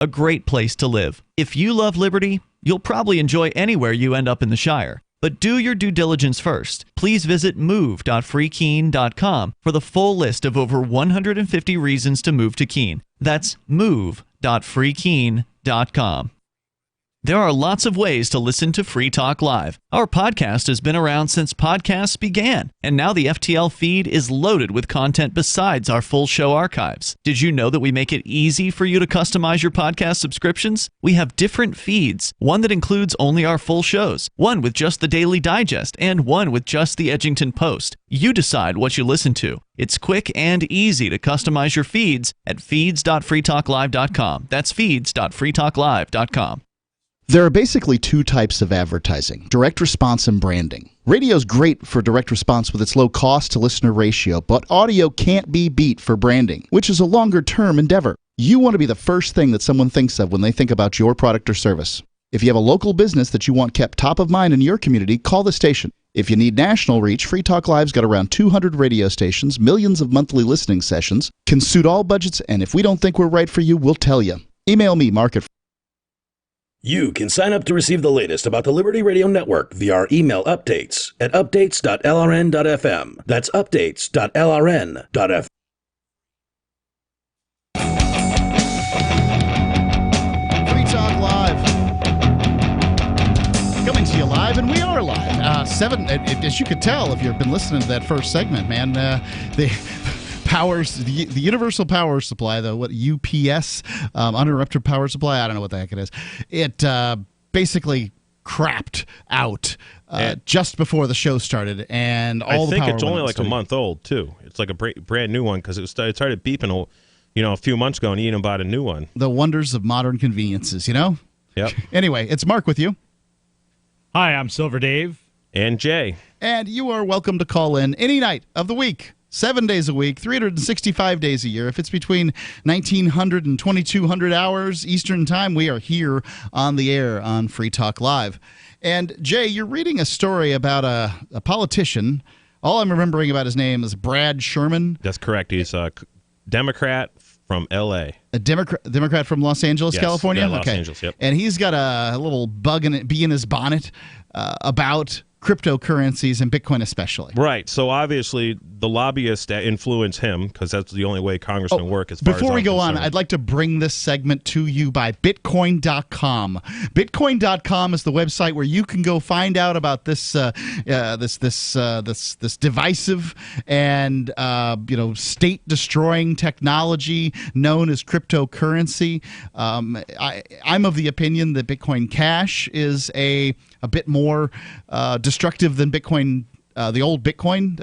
a great place to live. If you love liberty, you'll probably enjoy anywhere you end up in the Shire. But do your due diligence first. Please visit move.freekeene.com for the full list of over 150 reasons to move to Keene. That's move.freekeene.com. There are lots of ways to listen to Free Talk Live. Our podcast has been around since podcasts began, and now the FTL feed is loaded with content besides our full show archives. Did you know that we make it easy for you to customize your podcast subscriptions? We have different feeds, one that includes only our full shows, one with just the Daily Digest, and one with just the Edgington Post. You decide what you listen to. It's quick and easy to customize your feeds at feeds.freetalklive.com. That's feeds.freetalklive.com. There are basically two types of advertising, direct response and branding. Radio's great for direct response with its low cost to listener ratio, but audio can't be beat for branding, which is a longer-term endeavor. You want to be the first thing that someone thinks of when they think about your product or service. If you have a local business that you want kept top of mind in your community, call the station. If you need national reach, Free Talk Live's got around 200 radio stations, millions of monthly listening sessions, can suit all budgets, and if we don't think we're right for you, we'll tell you. Email me, Mark at You can sign up to receive the latest about the Liberty Radio Network via our email updates at updates.lrn.fm. That's updates.lrn.fm. Free Talk Live. Coming to you live, and we are live. As you could tell if you've been listening to that first segment, man, the universal power supply, what UPS, uninterrupted power supply, I don't know what the heck it is. It basically crapped out just before the show started, and all the power. I think it's only like a month old too. It's like a brand new one because it started beeping, a few months ago, and Ian bought a new one. The wonders of modern conveniences, Yep. Anyway, it's Mark with you. Hi, I'm Silver Dave. And Jay. And you are welcome to call in any night of the week. 7 days a week, 365 days a year. If it's between 1900 and 2200 hours Eastern Time, we are here on the air on Free Talk Live. And Jay, you're reading a story about a politician. All I'm remembering about his name is Brad Sherman. That's correct. He's a Democrat from L.A. A Democrat from Los Angeles, yes, California? Yeah, Los Angeles, yep. And he's got a little bee in his bonnet about cryptocurrencies and Bitcoin especially. Right. So obviously the lobbyists that influence him, because that's the only way congressmen work as far as Before we go concerned. on, I'd like to bring this segment to you by Bitcoin.com. Bitcoin.com is the website where you can go find out about this this divisive and state-destroying technology known as cryptocurrency. I'm of the opinion that Bitcoin Cash is a bit more destructive than Bitcoin, the old Bitcoin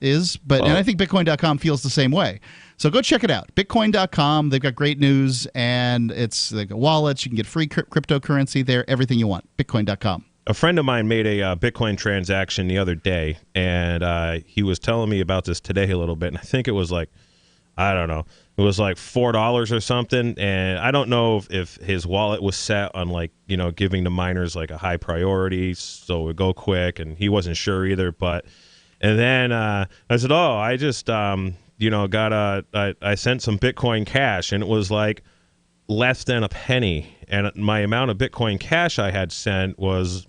is. And I think Bitcoin.com feels the same way. So go check it out. Bitcoin.com. They've got great news, and they've got wallets. You can get free cryptocurrency there, everything you want. Bitcoin.com. A friend of mine made a Bitcoin transaction the other day, and he was telling me about this today a little bit. And I think it was like, I don't know, it was like $4 or something. And I don't know if his wallet was set on giving the miners like a high priority so it would go quick, and he wasn't sure either. And then I said, I just I sent some Bitcoin Cash, and it was like less than a penny, and my amount of Bitcoin Cash I had sent was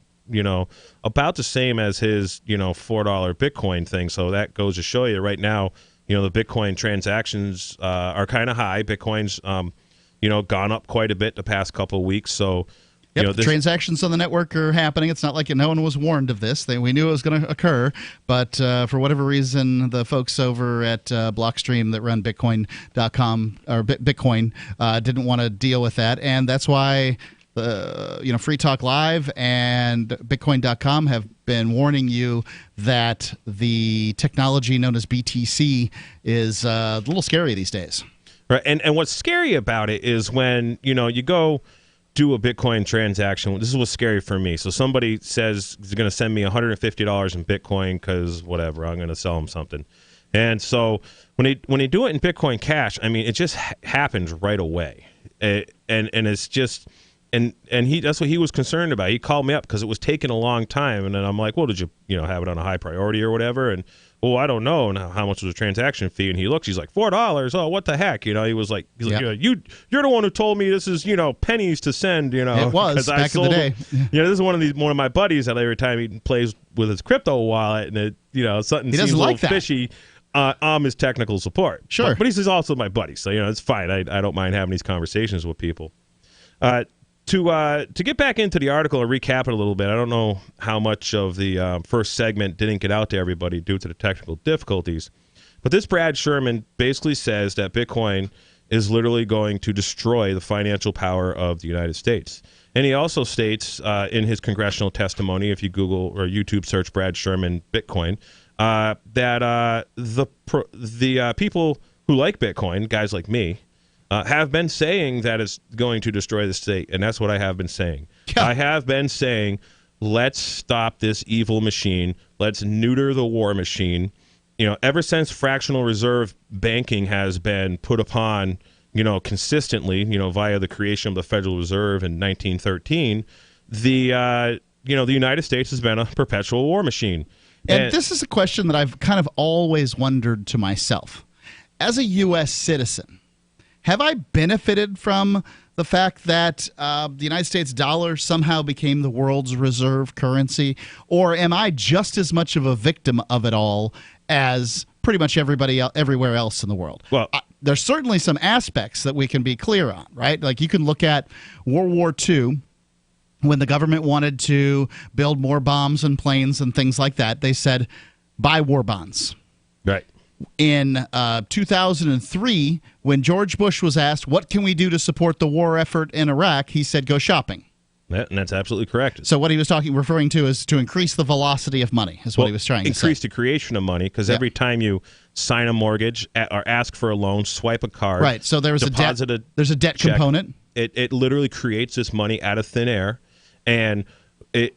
about the same as his $4 Bitcoin thing. So that goes to show you right now, the Bitcoin transactions are kind of high. Bitcoin's gone up quite a bit the past couple of weeks. So transactions on the network are happening. It's not like no one was warned of this. We knew it was going to occur, but for whatever reason, the folks over at Blockstream that run Bitcoin.com or Bitcoin didn't want to deal with that, and that's why Free Talk Live and Bitcoin.com have been warning you that the technology known as BTC is a little scary these days. Right, and what's scary about it is when you go do a Bitcoin transaction. This is what's scary for me. So somebody says he's going to send me $150 in Bitcoin because whatever, I'm going to sell him something. And so when they do it in Bitcoin Cash, I mean, it just happens right away. And it's just, And that's what he was concerned about. He called me up because it was taking a long time, and then I'm like, well, did you have it on a high priority or whatever? And I don't know. And how much was the transaction fee? And he looks, he's like, $4. Oh, what the heck? He was like, you're the one who told me this is pennies to send. It was back in the day. This is one of my buddies that every time he plays with his crypto wallet, and it something seems a little fishy. I'm his technical support. Sure, but he's also my buddy, so it's fine. I don't mind having these conversations with people. To get back into the article and recap it a little bit, I don't know how much of the first segment didn't get out to everybody due to the technical difficulties, but this Brad Sherman basically says that Bitcoin is literally going to destroy the financial power of the United States. And he also states in his congressional testimony, if you Google or YouTube search Brad Sherman Bitcoin, that the people who like Bitcoin, guys like me, have been saying that it's going to destroy the state, and that's what I have been saying. Yeah. I have been saying, let's stop this evil machine. Let's neuter the war machine. Ever since fractional reserve banking has been put upon, consistently, via the creation of the Federal Reserve in 1913, the United States has been a perpetual war machine. And this is a question that I've kind of always wondered to myself. As a U.S. citizen, have I benefited from the fact that the United States dollar somehow became the world's reserve currency, or am I just as much of a victim of it all as pretty much everybody everywhere else in the world? Well, there's certainly some aspects that we can be clear on, right? Like you can look at World War II. When the government wanted to build more bombs and planes and things like that, they said, buy war bonds. Right. In 2003, when George Bush was asked, what can we do to support the war effort in Iraq, he said, go shopping. And that's absolutely correct. So what he was referring to is to increase the velocity of money, is what he was trying to say. Increase the creation of money, because every time you sign a mortgage or ask for a loan, swipe a card. Right, so there's a debt check, component. It literally creates this money out of thin air, and this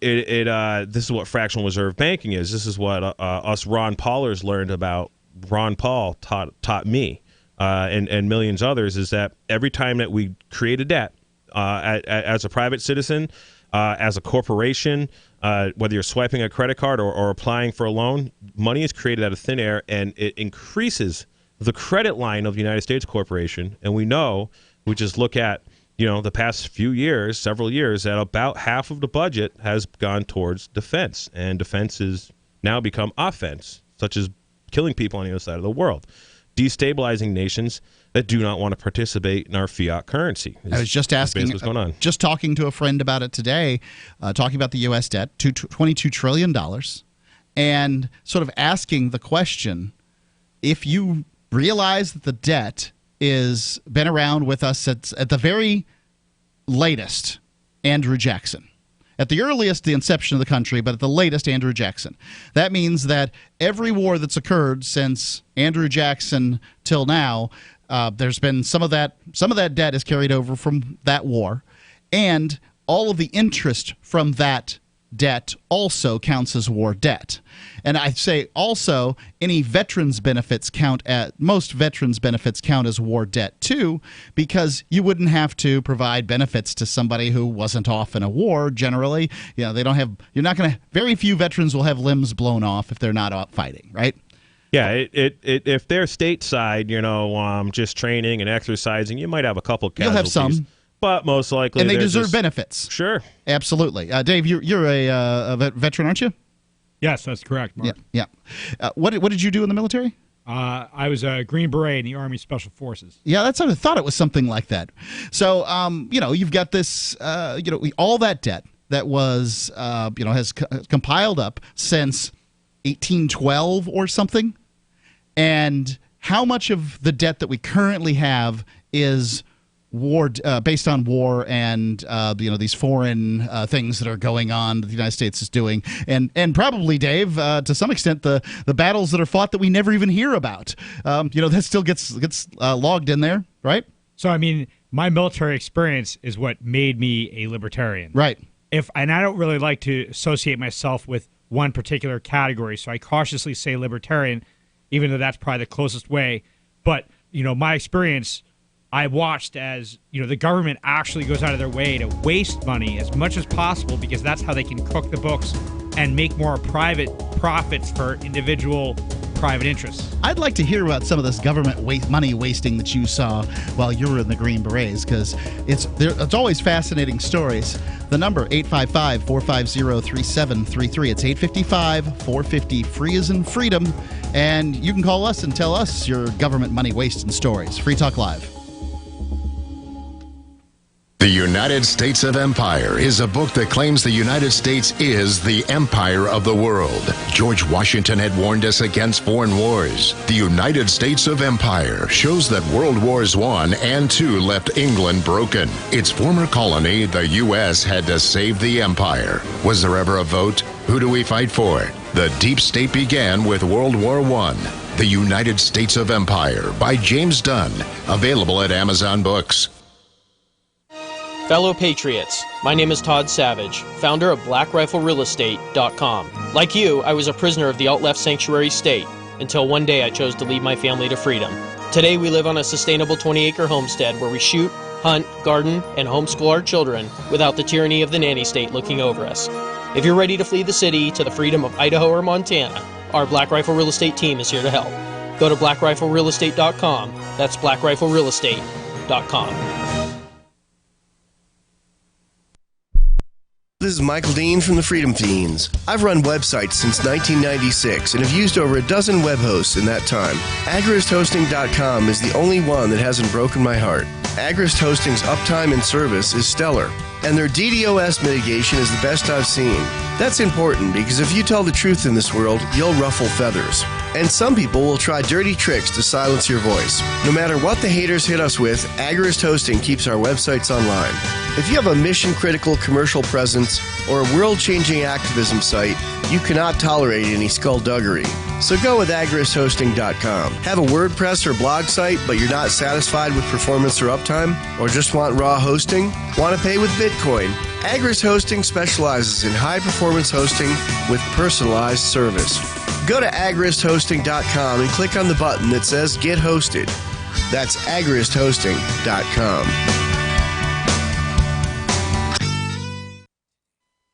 is what fractional reserve banking is. This is what us Ron Paulers learned about. Ron Paul taught me and millions others, is that every time that we create a debt as a private citizen, as a corporation, whether you're swiping a credit card or applying for a loan, money is created out of thin air, and it increases the credit line of the United States corporation. And we just look at the past several years, that about half of the budget has gone towards defense, and defense has now become offense, such as killing people on the other side of the world, destabilizing nations that do not want to participate in our fiat currency. I was just asking, what's going on. Just talking to a friend about it today, talking about the U.S. debt, $22 trillion, and sort of asking the question, if you realize that the debt is been around with us at the very latest, Andrew Jackson. At the earliest, the inception of the country, but at the latest, Andrew Jackson. That means that every war that's occurred since Andrew Jackson till now, there's been some of that debt is carried over from that war, and all of the interest from that debt also counts as war debt. And I'd say also any veterans benefits most veterans benefits count as war debt too, because you wouldn't have to provide benefits to somebody who wasn't off in a war. Generally, very few veterans will have limbs blown off if they're not out fighting, right? Yeah, if they're stateside, just training and exercising, you might have a couple casualties. You'll have some. But most likely, and they deserve benefits. Sure, absolutely. Dave, you're a veteran, aren't you? Yes, that's correct, Mark. Yeah. What did you do in the military? I was a Green Beret in the Army Special Forces. Yeah, that's what I thought. It was something like that. So, you've got this, all that debt that was, has compiled up since 1812 or something, and how much of the debt that we currently have is war based on war and these foreign things that are going on that the United States is doing, and probably, Dave, to some extent the battles that are fought that we never even hear about. That still gets logged in there, right? So I mean, my military experience is what made me a libertarian, right? And I don't really like to associate myself with one particular category, so I cautiously say libertarian, even though that's probably the closest way. But my experience, I watched as, the government actually goes out of their way to waste money as much as possible because that's how they can cook the books and make more private profits for individual private interests. I'd like to hear about some of this government money wasting that you saw while you were in the Green Berets, because it's always fascinating stories. The number, 855-450-3733. It's 855-450-FREE as in freedom. And you can call us and tell us your government money wasting stories. Free Talk Live. The United States of Empire is a book that claims the United States is the empire of the world. George Washington had warned us against foreign wars. The United States of Empire shows that World Wars I and II left England broken. Its former colony, the U.S., had to save the empire. Was there ever a vote? Who do we fight for? The deep state began with World War I. The United States of Empire by James Dunn. Available at Amazon Books. Fellow Patriots, my name is Todd Savage, founder of BlackRifleRealEstate.com. Like you, I was a prisoner of the alt-left sanctuary state until one day I chose to lead my family to freedom. Today we live on a sustainable 20-acre homestead where we shoot, hunt, garden, and homeschool our children without the tyranny of the nanny state looking over us. If you're ready to flee the city to the freedom of Idaho or Montana, our Black Rifle Real Estate team is here to help. Go to BlackRifleRealEstate.com. That's BlackRifleRealEstate.com. This is Michael Dean from the Freedom Fiends. I've run websites since 1996 and have used over a dozen web hosts in that time. AgristHosting.com is the only one that hasn't broken my heart. Agrist Hosting's uptime and service is stellar, and their DDoS mitigation is the best I've seen. That's important because if you tell the truth in this world, you'll ruffle feathers. And some people will try dirty tricks to silence your voice. No matter what the haters hit us with, Agrist Hosting keeps our websites online. If you have a mission-critical commercial presence or a world-changing activism site, you cannot tolerate any skullduggery. So go with AgristHosting.com. Have a WordPress or blog site, but you're not satisfied with performance or uptime? Or just want raw hosting? Want to pay with Bitcoin? Agrist Hosting specializes in high-performance hosting with personalized service. Go to AgristHosting.com and click on the button that says Get Hosted. That's AgristHosting.com.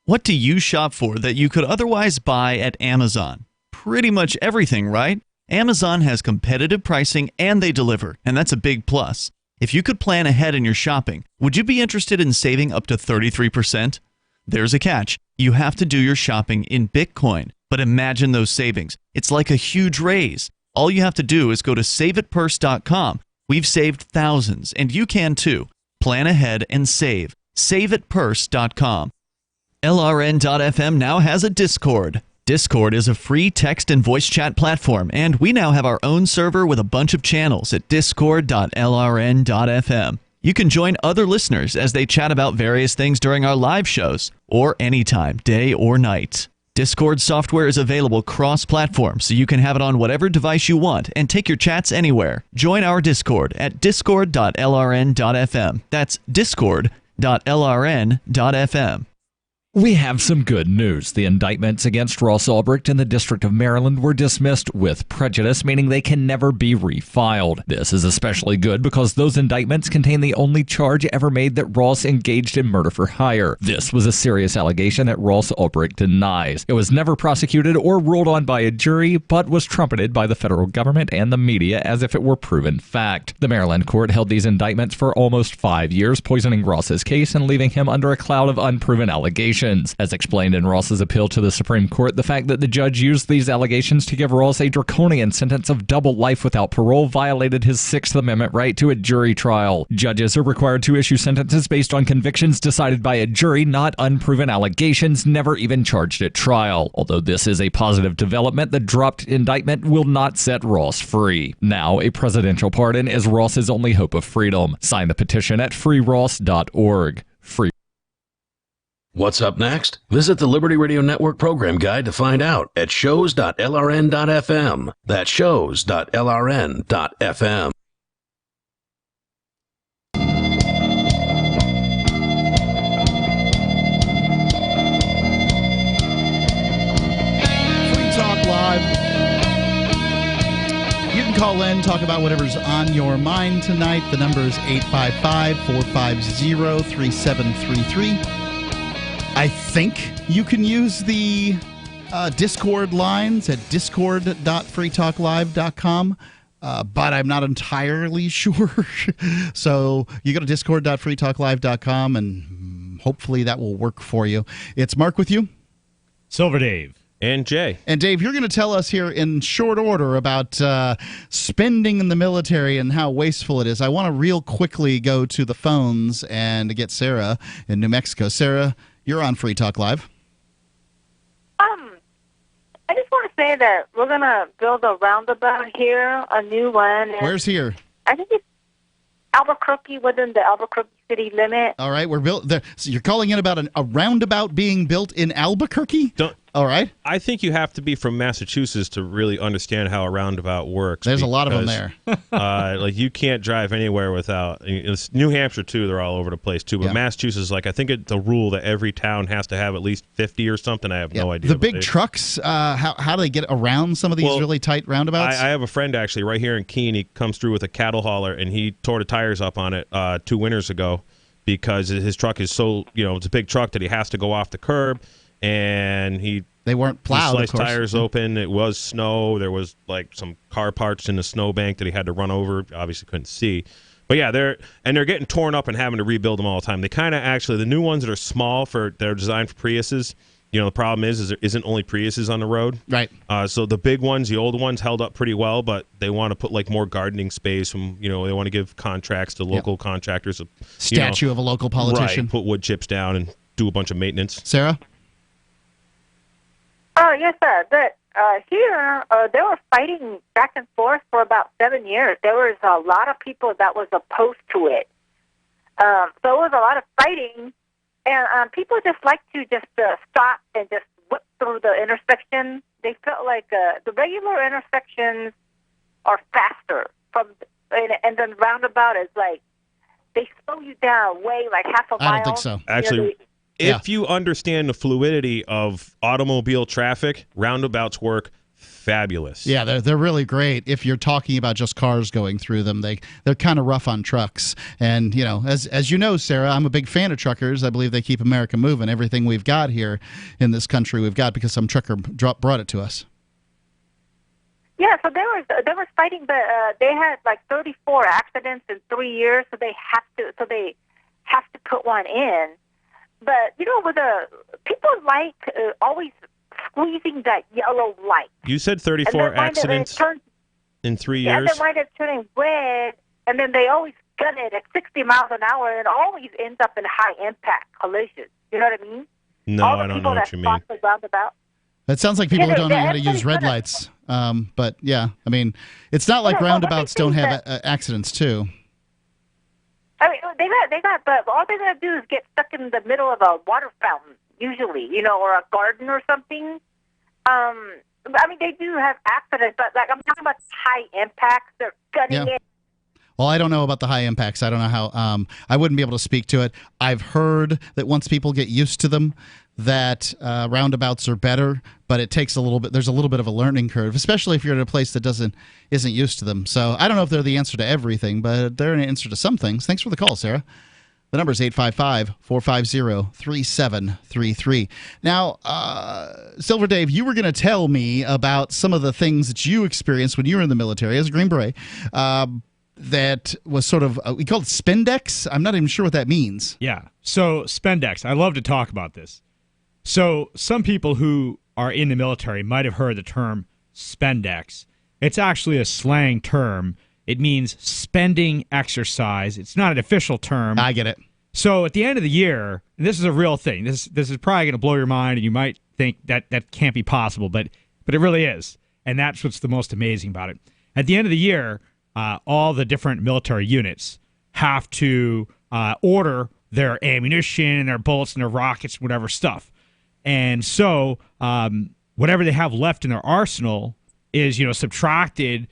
What do you shop for that you could otherwise buy at Amazon? Pretty much everything, right? Amazon has competitive pricing and they deliver, and that's a big plus. If you could plan ahead in your shopping, would you be interested in saving up to 33%? There's a catch. You have to do your shopping in Bitcoin. But imagine those savings. It's like a huge raise. All you have to do is go to saveitpurse.com. We've saved thousands, and you can too. Plan ahead and save. Saveitpurse.com. LRN.FM now has a Discord. Discord is a free text and voice chat platform, and we now have our own server with a bunch of channels at discord.lrn.fm. You can join other listeners as they chat about various things during our live shows, or anytime, day or night. Discord software is available cross-platform, so you can have it on whatever device you want and take your chats anywhere. Join our Discord at discord.lrn.fm. That's discord.lrn.fm. We have some good news. The indictments against Ross Ulbricht in the District of Maryland were dismissed with prejudice, meaning they can never be refiled. This is especially good because those indictments contain the only charge ever made that Ross engaged in murder for hire. This was a serious allegation that Ross Ulbricht denies. It was never prosecuted or ruled on by a jury, but was trumpeted by the federal government and the media as if it were proven fact. The Maryland court held these indictments for almost 5 years, poisoning Ross's case and leaving him under a cloud of unproven allegations. As explained in Ross's appeal to the Supreme Court, the fact that the judge used these allegations to give Ross a draconian sentence of double life without parole violated his Sixth Amendment right to a jury trial. Judges are required to issue sentences based on convictions decided by a jury, not unproven allegations never even charged at trial. Although this is a positive development, the dropped indictment will not set Ross free. Now, a presidential pardon is Ross's only hope of freedom. Sign the petition at freeross.org. Free. What's up next? Visit the Liberty Radio Network program guide to find out at shows.lrn.fm. That's shows.lrn.fm. Free Talk Live. You can call Call in, talk about whatever's on your mind tonight. The number is 855-450-3733. I think you can use the Discord lines at discord.freetalklive.com. But I'm not entirely sure. So you go to discord.freetalklive.com, and hopefully that will work for you. It's Mark with you. Silver Dave. And Jay. And Dave, you're going to tell us here in short order about spending in the military and how wasteful it is. I want to real quickly go to the phones and get Sarah in New Mexico. Sarah, you're on Free Talk Live. I just want to say that we're going to build a roundabout here, a new one. Where's here? I think it's Albuquerque, within the Albuquerque city limit. All right, we're built there. So you're calling in about a roundabout being built in Albuquerque? All right. I think you have to be from Massachusetts to really understand how a roundabout works. There's a lot of them there. Like you can't drive anywhere without. It's New Hampshire too. They're all over the place too. But Yeah. Massachusetts, like I think it's a rule that every town has to have at least 50 or something. I have no idea. The big trucks, how do they get around some of these really tight roundabouts? I have a friend actually right here in Keene. He comes through with a cattle hauler and he tore the tires up on it 2 winters ago because his truck is so it's a big truck that he has to go off the curb, and they weren't plowed. He sliced of course. tires open. It was snow. There was like some car parts in the snowbank that he had to run over. Obviously couldn't see. But yeah, they're getting torn up and having to rebuild them all the time. They kind of actually, the new ones that are small they're designed for Priuses. The problem is there isn't only Priuses on the road. Right. So the big ones, the old ones, held up pretty well, but they want to put like more gardening space. They want to give contracts to local contractors. Statue of a local politician. Right, put wood chips down and do a bunch of maintenance. Sarah? Oh, yes, sir. But here, they were fighting back and forth for about 7 years. There was a lot of people that was opposed to it. So it was a lot of fighting. And people just like to just stop and just whip through the intersection. They felt like the regular intersections are faster, and then roundabout is like they slow you down way like half a mile. I don't think so. Actually, if you understand the fluidity of automobile traffic, roundabouts work fabulous. Yeah, they're really great if you're talking about just cars going through them. They're kind of rough on trucks. And, as you know, Sarah, I'm a big fan of truckers. I believe they keep America moving. Everything we've got here in this country, we've got because some trucker brought it to us. Yeah, so they were fighting, but they had like 34 accidents in 3 years, so they have to put one in. But with people like always squeezing that yellow light. You said 34 accidents in 3 years? Yeah, they wind up turning red, and then they always gun it at 60 miles an hour, and it always ends up in high-impact collisions. You know what I mean? No, I don't know what you mean. The roundabout. That sounds like people who don't know how to use red lights. But, yeah, I mean, it's not like roundabouts don't have accidents, too. I mean, but all they got to do is get stuck in the middle of a water fountain, usually, or a garden or something. I mean, they do have accidents, but like I'm talking about high impacts. They're gunning it. Well, I don't know about the high impacts. I don't know how. I wouldn't be able to speak to it. I've heard that once people get used to them, that roundabouts are better, but it takes a little bit. There's a little bit of a learning curve, especially if you're in a place that isn't used to them. So I don't know if they're the answer to everything, but they're an answer to some things. Thanks for the call, Sarah. The number is 855-450-3733. Now, Silver Dave, you were going to tell me about some of the things that you experienced when you were in the military as a Green Beret. That was sort of, we call it Spendex. I'm not even sure what that means. Yeah. So Spendex, I love to talk about this. So some people who are in the military might have heard the term Spendex. It's actually a slang term. It means spending exercise. It's not an official term. I get it. So at the end of the year, and this is a real thing. This is probably going to blow your mind, and you might think that can't be possible, but it really is. And that's what's the most amazing about it. At the end of the year, all the different military units have to order their ammunition and their bullets and their rockets, whatever stuff. And so whatever they have left in their arsenal is, subtracted.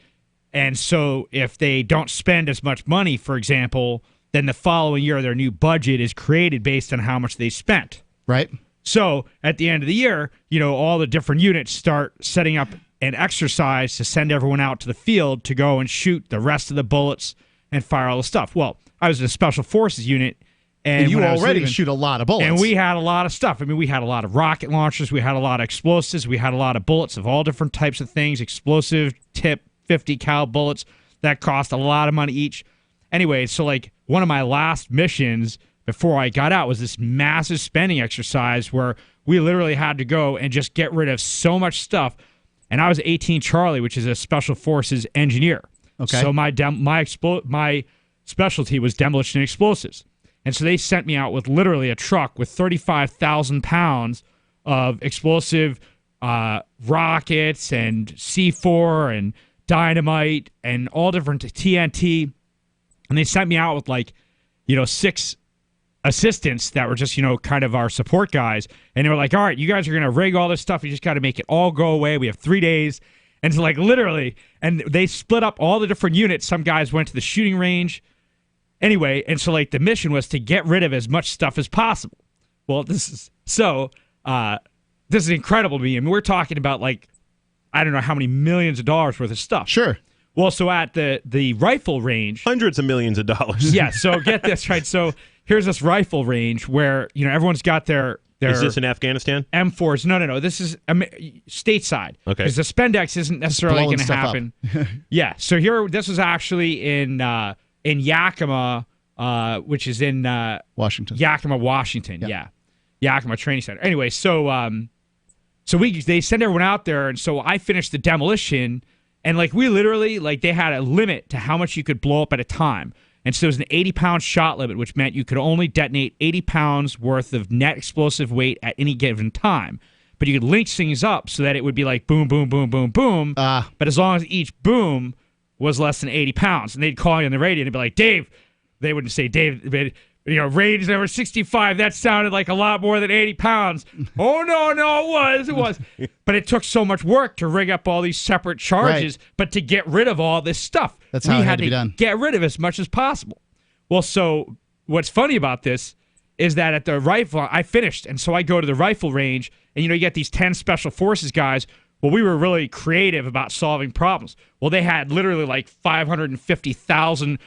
And so if they don't spend as much money, for example, then the following year their new budget is created based on how much they spent. Right. So at the end of the year, all the different units start setting up an exercise to send everyone out to the field to go and shoot the rest of the bullets and fire all the stuff. Well, I was in a special forces unit. And you already shoot a lot of bullets. And we had a lot of stuff. I mean, we had a lot of rocket launchers. We had a lot of explosives. We had a lot of bullets of all different types of things. Explosive, tip, 50 cal bullets that cost a lot of money each. Anyway, so like one of my last missions before I got out was this massive spending exercise where we literally had to go and just get rid of so much stuff. And I was 18 Charlie, which is a special forces engineer. Okay. So my specialty was demolition and explosives. And so they sent me out with literally a truck with 35,000 pounds of explosive rockets and C4 and dynamite and all different TNT. And they sent me out with 6 assistants that were just, kind of our support guys. And they were like, all right, you guys are going to rig all this stuff. You just got to make it all go away. We have 3 days. And so literally, and they split up all the different units. Some guys went to the shooting range. Anyway, and so the mission was to get rid of as much stuff as possible. Well, this is incredible to me. I mean, we're talking about I don't know how many millions of dollars worth of stuff. Sure. Well, so at the rifle range, hundreds of millions of dollars. Yeah. So get this right. So here's this rifle range where everyone's got their Is this in Afghanistan? M4s. No. This is stateside. Okay. Because the spendex isn't necessarily going to happen. Yeah. So this was actually in Yakima, which is in Washington. Yakima, Washington. Yeah. Yakima Training Center. Anyway, so they send everyone out there, and so I finished the demolition, and we literally they had a limit to how much you could blow up at a time. And so there was an 80-pound shot limit, which meant you could only detonate 80 pounds worth of net explosive weight at any given time. But you could link things up so that it would be boom, boom, boom, boom, boom. But as long as each boom was less than 80 pounds. And they'd call you on the radio and they'd be like, Dave. They wouldn't say Dave, but, range number 65. That sounded like a lot more than 80 pounds. Oh, no, it was. But it took so much work to rig up all these separate charges, but to get rid of all this stuff. That's how it had to be done. Get rid of as much as possible. Well, so what's funny about this is that at the rifle, I finished. And so I go to the rifle range, and, you get these 10 special forces guys. Well, we were really creative about solving problems. Well, they had literally 550,000,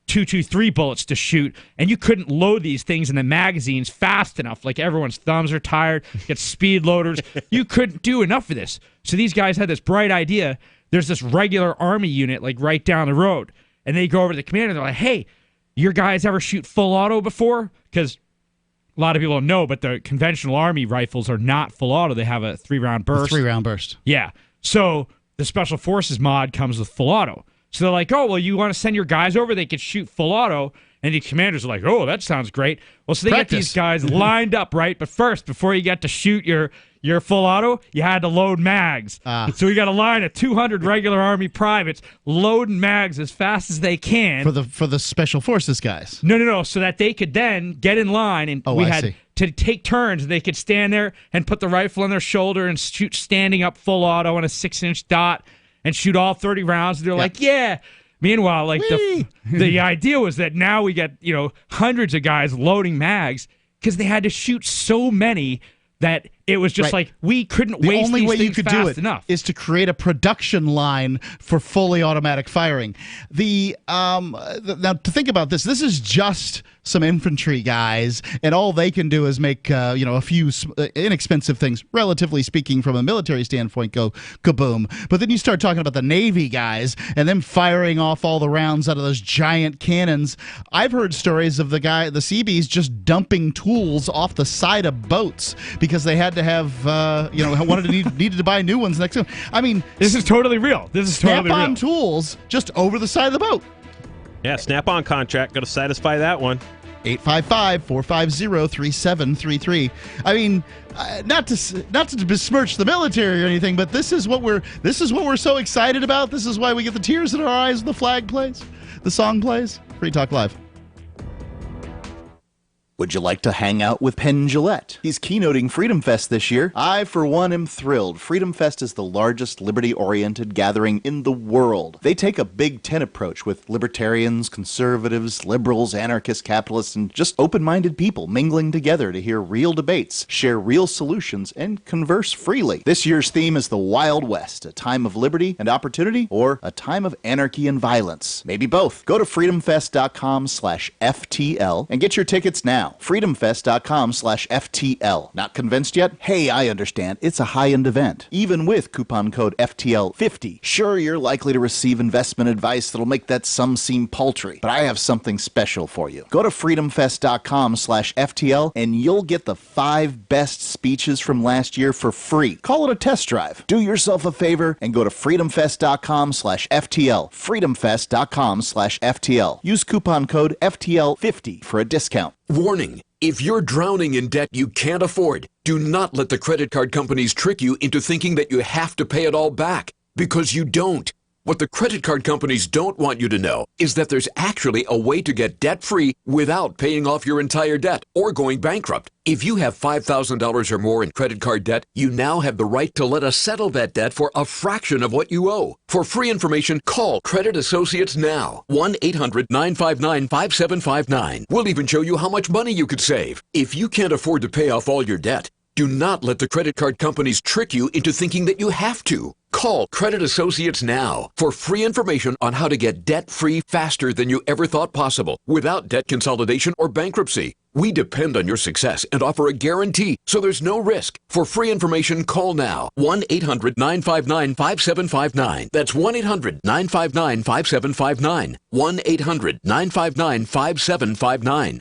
223 bullets to shoot, and you couldn't load these things in the magazines fast enough. Everyone's thumbs are tired, get speed loaders. You couldn't do enough of this. So these guys had this bright idea. There's this regular Army unit right down the road, and they go over to the commander. They're like, hey, your guys ever shoot full auto before? Because a lot of people don't know, but the conventional Army rifles are not full auto. They have a 3-round burst. 3-round burst. Yeah. So the Special Forces mod comes with full auto. So they're like, oh, well, you want to send your guys over? They could shoot full auto. And the commanders are like, oh, that sounds great. Well, so they get these guys lined up, right? But first, before you get to shoot your full auto, you had to load mags. So we got a line of 200 regular Army privates loading mags as fast as they can. For the Special Forces guys. No. So that they could then get in line, and we had to take turns. They could stand there and put the rifle on their shoulder and shoot standing up full auto on a 6-inch dot and shoot all 30 rounds. They're like, yeah. Meanwhile, the idea was that now we get hundreds of guys loading mags because they had to shoot so many that it was just we couldn't waste these things fast enough. The only way you could do it is to create a production line for fully automatic firing. Now to think about this is just some infantry guys, and all they can do is make a few inexpensive things, relatively speaking, from a military standpoint, go kaboom. But then you start talking about the Navy guys and them firing off all the rounds out of those giant cannons. I've heard stories of the Seabees just dumping tools off the side of boats because they had to have needed to buy new ones next time. I mean, this is totally real. Snap-on tools just over the side of the boat. Yeah, snap-on contract. Got to satisfy that one. 855-450-3733. I mean, not to besmirch the military or anything, but this is what we're so excited about. This is why we get the tears in our eyes when the flag plays, the song plays. Free Talk Live. Would you like to hang out with Penn Jillette? He's keynoting Freedom Fest this year. I, for one, am thrilled. Freedom Fest is the largest liberty-oriented gathering in the world. They take a Big Ten approach with libertarians, conservatives, liberals, anarchists, capitalists, and just open-minded people mingling together to hear real debates, share real solutions, and converse freely. This year's theme is the Wild West, a time of liberty and opportunity, or a time of anarchy and violence. Maybe both. Go to freedomfest.com/FTL and get your tickets now. freedomfest.com/FTL. Not convinced yet? Hey, I understand. It's a high-end event. Even with coupon code FTL50. Sure, you're likely to receive investment advice that'll make that sum seem paltry, but I have something special for you. Go to freedomfest.com/FTL and you'll get the 5 best speeches from last year for free. Call it a test drive. Do yourself a favor and go to freedomfest.com/FTL. freedomfest.com/FTL. Use coupon code FTL50 for a discount. Warning, if you're drowning in debt you can't afford, do not let the credit card companies trick you into thinking that you have to pay it all back, because you don't. What the credit card companies don't want you to know is that there's actually a way to get debt-free without paying off your entire debt or going bankrupt. If you have $5,000 or more in credit card debt, you now have the right to let us settle that debt for a fraction of what you owe. For free information, call Credit Associates now. 1-800-959-5759. We'll even show you how much money you could save. If you can't afford to pay off all your debt, do not let the credit card companies trick you into thinking that you have to. Call Credit Associates now for free information on how to get debt-free faster than you ever thought possible without debt consolidation or bankruptcy. We depend on your success and offer a guarantee, so there's no risk. For free information, call now. 1-800-959-5759. That's 1-800-959-5759. 1-800-959-5759.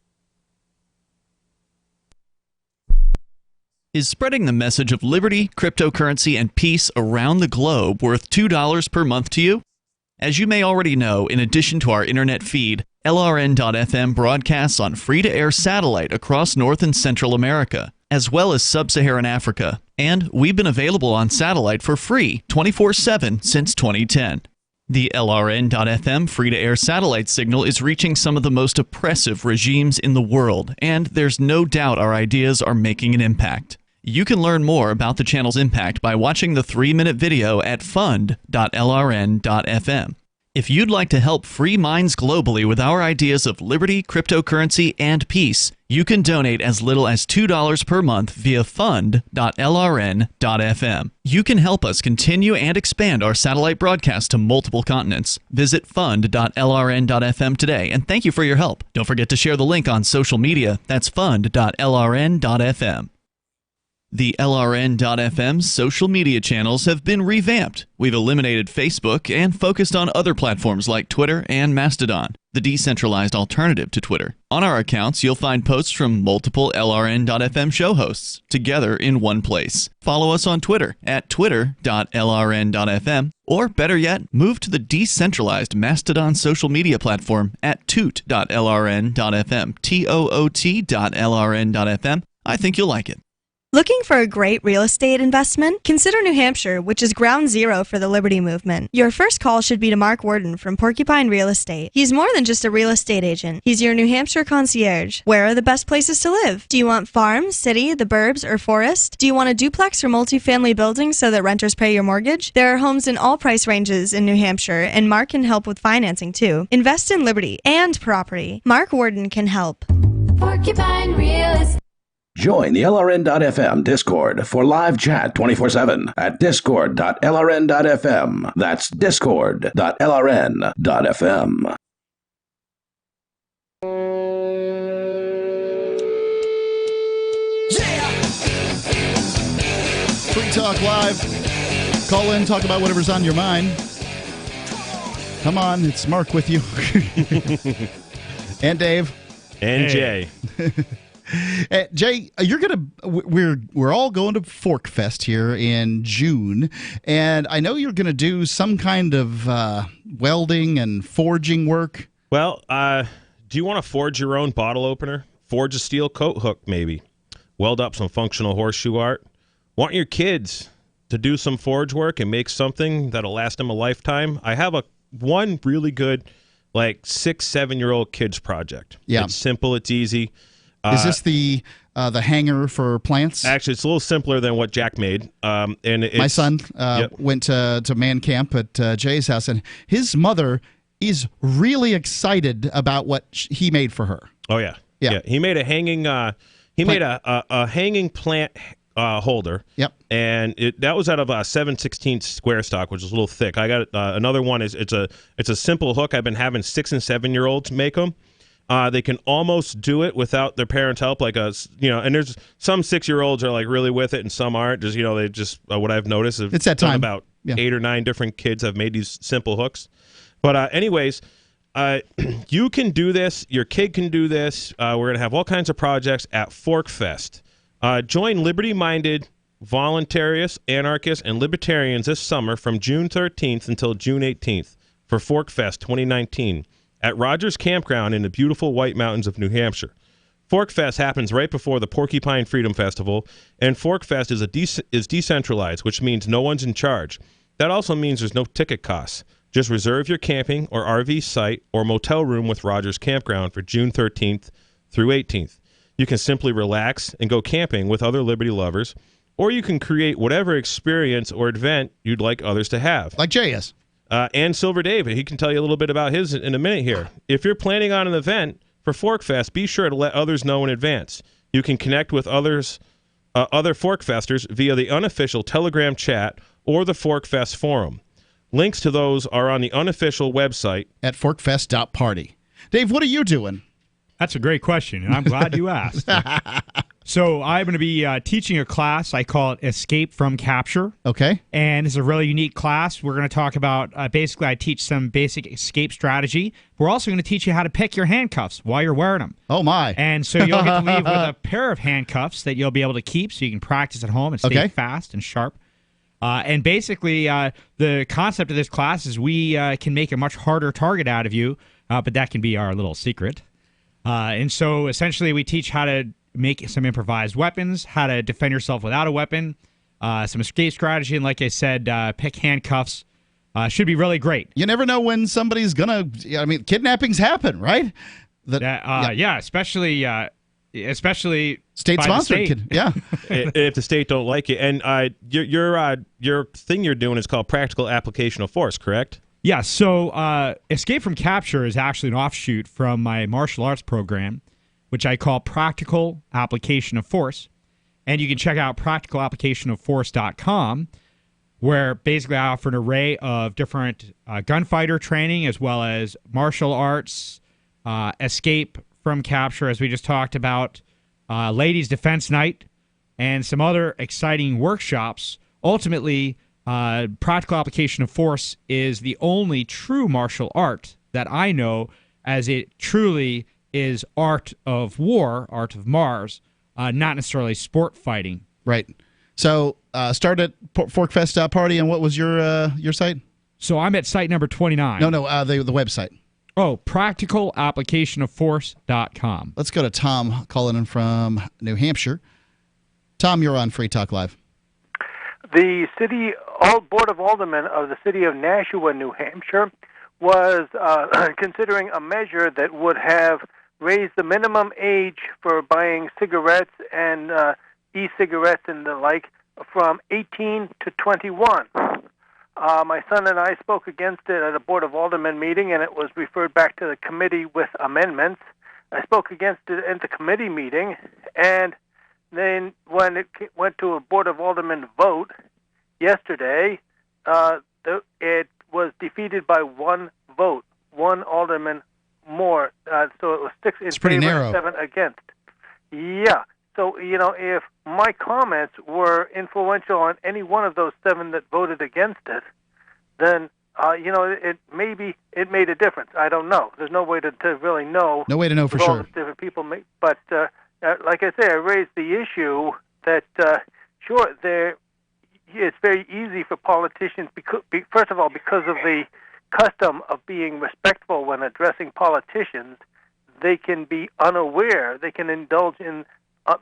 Is spreading the message of liberty, cryptocurrency, and peace around the globe worth $2 per month to you? As you may already know, in addition to our internet feed, LRN.FM broadcasts on free-to-air satellite across North and Central America, as well as Sub-Saharan Africa. And we've been available on satellite for free 24/7 since 2010. The LRN.FM free-to-air satellite signal is reaching some of the most oppressive regimes in the world, and there's no doubt our ideas are making an impact. You can learn more about the channel's impact by watching the 3-minute video at fund.lrn.fm. If you'd like to help free minds globally with our ideas of liberty, cryptocurrency, and peace, you can donate as little as $2 per month via fund.lrn.fm. You can help us continue and expand our satellite broadcast to multiple continents. Visit fund.lrn.fm today, and thank you for your help. Don't forget to share the link on social media. That's fund.lrn.fm. The LRN.FM's social media channels have been revamped. We've eliminated Facebook and focused on other platforms like Twitter and Mastodon, the decentralized alternative to Twitter. On our accounts, you'll find posts from multiple LRN.FM show hosts together in one place. Follow us on Twitter at twitter.lrn.fm, or better yet, move to the decentralized Mastodon social media platform at toot.lrn.fm, toot.lrn.fm. I think you'll like it. Looking for a great real estate investment? Consider New Hampshire, which is ground zero for the Liberty Movement. Your first call should be to Mark Worden from Porcupine Real Estate. He's more than just a real estate agent. He's your New Hampshire concierge. Where are the best places to live? Do you want farm, city, the burbs, or forest? Do you want a duplex or multifamily building so that renters pay your mortgage? There are homes in all price ranges in New Hampshire, and Mark can help with financing too. Invest in liberty and property. Mark Worden can help. Porcupine Real Estate. Join the LRN.FM Discord for live chat 24/7 at discord.lrn.fm. That's discord.lrn.fm. Free Talk Live. Call in, talk about whatever's on your mind. Come on, it's Mark with you. And Dave. And Jay. Jay, we're all going to Fork Fest here in June, and I know you're going to do some kind of welding and forging work. Well, do you want to forge your own bottle opener? Forge a steel coat hook, maybe. Weld up some functional horseshoe art. Want your kids to do some forge work and make something that'll last them a lifetime? I have one really good, 6-7-year-old kids project. Yeah. It's simple, it's easy. Is this the hanger for plants? Actually, it's a little simpler than what Jack made. My son went to man camp at Jay's house, and his mother is really excited about what he made for her. Oh yeah. He made a hanging. Made a hanging plant holder. Yep. And that was out of a 7/16 square stock, which is a little thick. I got another one. It's a simple hook. I've been having 6 and 7 year olds make them. They can almost do it without their parents' help. And there's some 6-year-olds are like really with it, and some aren't. Just they just what I've noticed. It's that time. About 8 or 9 different kids have made these simple hooks. But anyways, you can do this. Your kid can do this. We're gonna have all kinds of projects at Fork Fest. Join liberty-minded, voluntarists, anarchists, and libertarians this summer from June 13th until June 18th for Fork Fest 2019 at Rogers Campground in the beautiful White Mountains of New Hampshire. Fork Fest happens right before the Porcupine Freedom Festival, and Fork Fest is decentralized, which means no one's in charge. That also means there's no ticket costs. Just reserve your camping or RV site or motel room with Rogers Campground for June 13th through 18th. You can simply relax and go camping with other liberty lovers, or you can create whatever experience or event you'd like others to have. Like Jay is. And Silver David, he can tell you a little bit about his in a minute here. If you're planning on an event for Fork Fest, be sure to let others know in advance. You can connect with other Fork Festers via the unofficial Telegram chat or the Fork Fest forum. Links to those are on the unofficial website at forkfest.party. Dave, what are you doing? That's a great question, and I'm glad you asked. So I'm going to be teaching a class. I call it Escape from Capture. Okay. And it's a really unique class. We're going to talk about, basically, I teach some basic escape strategy. We're also going to teach you how to pick your handcuffs while you're wearing them. Oh, my. And so you'll get to leave with a pair of handcuffs that you'll be able to keep so you can practice at home and stay fast and sharp. And basically, the concept of this class is we can make a much harder target out of you, but that can be our little secret. And so essentially we teach how to make some improvised weapons, how to defend yourself without a weapon, some escape strategy, and like I said, pick handcuffs. Should be really great. You never know when somebody's going to, kidnappings happen, right? Especially state-sponsored. If the state don't like it. And your thing you're doing is called practical application of force, correct? Yeah, so Escape from Capture is actually an offshoot from my martial arts program, which I call Practical Application of Force. And you can check out practicalapplicationofforce.com, where basically I offer an array of different gunfighter training as well as martial arts, escape from capture, as we just talked about, ladies' defense night, and some other exciting workshops. Ultimately, practical application of force is the only true martial art that I know, as it truly is art of war, art of Mars, not necessarily sport fighting. Right. So start at Forkfest Party, and what was your site? So I'm at site number 29. No, the website. Oh, practicalapplicationofforce.com. Let's go to Tom calling in from New Hampshire. Tom, you're on Free Talk Live. The Board of Aldermen of the city of Nashua, New Hampshire, was considering a measure that would have raised the minimum age for buying cigarettes and e-cigarettes and the like from 18 to 21. My son and I spoke against it at a Board of Aldermen meeting, and it was referred back to the committee with amendments. I spoke against it at the committee meeting, and then when it went to a Board of Aldermen vote yesterday, it was defeated by one vote, one alderman more. So it was 6 in favor, 7 against. Yeah. So, if my comments were influential on any one of those 7 that voted against it, then, it made a difference. I don't know. There's no way to really know. No way to know for sure. Different people make, but like I say, I raised the issue that, it's very easy for politicians, first of all, because of the custom of being respectful when addressing politicians, they can be unaware. They can indulge in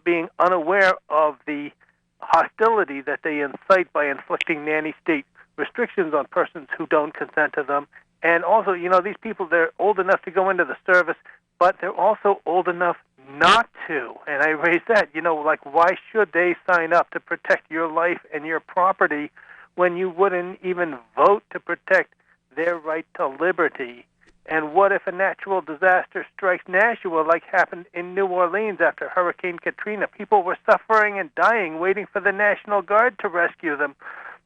being unaware of the hostility that they incite by inflicting nanny-state restrictions on persons who don't consent to them. And also, these people, they're old enough to go into the service, but they're also old enough not to. And I raised that, like, why should they sign up to protect your life and your property when you wouldn't even vote to protect their right to liberty? And what if a natural disaster strikes Nashua, like happened in New Orleans after Hurricane Katrina? People were suffering and dying, waiting for the National Guard to rescue them.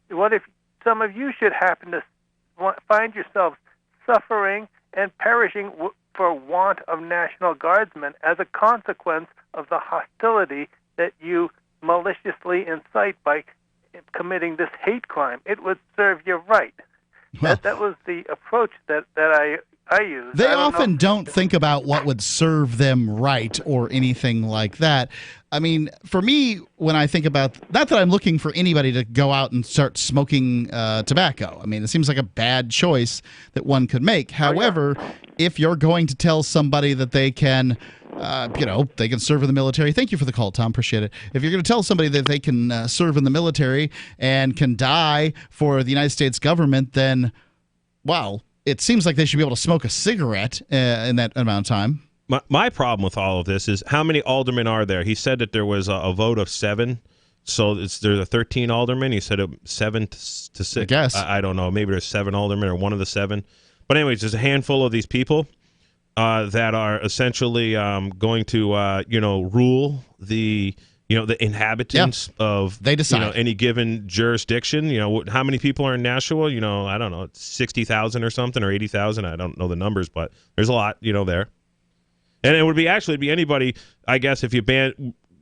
What if some of you should happen to find yourselves suffering and perishing for want of National Guardsmen as a consequence of the hostility that you maliciously incite by committing this hate crime? It would serve you right. Well, that was the approach that I used. They often don't think about what would serve them right or anything like that. I mean, for me, when I think about, not that I'm looking for anybody to go out and start smoking tobacco. I mean, it seems like a bad choice that one could make. However, if you're going to tell somebody that they can, they can serve in the military. Thank you for the call, Tom. Appreciate it. If you're going to tell somebody that they can serve in the military and can die for the United States government, then, wow, it seems like they should be able to smoke a cigarette in that amount of time. My problem with all of this is how many aldermen are there? He said that there was a vote of 7, so there's a 13 aldermen. He said 7 to 6. I guess. I don't know. Maybe there's 7 aldermen or one of the 7. But anyways, there's a handful of these people that are essentially going to rule the inhabitants of they decide. Any given jurisdiction. How many people are in Nashua? I don't know, 60,000 or something, or 80,000. I don't know the numbers, but there's a lot, there. And it would be anybody, I guess, if you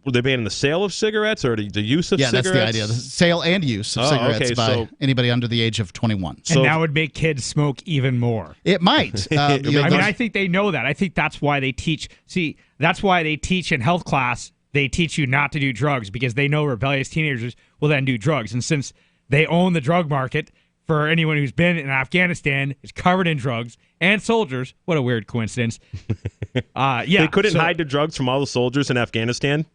would they ban the sale of cigarettes or the use of cigarettes? Yeah, that's the idea. The sale and use of cigarettes by anybody under the age of 21. And that would make kids smoke even more. It might. I think they know that. I think that's why they teach. See, that's why they teach in health class. They teach you not to do drugs because they know rebellious teenagers will then do drugs. And since they own the drug market, for anyone who's been in Afghanistan, it's covered in drugs and soldiers. What a weird coincidence. They couldn't hide the drugs from all the soldiers in Afghanistan?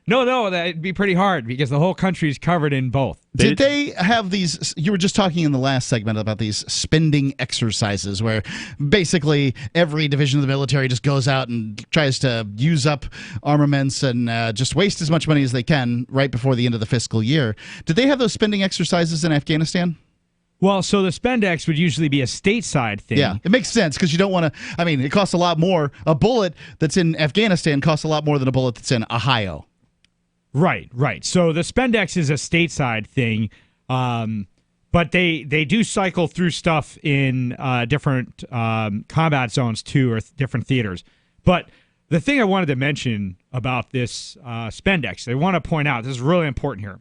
No, that'd be pretty hard because the whole country's covered in both. Did they have these? You were just talking in the last segment about these spending exercises where basically every division of the military just goes out and tries to use up armaments and just waste as much money as they can right before the end of the fiscal year. Did they have those spending exercises in Afghanistan? Well, so the Spendex would usually be a stateside thing. Yeah, it makes sense because you don't want to. I mean, it costs a lot more. A bullet that's in Afghanistan costs a lot more than a bullet that's in Ohio. Right. So the Spendex is a stateside thing, but they do cycle through stuff in different combat zones too, or different theaters. But the thing I wanted to mention about this Spendex, I want to point out, this is really important here.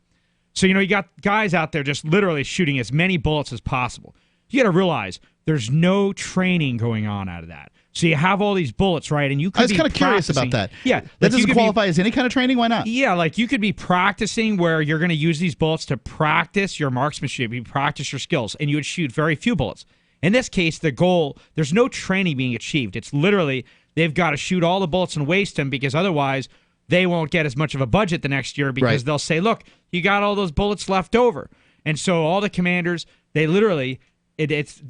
So, you got guys out there just literally shooting as many bullets as possible. You got to realize there's no training going on out of that. So you have all these bullets, right? And you could I was kind of curious about that. Yeah. That doesn't qualify as any kind of training? Why not? Yeah, like you could be practicing where you're going to use these bullets to practice your marksmanship, you practice your skills, and you would shoot very few bullets. In this case, the goal, there's no training being achieved. It's literally they've got to shoot all the bullets and waste them because otherwise they won't get as much of a budget the next year because they'll say, look, you got all those bullets left over. And so all the commanders, they literally,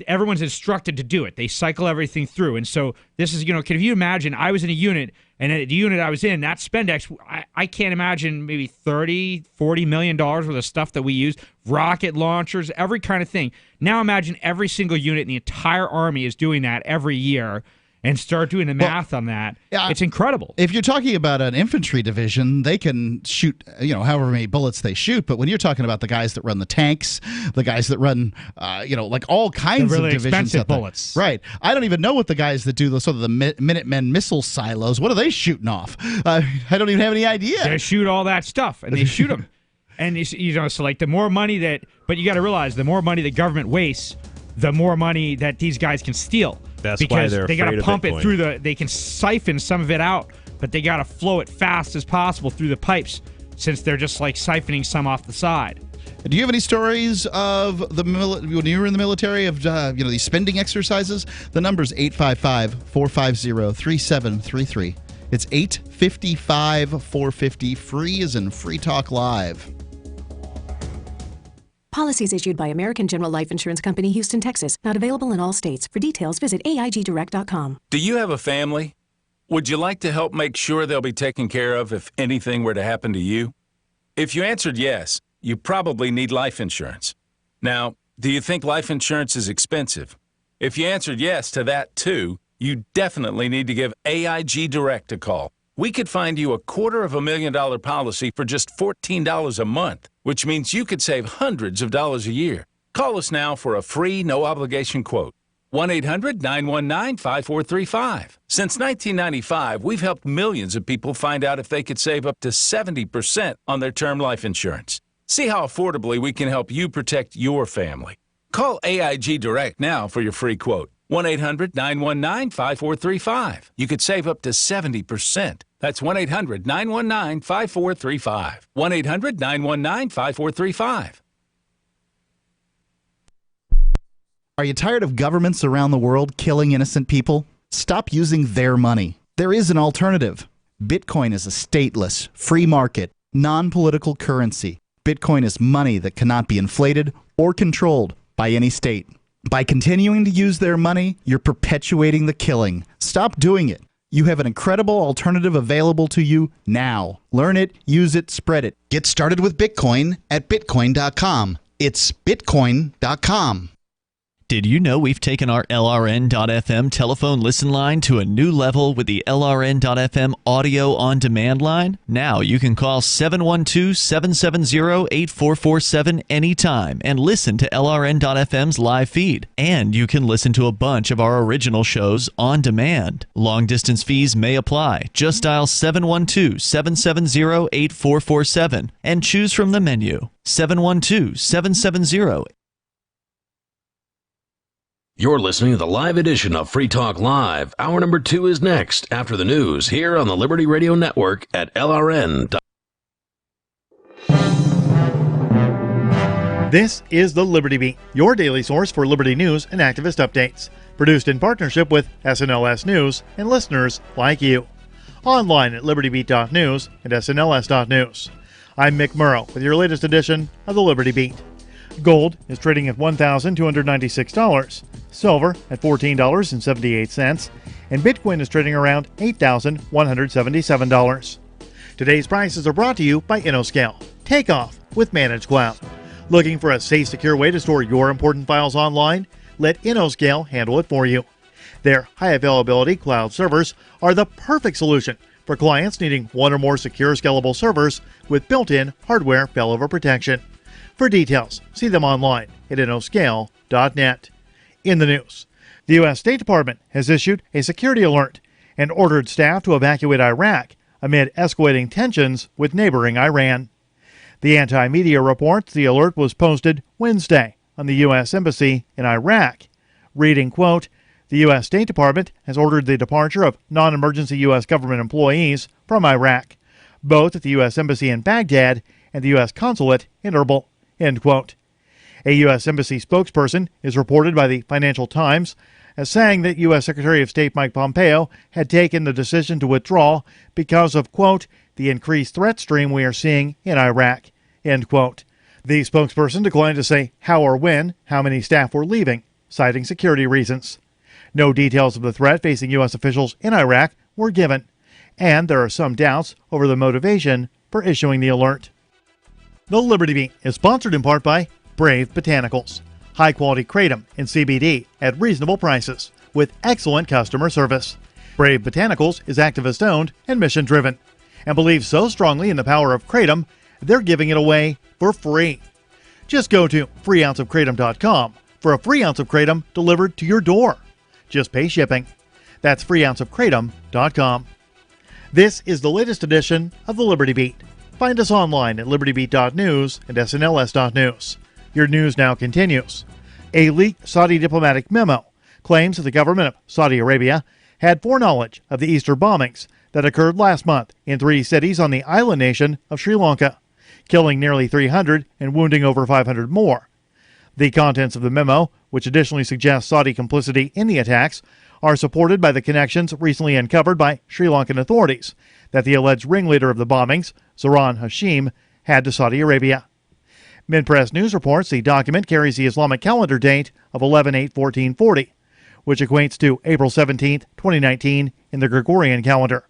everyone's instructed to do it. They cycle everything through. And so this is, can you imagine, I was in a unit, and at the unit I was in, that Spendex, I can't imagine maybe $30, $40 million worth of stuff that we use, rocket launchers, every kind of thing. Now imagine every single unit in the entire Army is doing that every year. And start doing the math on that. Yeah, it's incredible. If you're talking about an infantry division, they can shoot, however many bullets they shoot. But when you're talking about the guys that run the tanks, the guys that run, like all kinds really of divisions, expensive bullets, right? I don't even know what the guys that do the sort of the Minutemen missile silos. What are they shooting off? I don't even have any idea. They shoot all that stuff, and they shoot them. And so like the more money but you got to realize the more money the government wastes, the more money that these guys can steal. That's because why they're they got to pump Bitcoin. it through they can siphon some of it out, but they got to flow it fast as possible through the pipes since they're just like siphoning some off the side. Do you have any stories of when you were in the military of these spending exercises? The number's 855-450-3733. It's 855-450. Free as in Free Talk Live. Policies issued by American General Life Insurance Company, Houston, Texas. Not available in all states. For details, visit AIGdirect.com. Do you have a family? Would you like to help make sure they'll be taken care of if anything were to happen to you? If you answered yes, you probably need life insurance. Now, do you think life insurance is expensive? If you answered yes to that too, you definitely need to give AIG Direct a call. We could find you a $250,000 policy for just $14 a month, which means you could save hundreds of dollars a year. Call us now for a free, no-obligation quote. 1-800-919-5435. Since 1995, we've helped millions of people find out if they could save up to 70% on their term life insurance. See how affordably we can help you protect your family. Call AIG Direct now for your free quote. 1-800-919-5435. You could save up to 70%. That's 1-800-919-5435. 1-800-919-5435. Are you tired of governments around the world killing innocent people? Stop using their money. There is an alternative. Bitcoin is a stateless, free market, non-political currency. Bitcoin is money that cannot be inflated or controlled by any state. By continuing to use their money, you're perpetuating the killing. Stop doing it. You have an incredible alternative available to you now. Learn it, use it, spread it. Get started with Bitcoin at Bitcoin.com. It's Bitcoin.com. Did you know we've taken our LRN.FM telephone listen line to a new level with the LRN.FM audio on demand line? Now you can call 712-770-8447 anytime and listen to LRN.FM's live feed. And you can listen to a bunch of our original shows on demand. Long distance fees may apply. Just dial 712-770-8447 and choose from the menu. 712-770-8447. You're listening to the live edition of Free Talk Live. Hour number 2 is next after the news here on the Liberty Radio Network at LRN. This is the Liberty Beat, your daily source for Liberty news and activist updates. Produced in partnership with SNLS News and listeners like you. Online at libertybeat.news and snls.news. I'm Mick Murrow with your latest edition of the Liberty Beat. Gold is trading at $1,296, silver at $14.78, and Bitcoin is trading around $8,177. Today's prices are brought to you by InnoScale. Take off with Managed Cloud. Looking for a safe, secure way to store your important files online? Let InnoScale handle it for you. Their high availability cloud servers are the perfect solution for clients needing one or more secure, scalable servers with built-in hardware failover protection. For details, see them online at innoscale.net. In the news, the U.S. State Department has issued a security alert and ordered staff to evacuate Iraq amid escalating tensions with neighboring Iran. The anti-media reports the alert was posted Wednesday on the U.S. Embassy in Iraq, reading, quote, "The U.S. State Department has ordered the departure of non-emergency U.S. government employees from Iraq, both at the U.S. Embassy in Baghdad and the U.S. Consulate in Erbil." End quote. A U.S. Embassy spokesperson is reported by the Financial Times as saying that U.S. Secretary of State Mike Pompeo had taken the decision to withdraw because of, quote, "the increased threat stream we are seeing in Iraq," end quote. The spokesperson declined to say how or when how many staff were leaving, citing security reasons. No details of the threat facing U.S. officials in Iraq were given, and there are some doubts over the motivation for issuing the alert. The Liberty Beat is sponsored in part by Brave Botanicals. High-quality kratom and CBD at reasonable prices with excellent customer service. Brave Botanicals is activist-owned and mission-driven and believes so strongly in the power of kratom, they're giving it away for free. Just go to freeounceofkratom.com for a free ounce of kratom delivered to your door. Just pay shipping. That's freeounceofkratom.com. This is the latest edition of the Liberty Beat. Find us online at libertybeat.news and snls.news. Your news now continues. A leaked Saudi diplomatic memo claims that the government of Saudi Arabia had foreknowledge of the Easter bombings that occurred last month in 3 cities on the island nation of Sri Lanka, killing nearly 300 and wounding over 500 more. The contents of the memo, which additionally suggests Saudi complicity in the attacks, are supported by the connections recently uncovered by Sri Lankan authorities that the alleged ringleader of the bombings, Zoran Hashim, had to Saudi Arabia. Minpress News reports the document carries the Islamic calendar date of 11/8/1440, which equates to April 17, 2019 in the Gregorian calendar.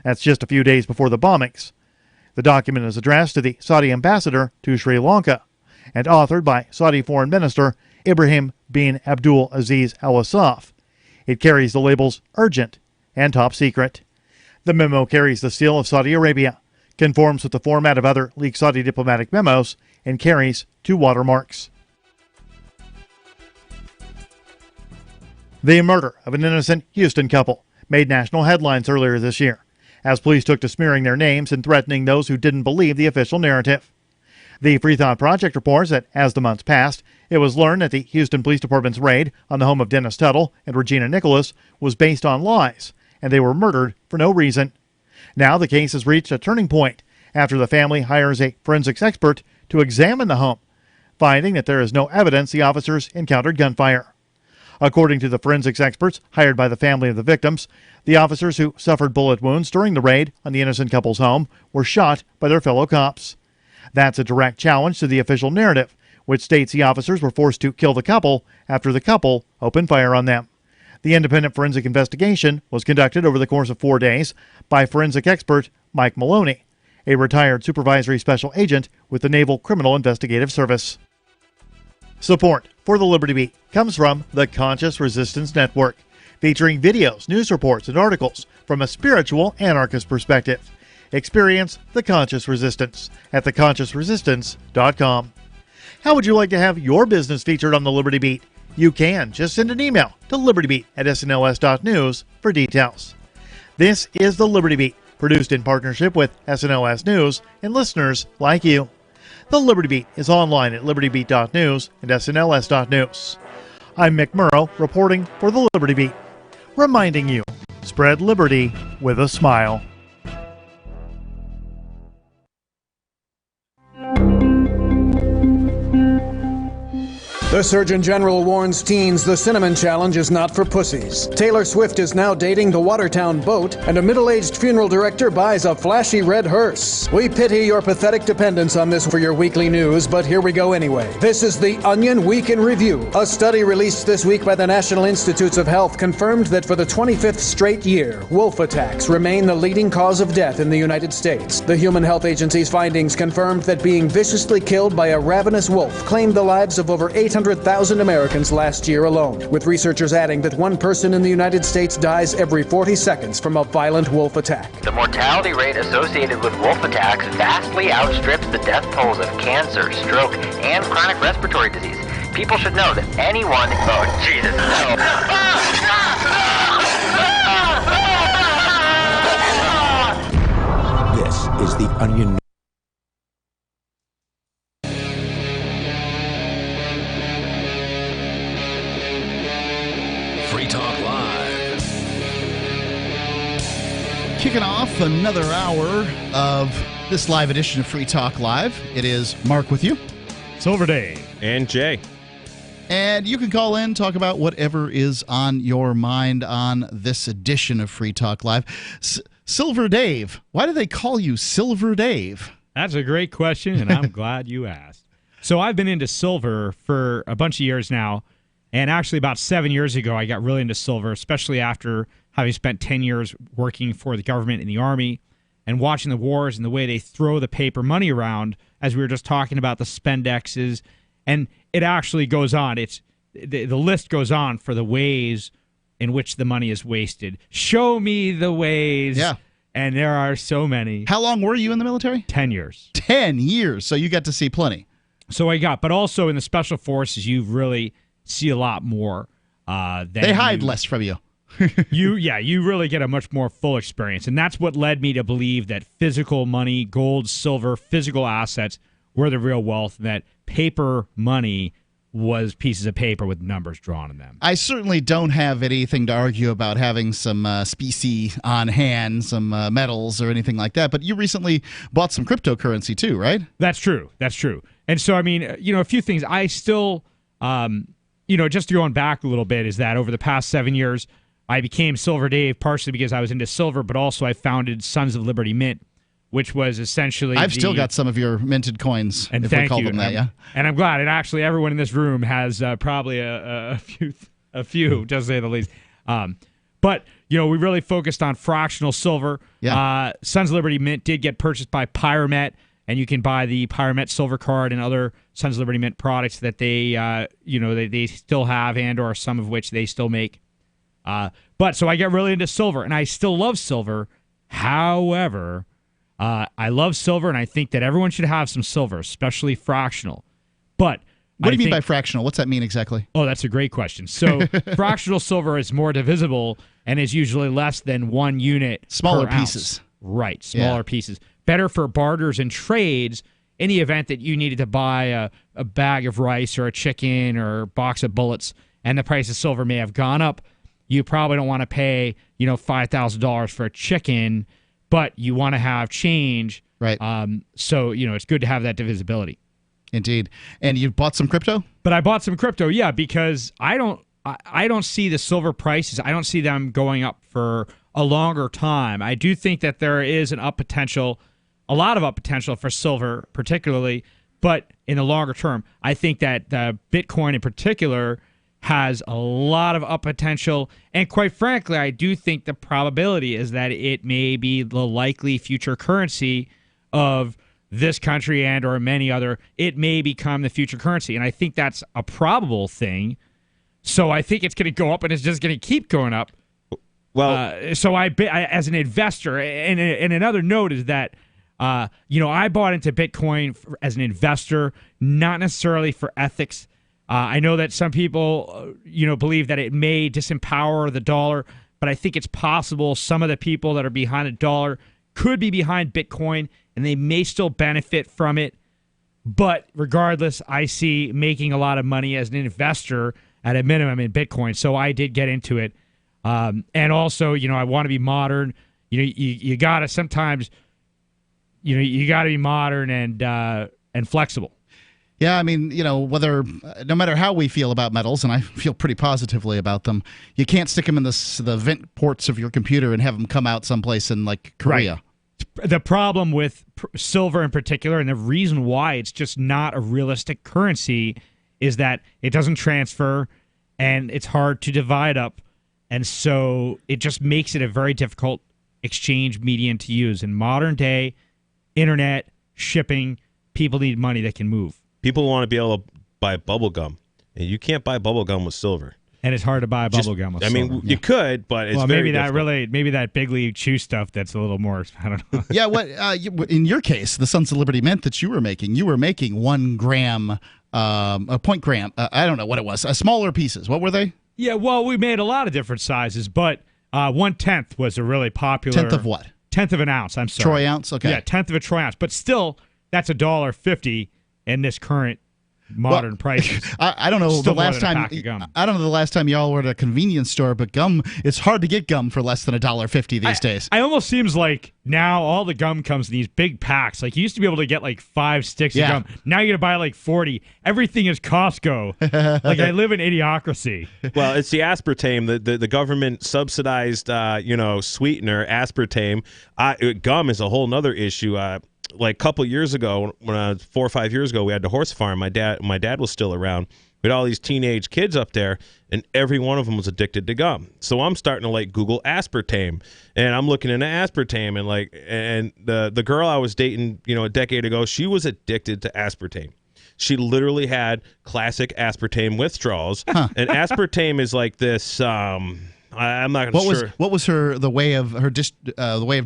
That's just a few days before the bombings. The document is addressed to the Saudi ambassador to Sri Lanka and authored by Saudi Foreign Minister Ibrahim bin Abdul Aziz Al Wasaf. It carries the labels urgent and top secret. The memo carries the seal of Saudi Arabia, conforms with the format of other leaked Saudi diplomatic memos, and carries 2 watermarks. The murder of an innocent Houston couple made national headlines earlier this year, as police took to smearing their names and threatening those who didn't believe the official narrative. The Free Thought Project reports that as the months passed, it was learned that the Houston Police Department's raid on the home of Dennis Tuttle and Regina Nicholas was based on lies, and they were murdered for no reason. Now the case has reached a turning point after the family hires a forensics expert to examine the home, finding that there is no evidence the officers encountered gunfire. According to the forensics experts hired by the family of the victims, the officers who suffered bullet wounds during the raid on the innocent couple's home were shot by their fellow cops. That's a direct challenge to the official narrative, which states the officers were forced to kill the couple after the couple opened fire on them. The independent forensic investigation was conducted over the course of 4 days by forensic expert Mike Maloney, a retired supervisory special agent with the Naval Criminal Investigative Service. Support for the Liberty Beat comes from the Conscious Resistance Network, featuring videos, news reports, and articles from a spiritual anarchist perspective. Experience the Conscious Resistance at theconsciousresistance.com. How would you like to have your business featured on the Liberty Beat? You can. Just send an email to libertybeat@snls.news for details. This is the Liberty Beat, produced in partnership with SNLS News and listeners like you. The Liberty Beat is online at libertybeat.news and snls.news. I'm Mick Murrow, reporting for the Liberty Beat, reminding you, spread liberty with a smile. The Surgeon General warns teens the cinnamon challenge is not for pussies. Taylor Swift is now dating the Watertown boat, and a middle-aged funeral director buys a flashy red hearse. We pity your pathetic dependence on this for your weekly news, but here we go anyway. This is the Onion Week in Review. A study released this week by the National Institutes of Health confirmed that for the 25th straight year, wolf attacks remain the leading cause of death in the United States. The Human Health Agency's findings confirmed that being viciously killed by a ravenous wolf claimed the lives of over 800,000 Americans last year alone, with researchers adding that one person in the United States dies every 40 seconds from a violent wolf attack. The mortality rate associated with wolf attacks vastly outstrips the death tolls of cancer, stroke, and chronic respiratory disease. People should know that anyone... Oh, Jesus, no. This is the Onion. Free Talk Live. Kicking off another hour of this live edition of Free Talk Live. It is Mark with you. Silver Dave. And Jay. And you can call in, talk about whatever is on your mind on this edition of Free Talk Live. Silver Dave. Why do they call you Silver Dave? That's a great question, and I'm glad you asked. So I've been into silver for a bunch of years now. And actually, about 7 years ago, I got really into silver, especially after having spent 10 years working for the government in the Army and watching the wars and the way they throw the paper money around, as we were just talking about the spendexes. And it actually goes on. It's the list goes on for the ways in which the money is wasted. Show me the ways. Yeah. And there are so many. How long were you in the military? 10 years. 10 years. So you got to see plenty. So I got, but also in the special forces, you really see a lot more. They hide less from you. You really get a much more full experience. And that's what led me to believe that physical money, gold, silver, physical assets were the real wealth, and that paper money was pieces of paper with numbers drawn in them. I certainly don't have anything to argue about having some specie on hand, some metals or anything like that. But you recently bought some cryptocurrency too, right? That's true. That's true. And so, I mean, a few things. I still... just going back a little bit, is that over the past 7 years, I became Silver Dave partially because I was into silver, but also I founded Sons of Liberty Mint, which was essentially I've still got some of your minted coins, and if we call them that, yeah. And I'm glad. And actually, everyone in this room has probably a a few, to say the least. But, we really focused on fractional silver. Yeah. Sons of Liberty Mint did get purchased by Pyromet, and you can buy the Pyromet Silver Card and other Sons of Liberty Mint products that they, they still have, and/or some of which they still make. But so I get really into silver, and I still love silver. However, I love silver, and I think that everyone should have some silver, especially fractional. But what do you mean by fractional? What's that mean exactly? Oh, that's a great question. So fractional silver is more divisible and is usually less than 1 unit. Smaller per ounce. pieces. Right, smaller pieces. Better for barters and trades in the event that you needed to buy a bag of rice or a chicken or a box of bullets, and the price of silver may have gone up. You probably don't want to pay, $5,000 for a chicken, but you want to have change. Right. So, it's good to have that divisibility. Indeed. And you bought some crypto? But I bought some crypto, yeah, because I don't see the silver prices. I don't see them going up for a longer time. I do think that there is a lot of up potential for silver, particularly, but in the longer term, I think that Bitcoin in particular has a lot of up potential. And quite frankly, I do think the probability is that it may be the likely future currency of this country and or many other. It may become the future currency. And I think that's a probable thing. So I think it's going to go up, and it's just going to keep going up. Well, so I as an investor, and another note is that, I bought into Bitcoin as an investor, not necessarily for ethics. I know that some people, believe that it may disempower the dollar, but I think it's possible some of the people that are behind the dollar could be behind Bitcoin, and they may still benefit from it. But regardless, I see making a lot of money as an investor at a minimum in Bitcoin. So I did get into it. And also, I want to be modern. You got to sometimes, you got to be modern and flexible. Yeah, I mean, no matter how we feel about metals, and I feel pretty positively about them, you can't stick them in the vent ports of your computer and have them come out someplace in like Korea. Right. The problem with silver in particular, and the reason why it's just not a realistic currency, is that it doesn't transfer and it's hard to divide up. And so it just makes it a very difficult exchange medium to use. In modern day, internet, shipping, people need money that can move. People want to be able to buy bubble gum, and you can't buy bubble gum with silver. And it's hard to buy bubble gum with silver. You could, but it's very difficult. Maybe that Big League Chew stuff that's a little more, I don't know. Yeah, in your case, the Sons of Liberty Mint that you were making 1 gram, a 0.1 gram, I don't know what it was, smaller pieces. What were they? Yeah, well, we made a lot of different sizes, but 1/10 was a really popular. 10th of what? 10th of an ounce, I'm sorry. Troy ounce? Okay. Yeah, 10th of a troy ounce. But still, that's $1.50 in this current modern prices. I don't know Still the last time. I don't know the last time y'all were at a convenience store, but gum. It's hard to get gum for less than $1.50 these days. I almost seems like now all the gum comes in these big packs. Like you used to be able to get like 5 sticks of gum. Now you got to buy like 40. Everything is Costco. Like I live in idiocracy. Well, it's the aspartame, the government subsidized, sweetener, aspartame. Gum is a whole nother issue. Like a couple years ago, 4 or 5 years ago, we had the horse farm. My dad was still around. We had all these teenage kids up there, and every one of them was addicted to gum. So I'm starting to Google aspartame, and I'm looking into aspartame, and the girl I was dating, a decade ago, she was addicted to aspartame. She literally had classic aspartame withdrawals, and aspartame is like this. I'm not sure. What was the way of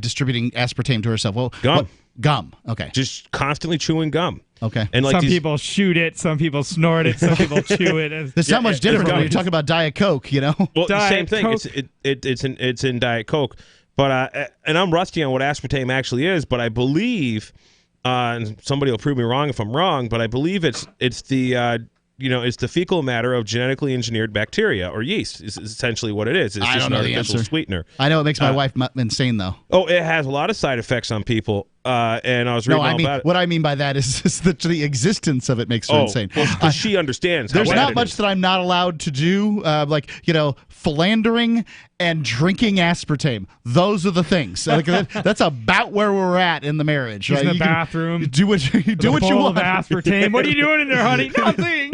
distributing aspartame to herself? Well, gum. Gum. Okay. Just constantly chewing gum. Okay. And some people shoot it, some people snort it, some people chew it. There's not much different when you're talking about Diet Coke, Well, Diet same thing. Coke. It's in Diet Coke, but and I'm rusty on what aspartame actually is, but I believe, and somebody will prove me wrong if I'm wrong, but I believe it's the it's the fecal matter of genetically engineered bacteria or yeast is essentially what it is. It's I just don't know an the artificial answer. sweetener. I know it makes my wife insane though. Oh, it has a lot of side effects on people. and I was reading all about it. What I mean by that is that the existence of it makes her insane. Well, she understands. There's how not bad much that I'm not allowed to do, philandering and drinking aspartame. Those are the things. That's about where we're at in the marriage. She's right? in the bathroom. Do what you want. Of aspartame. What are you doing in there, honey? Nothing.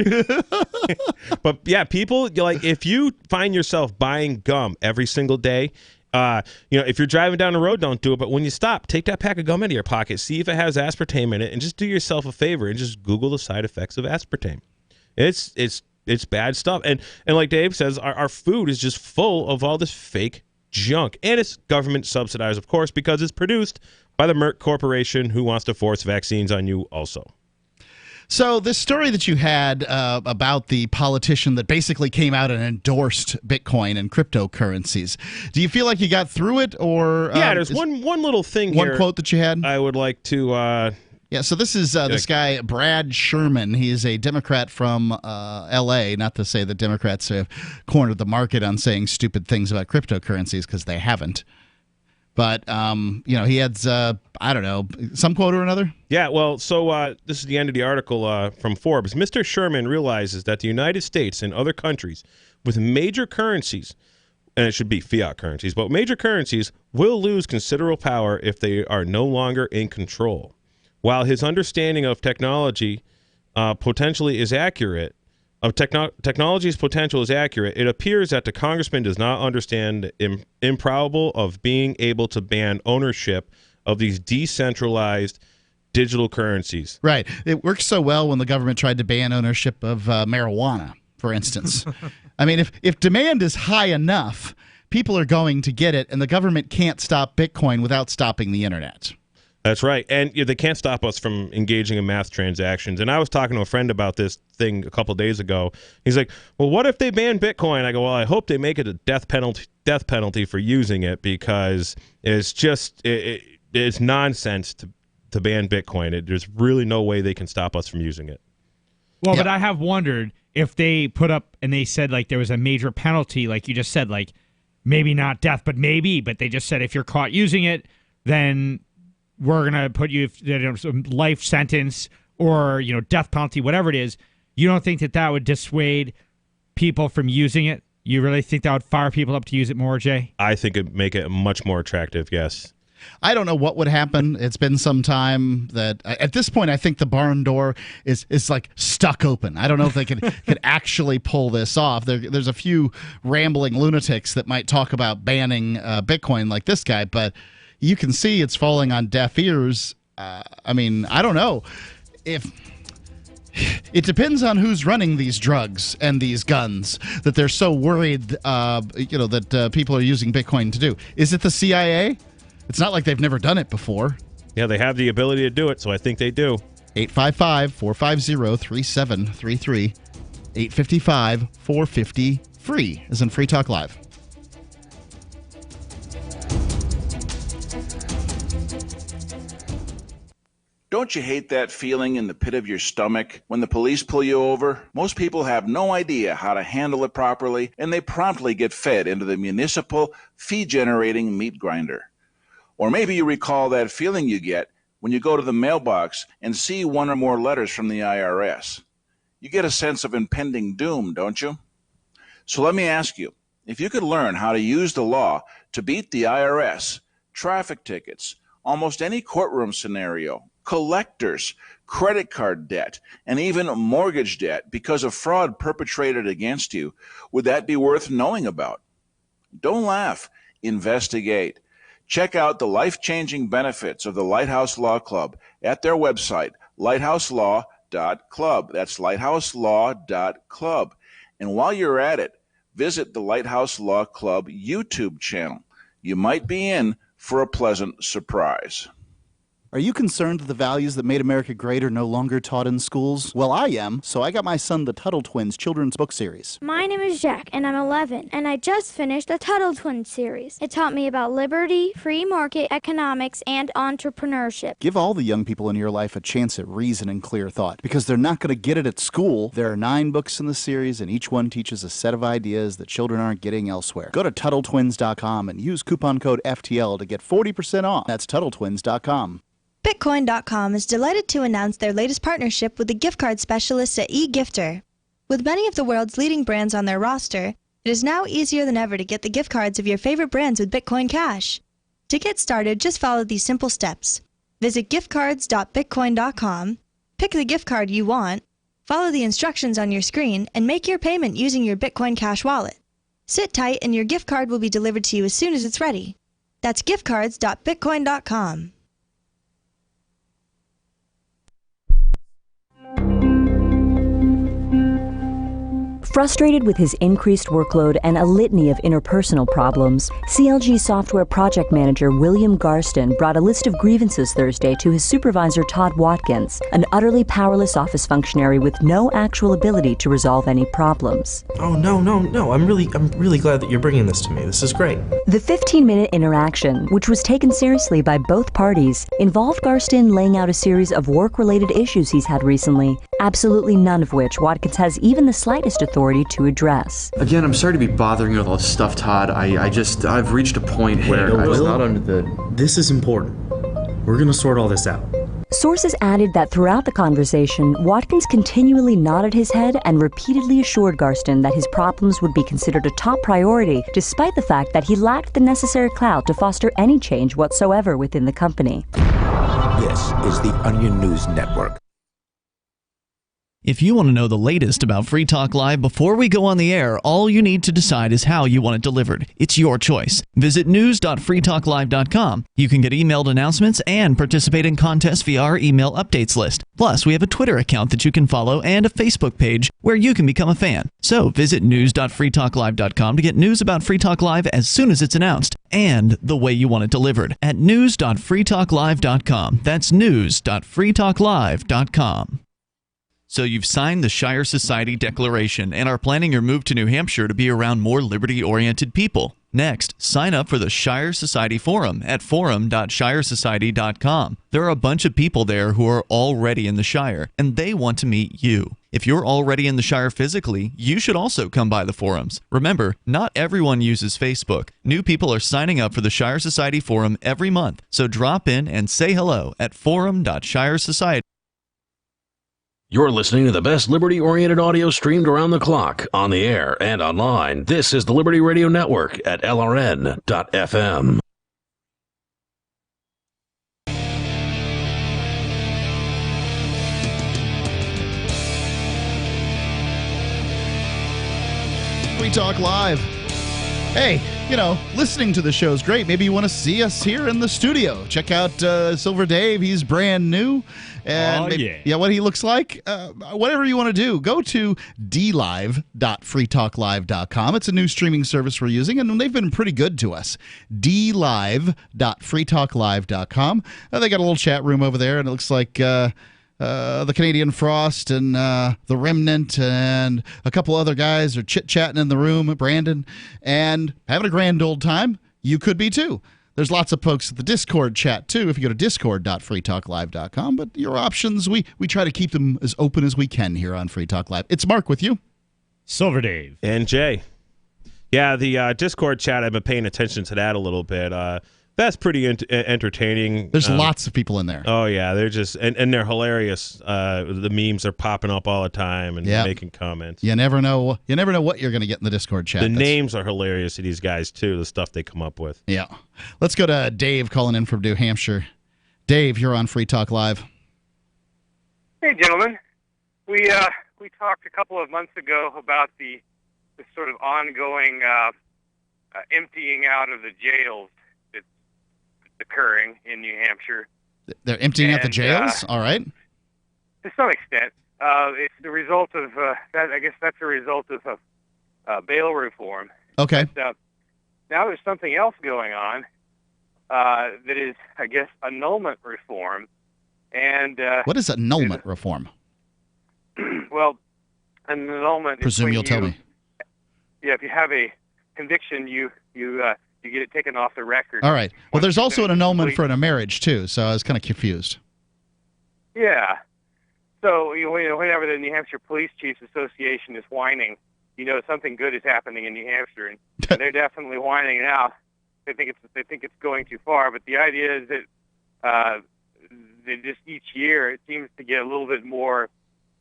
But yeah, people, if you find yourself buying gum every single day, if you're driving down the road, don't do it. But when you stop, take that pack of gum into your pocket, see if it has aspartame in it, and just do yourself a favor and just Google the side effects of aspartame. It's bad stuff. And like Dave says, our food is just full of all this fake junk. And it's government subsidized, of course, because it's produced by the Merck Corporation, who wants to force vaccines on you also. So this story that you had about the politician that basically came out and endorsed Bitcoin and cryptocurrencies, do you feel like you got through it, or there's one little thing one here quote that you had I would like to so this is this guy Brad Sherman. He is a Democrat from L.A. Not to say that Democrats have cornered the market on saying stupid things about cryptocurrencies, because they haven't. But, he had, some quote or another? Yeah, well, so this is the end of the article from Forbes. Mr. Sherman realizes that the United States and other countries with major currencies, and it should be fiat currencies, but major currencies will lose considerable power if they are no longer in control. While his understanding of technology potentially is accurate, technology's potential is accurate, it appears that the congressman does not understand the improbable of being able to ban ownership of these decentralized digital currencies. Right. It works so well when the government tried to ban ownership of marijuana, for instance. I mean, if demand is high enough, people are going to get it, and the government can't stop Bitcoin without stopping the internet. That's right. And they can't stop us from engaging in mass transactions. And I was talking to a friend about this thing a couple of days ago. He's like, well, what if they ban Bitcoin? I go, well, I hope they make it a death penalty for using it, because it's just it's nonsense to ban Bitcoin. There's really no way they can stop us from using it. Well, but I have wondered if they put up and they said there was a major penalty, like you just said, maybe not death, but maybe. But they just said if you're caught using it, then we're going to put you some life sentence or, death penalty, whatever it is. You don't think that would dissuade people from using it? You really think that would fire people up to use it more, Jay? I think it'd make it much more attractive, yes. I don't know what would happen. It's been some time that at this point, I think the barn door is stuck open. I don't know if they could actually pull this off. There's a few rambling lunatics that might talk about banning Bitcoin like this guy, but you can see it's falling on deaf ears. I don't know. If it depends on who's running these drugs and these guns that they're so worried, that people are using Bitcoin to do. Is it the CIA? It's not like they've never done it before. Yeah, they have the ability to do it, so I think they do. 855-450-3733. 855-450-FREE is in Free Talk Live. Don't you hate that feeling in the pit of your stomach when the police pull you over? Most people have no idea how to handle it properly, and they promptly get fed into the municipal fee-generating meat grinder. Or maybe you recall that feeling you get when you go to the mailbox and see one or more letters from the IRS. You get a sense of impending doom, don't you? So let me ask you, if you could learn how to use the law to beat the IRS, traffic tickets, almost any courtroom scenario, collectors, credit card debt, and even mortgage debt because of fraud perpetrated against you, would that be worth knowing about? Don't laugh. Investigate. Check out the life-changing benefits of the Lighthouse Law Club at their website, lighthouselaw.club. That's lighthouselaw.club. And while you're at it, visit the Lighthouse Law Club YouTube channel. You might be in for a pleasant surprise. Are you concerned that the values that made America great are no longer taught in schools? Well, I am, so I got my son the Tuttle Twins children's book series. My name is Jack, and I'm 11, and I just finished the Tuttle Twins series. It taught me about liberty, free market economics, and entrepreneurship. Give all the young people in your life a chance at reason and clear thought, because they're not going to get it at school. There are 9 books in the series, and each one teaches a set of ideas that children aren't getting elsewhere. Go to TuttleTwins.com and use coupon code FTL to get 40% off. That's TuttleTwins.com. Bitcoin.com is delighted to announce their latest partnership with the gift card specialists at eGifter. With many of the world's leading brands on their roster, it is now easier than ever to get the gift cards of your favorite brands with Bitcoin Cash. To get started, just follow these simple steps. Visit giftcards.bitcoin.com, pick the gift card you want, follow the instructions on your screen, and make your payment using your Bitcoin Cash wallet. Sit tight and your gift card will be delivered to you as soon as it's ready. That's giftcards.bitcoin.com. Frustrated with his increased workload and a litany of interpersonal problems, CLG software project manager William Garston brought a list of grievances Thursday to his supervisor Todd Watkins, an utterly powerless office functionary with no actual ability to resolve any problems. Oh, no. I'm really glad that you're bringing this to me. This is great. The 15-minute interaction, which was taken seriously by both parties, involved Garston laying out a series of work-related issues he's had recently, absolutely none of which Watkins has even the slightest authority to address. Again, I'm sorry to be bothering you with all this stuff, Todd. I've reached a point where I was not under the... This is important. We're gonna sort all this out. Sources added that throughout the conversation, Watkins continually nodded his head and repeatedly assured Garston that his problems would be considered a top priority, despite the fact that he lacked the necessary clout to foster any change whatsoever within the company. This is the Onion News Network. If you want to know the latest about Free Talk Live before we go on the air, all you need to decide is how you want it delivered. It's your choice. Visit news.freetalklive.com. You can get emailed announcements and participate in contests via our email updates list. Plus, we have a Twitter account that you can follow and a Facebook page where you can become a fan. So visit news.freetalklive.com to get news about Free Talk Live as soon as it's announced and the way you want it delivered at news.freetalklive.com. That's news.freetalklive.com. So you've signed the Shire Society Declaration and are planning your move to New Hampshire to be around more liberty-oriented people. Next, sign up for the Shire Society Forum at forum.shiresociety.com. There are a bunch of people there who are already in the Shire, and they want to meet you. If you're already in the Shire physically, you should also come by the forums. Remember, not everyone uses Facebook. New people are signing up for the Shire Society Forum every month, so drop in and say hello at forum.shiresociety. You're listening to the best liberty-oriented audio streamed around the clock, on the air, and online. This is the Liberty Radio Network at LRN.FM. Free Talk Live. Hey, listening to the show is great. Maybe you want to see us here in the studio. Check out Silver Dave. He's brand new. And what he looks like. Whatever you want to do, go to dlive.freetalklive.com. It's a new streaming service we're using, and they've been pretty good to us. dlive.freetalklive.com. They got a little chat room over there, and it looks like the Canadian Frost and the Remnant and a couple other guys are chit-chatting in the room, Brandon, and having a grand old time. You could be too. There's lots of folks at the Discord chat, too, if you go to discord.freetalklive.com. But your options, we try to keep them as open as we can here on Free Talk Live. It's Mark with you. Silver Dave. And Jay. Yeah, the Discord chat, I've been paying attention to that a little bit. That's pretty entertaining. There's lots of people in there. Oh, yeah. They're just, and they're hilarious. The memes are popping up all the time and making comments. You never know what you're going to get in the Discord chat. The names are hilarious to these guys, too, the stuff they come up with. Yeah. Let's go to Dave calling in from New Hampshire. Dave, you're on Free Talk Live. Hey, gentlemen. We talked a couple of months ago about the sort of ongoing emptying out of the jails occurring in New Hampshire. They're emptying out the jails? All right. To some extent. It's the result of, that. I guess that's a result of bail reform. Okay. But, now there's something else going on that is, I guess, annulment reform. And what is annulment reform? Well, an annulment Presume you'll tell me. Yeah, if you have a conviction, you get it taken off the record. All right. Well, there's also an annulment for a marriage, too, so I was kind of confused. Yeah. So, whenever the New Hampshire Police Chiefs Association is whining, something good is happening in New Hampshire, and they're definitely whining now. They think it's going too far, but the idea is that they just each year it seems to get a little bit more,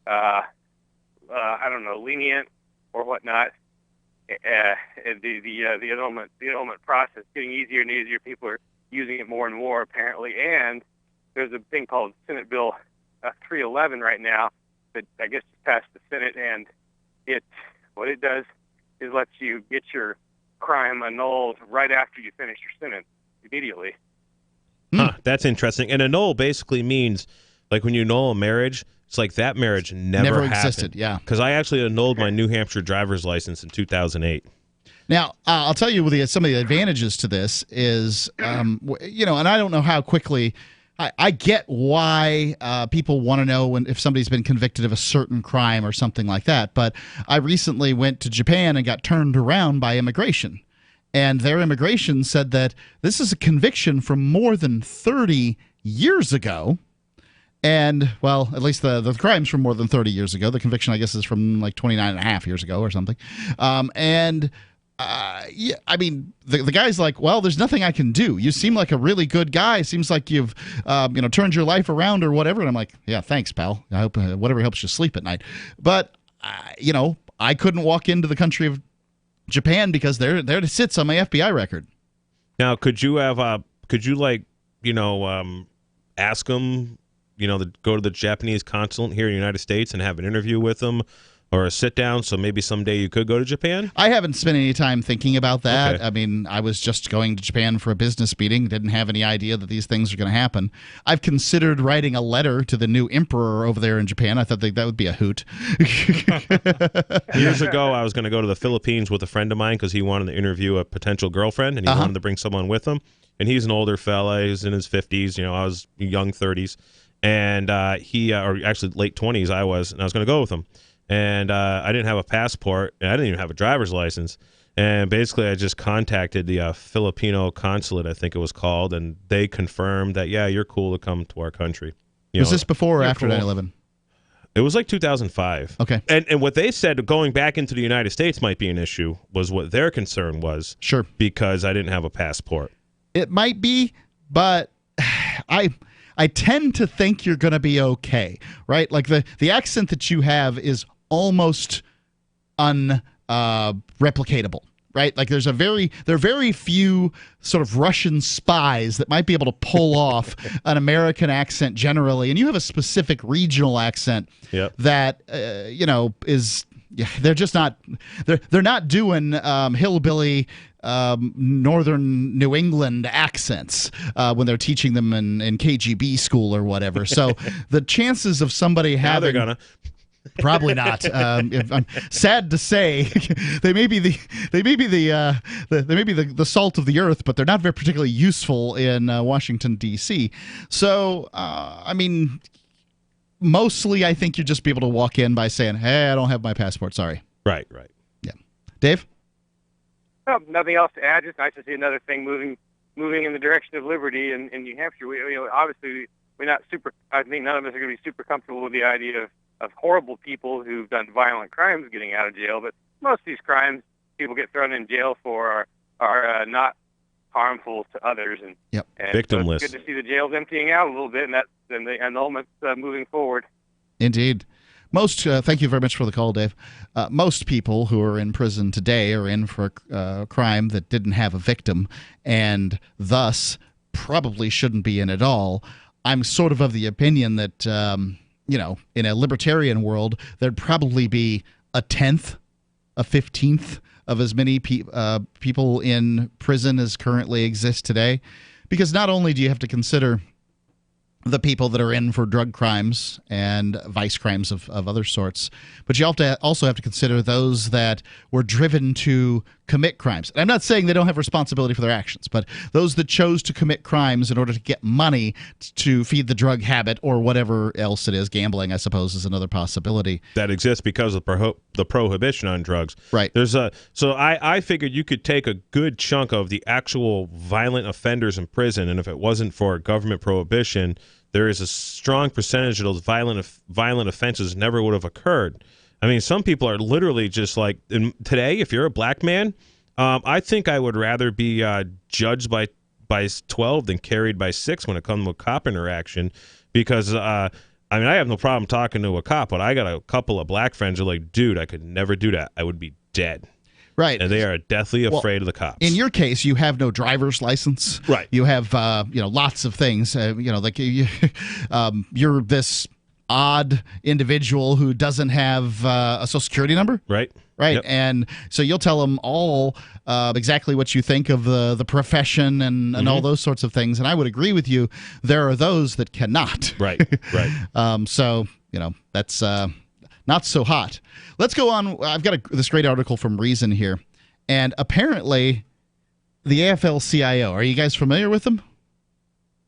I don't know, lenient or whatnot. The annulment process getting easier and easier. People are using it more and more apparently, and there's a thing called Senate Bill 311 right now that I guess just passed the Senate, and what it does is lets you get your crime annulled right after you finish your sentence immediately. Huh, that's interesting. And annul basically means, like, when you annul a marriage, it's like that marriage never existed. Yeah, because I actually annulled my New Hampshire driver's license in 2008. Now, I'll tell you some of the advantages to this is, and I don't know how quickly. I get why people want to know if somebody's been convicted of a certain crime or something like that. But I recently went to Japan and got turned around by immigration. And their immigration said that this is a conviction from more than 30 years ago. And, well, at least the crime's from more than 30 years ago. The conviction, I guess, is from like 29 and a half years ago or something. Yeah, I mean, the guy's like, well, there's nothing I can do. You seem like a really good guy. Seems like you've, turned your life around or whatever. And I'm like, yeah, thanks, pal. I hope whatever helps you sleep at night. But, I couldn't walk into the country of Japan because there it sits on my FBI record. Now, could you ask them, go to the Japanese consulate here in the United States and have an interview with them? Or a sit down, so maybe someday you could go to Japan? I haven't spent any time thinking about that. Okay. I mean, I was just going to Japan for a business meeting, didn't have any idea that these things are going to happen. I've considered writing a letter to the new emperor over there in Japan. I thought that would be a hoot. Years ago, I was going to go to the Philippines with a friend of mine because he wanted to interview a potential girlfriend, and he wanted to bring someone with him. And he's an older fella. He's in his 50s. I was young 30s. And or actually late 20s I was going to go with him. And I didn't have a passport, and I didn't even have a driver's license. And basically, I just contacted the Filipino consulate, I think it was called, and they confirmed that, yeah, you're cool to come to our country. Was this before or after 9/11? It was like 2005. Okay. And what they said, going back into the United States might be an issue, was what their concern was. Sure. Because I didn't have a passport. It might be, but I tend to think you're going to be okay, right? Like the accent that you have is almost unreplicatable, right? Like there are very few sort of Russian spies that might be able to pull off an American accent generally, and you have a specific regional accent that is. Yeah, they're just not. They're not doing hillbilly northern New England accents when they're teaching them in KGB school or whatever. So the chances of somebody having they're gonna. Probably not. I'm sad to say, they may be the salt of the earth, but they're not very particularly useful in Washington D.C. So, I mean, mostly I think you'd just be able to walk in by saying, "Hey, I don't have my passport. Sorry." Right. Yeah, Dave. Oh, nothing else to add. Just nice to see another thing moving in the direction of liberty in New Hampshire. Obviously we're not super. I think none of us are going to be super comfortable with the idea of horrible people who've done violent crimes getting out of jail, but most of these crimes people get thrown in jail for are not harmful to others, and victimless. So it's good to see the jails emptying out a little bit, and the annulments moving forward. Indeed. Thank you very much for the call, Dave. Most people who are in prison today are in for a crime that didn't have a victim, and thus probably shouldn't be in at all. I'm sort of the opinion that in a libertarian world, there'd probably be a 10th, a 15th of as many people in prison as currently exist today. Because not only do you have to consider the people that are in for drug crimes and vice crimes of other sorts, but you also have to consider those that were driven to commit crimes. And I'm not saying they don't have responsibility for their actions, but those that chose to commit crimes in order to get money to feed the drug habit or whatever else it is. Gambling, I suppose, is another possibility That exists because of the prohibition on drugs. Right. So I figured you could take a good chunk of the actual violent offenders in prison, and if it wasn't for government prohibition, there is a strong percentage of those violent offenses never would have occurred. I mean, some people are literally just like, today, if you're a black man, I think I would rather be judged by 12 than carried by 6 when it comes to a cop interaction, because I have no problem talking to a cop, but I got a couple of black friends who are like, dude, I could never do that. I would be dead. Right. And they are deathly afraid of the cops. In your case, you have no driver's license. Right. You have, lots of things. You're this odd individual who doesn't have a social security number. Right. Right. Yep. And so you'll tell them all exactly what you think of the profession and all those sorts of things. And I would agree with you. There are those that cannot. Right. Right. That's not so hot. Let's go on. I've got this great article from Reason here. And apparently the AFL-CIO, are you guys familiar with them?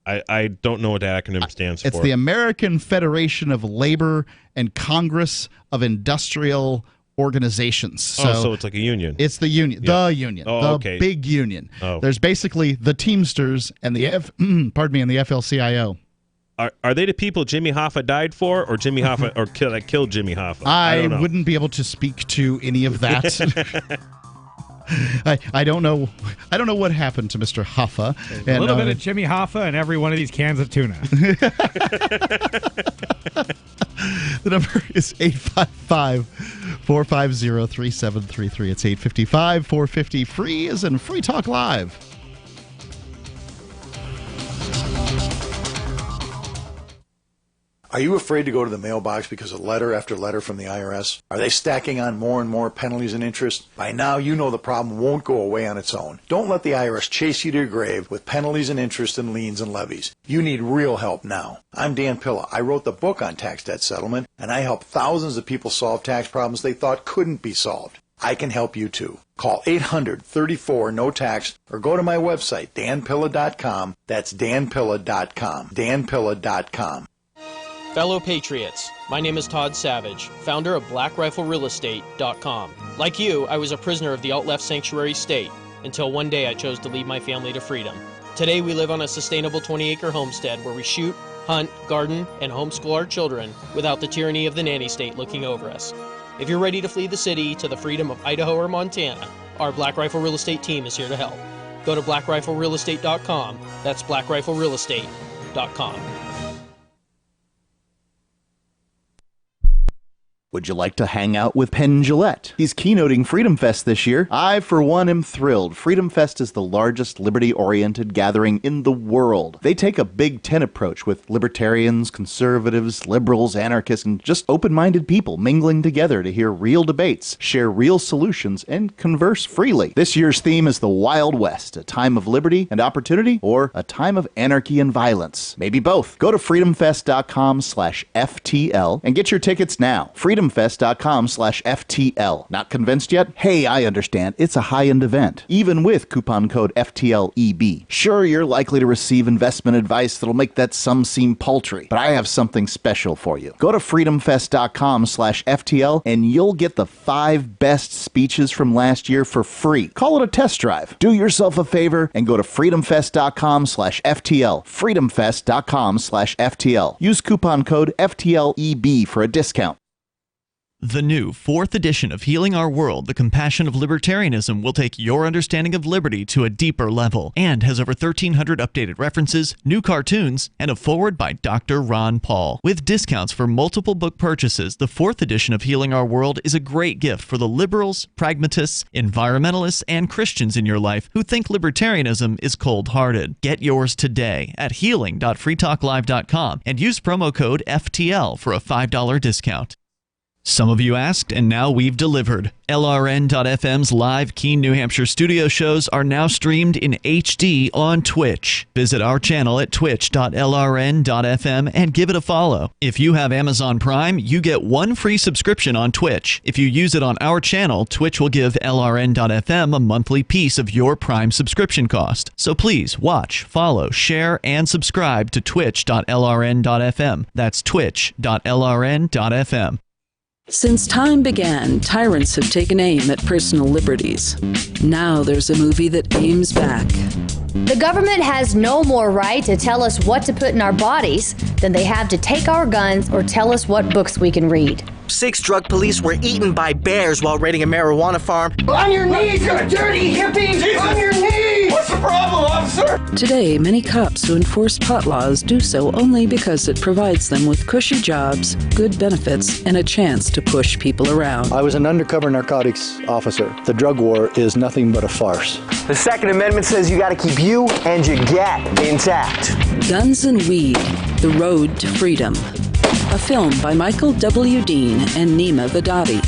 I don't know what that acronym stands for. It's the American Federation of Labor and Congress of Industrial Organizations. So it's like a union. It's the union. Yeah. The union. Oh, the big union. Oh. There's basically the Teamsters and the AFL-CIO. Are they the people Jimmy Hoffa died for, or Jimmy Hoffa that killed Jimmy Hoffa? I wouldn't be able to speak to any of that. I don't know. I don't know what happened to Mr. Hoffa. A little bit of Jimmy Hoffa in every one of these cans of tuna. The number is 855-450-3733. It's 855-450-FREE as in Free Talk Live. Are you afraid to go to the mailbox because of letter after letter from the IRS? Are they stacking on more and more penalties and interest? By now, you know the problem won't go away on its own. Don't let the IRS chase you to your grave with penalties and interest and liens and levies. You need real help now. I'm Dan Pilla. I wrote the book on tax debt settlement, and I help thousands of people solve tax problems they thought couldn't be solved. I can help you too. Call 800-34-NO-TAX or go to my website, danpilla.com. That's danpilla.com. danpilla.com. Fellow Patriots, my name is Todd Savage, founder of BlackRifleRealEstate.com. Like you, I was a prisoner of the alt-left sanctuary state until one day I chose to lead my family to freedom. Today we live on a sustainable 20-acre homestead where we shoot, hunt, garden, and homeschool our children without the tyranny of the nanny state looking over us. If you're ready to flee the city to the freedom of Idaho or Montana, our Black Rifle Real Estate team is here to help. Go to BlackRifleRealEstate.com. That's BlackRifleRealEstate.com. Would you like to hang out with Penn Jillette? He's keynoting Freedom Fest this year. I, for one, am thrilled. Freedom Fest is the largest liberty-oriented gathering in the world. They take a Big Ten approach with libertarians, conservatives, liberals, anarchists, and just open-minded people mingling together to hear real debates, share real solutions, and converse freely. This year's theme is the Wild West, a time of liberty and opportunity, or a time of anarchy and violence. Maybe both. Go to freedomfest.com/FTL and get your tickets now. freedomfest.com/FTL. Not convinced yet? Hey, I understand. It's a high-end event, even with coupon code FTLEB. Sure, you're likely to receive investment advice that'll make that sum seem paltry, but I have something special for you. Go to freedomfest.com/FTL and you'll get the 5 best speeches from last year for free. Call it a test drive. Do yourself a favor and go to freedomfest.com/FTL. freedomfest.com/FTL. Use coupon code FTLEB for a discount. The new 4th edition of Healing Our World, The Compassion of Libertarianism, will take your understanding of liberty to a deeper level and has over 1,300 updated references, new cartoons, and a foreword by Dr. Ron Paul. With discounts for multiple book purchases, the 4th edition of Healing Our World is a great gift for the liberals, pragmatists, environmentalists, and Christians in your life who think libertarianism is cold-hearted. Get yours today at healing.freetalklive.com and use promo code FTL for a $5 discount. Some of you asked, and now we've delivered. LRN.FM's live Keene, New Hampshire studio shows are now streamed in HD on Twitch. Visit our channel at twitch.lrn.fm and give it a follow. If you have Amazon Prime, you get 1 free subscription on Twitch. If you use it on our channel, Twitch will give LRN.FM a monthly piece of your Prime subscription cost. So please watch, follow, share, and subscribe to twitch.lrn.fm. That's twitch.lrn.fm. Since time began, tyrants have taken aim at personal liberties. Now there's a movie that aims back. The government has no more right to tell us what to put in our bodies than they have to take our guns or tell us what books we can read. 6 drug police were eaten by bears while raiding a marijuana farm. On your knees, you dirty hippie! On your knees! What's the problem, officer? Today, many cops who enforce pot laws do so only because it provides them with cushy jobs, good benefits, and a chance to push people around. I was an undercover narcotics officer. The drug war is nothing but a farce. The Second Amendment says you got to keep you and your gat intact. Guns and Weed, The Road to Freedom. A film by Michael W. Dean and Nima Vadati.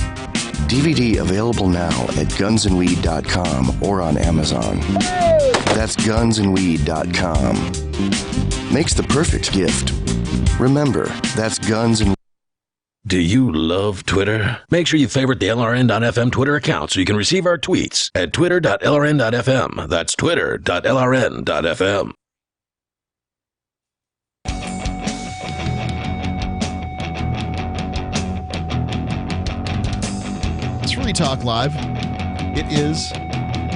DVD available now at gunsandweed.com or on Amazon. That's gunsandweed.com. Makes the perfect gift. Remember, that's Guns and... Do you love Twitter? Make sure you favorite the LRN.FM Twitter account so you can receive our tweets at twitter.lrn.fm. That's twitter.lrn.fm. Free Talk Live. It is,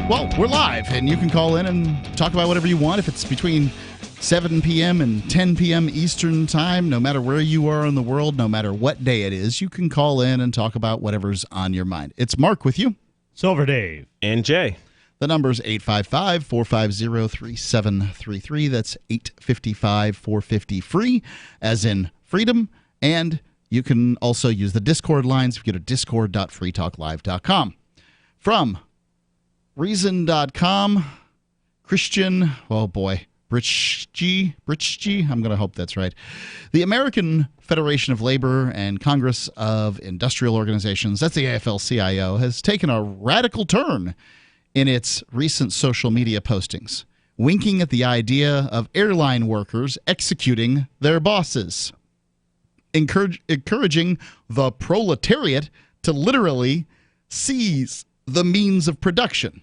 well, we're live, and you can call in and talk about whatever you want. If it's between 7 p.m. and 10 p.m. Eastern Time, no matter where you are in the world, no matter what day it is, you can call in and talk about whatever's on your mind. It's Mark with you. Silver Dave. And Jay. The number's 855-450-3733. That's 855-450-FREE, as in freedom, and you can also use the Discord lines if you go to discord.freetalklive.com. From Reason.com, Christian, oh boy, Britschgi, I'm going to hope that's right. The American Federation of Labor and Congress of Industrial Organizations, that's the AFL-CIO, has taken a radical turn in its recent social media postings, winking at the idea of airline workers executing their bosses, encouraging the proletariat to literally seize the means of production.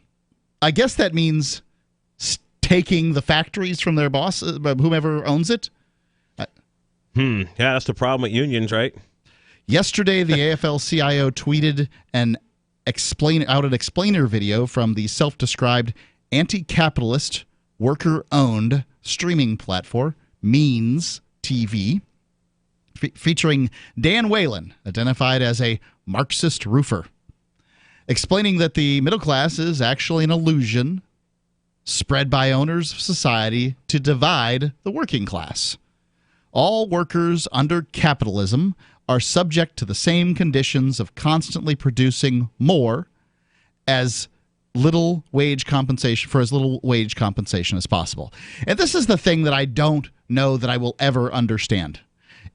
I guess that means taking the factories from their boss, whomever owns it. Yeah, that's the problem with unions, right? Yesterday, the AFL-CIO tweeted an explainer video from the self-described anti-capitalist, worker-owned streaming platform, Means TV, featuring Dan Whalen, identified as a Marxist roofer, explaining that the middle class is actually an illusion spread by owners of society to divide the working class. All workers under capitalism are subject to the same conditions of constantly producing more as little wage compensation for as little wage compensation as possible. And this is the thing that I don't know that I will ever understand.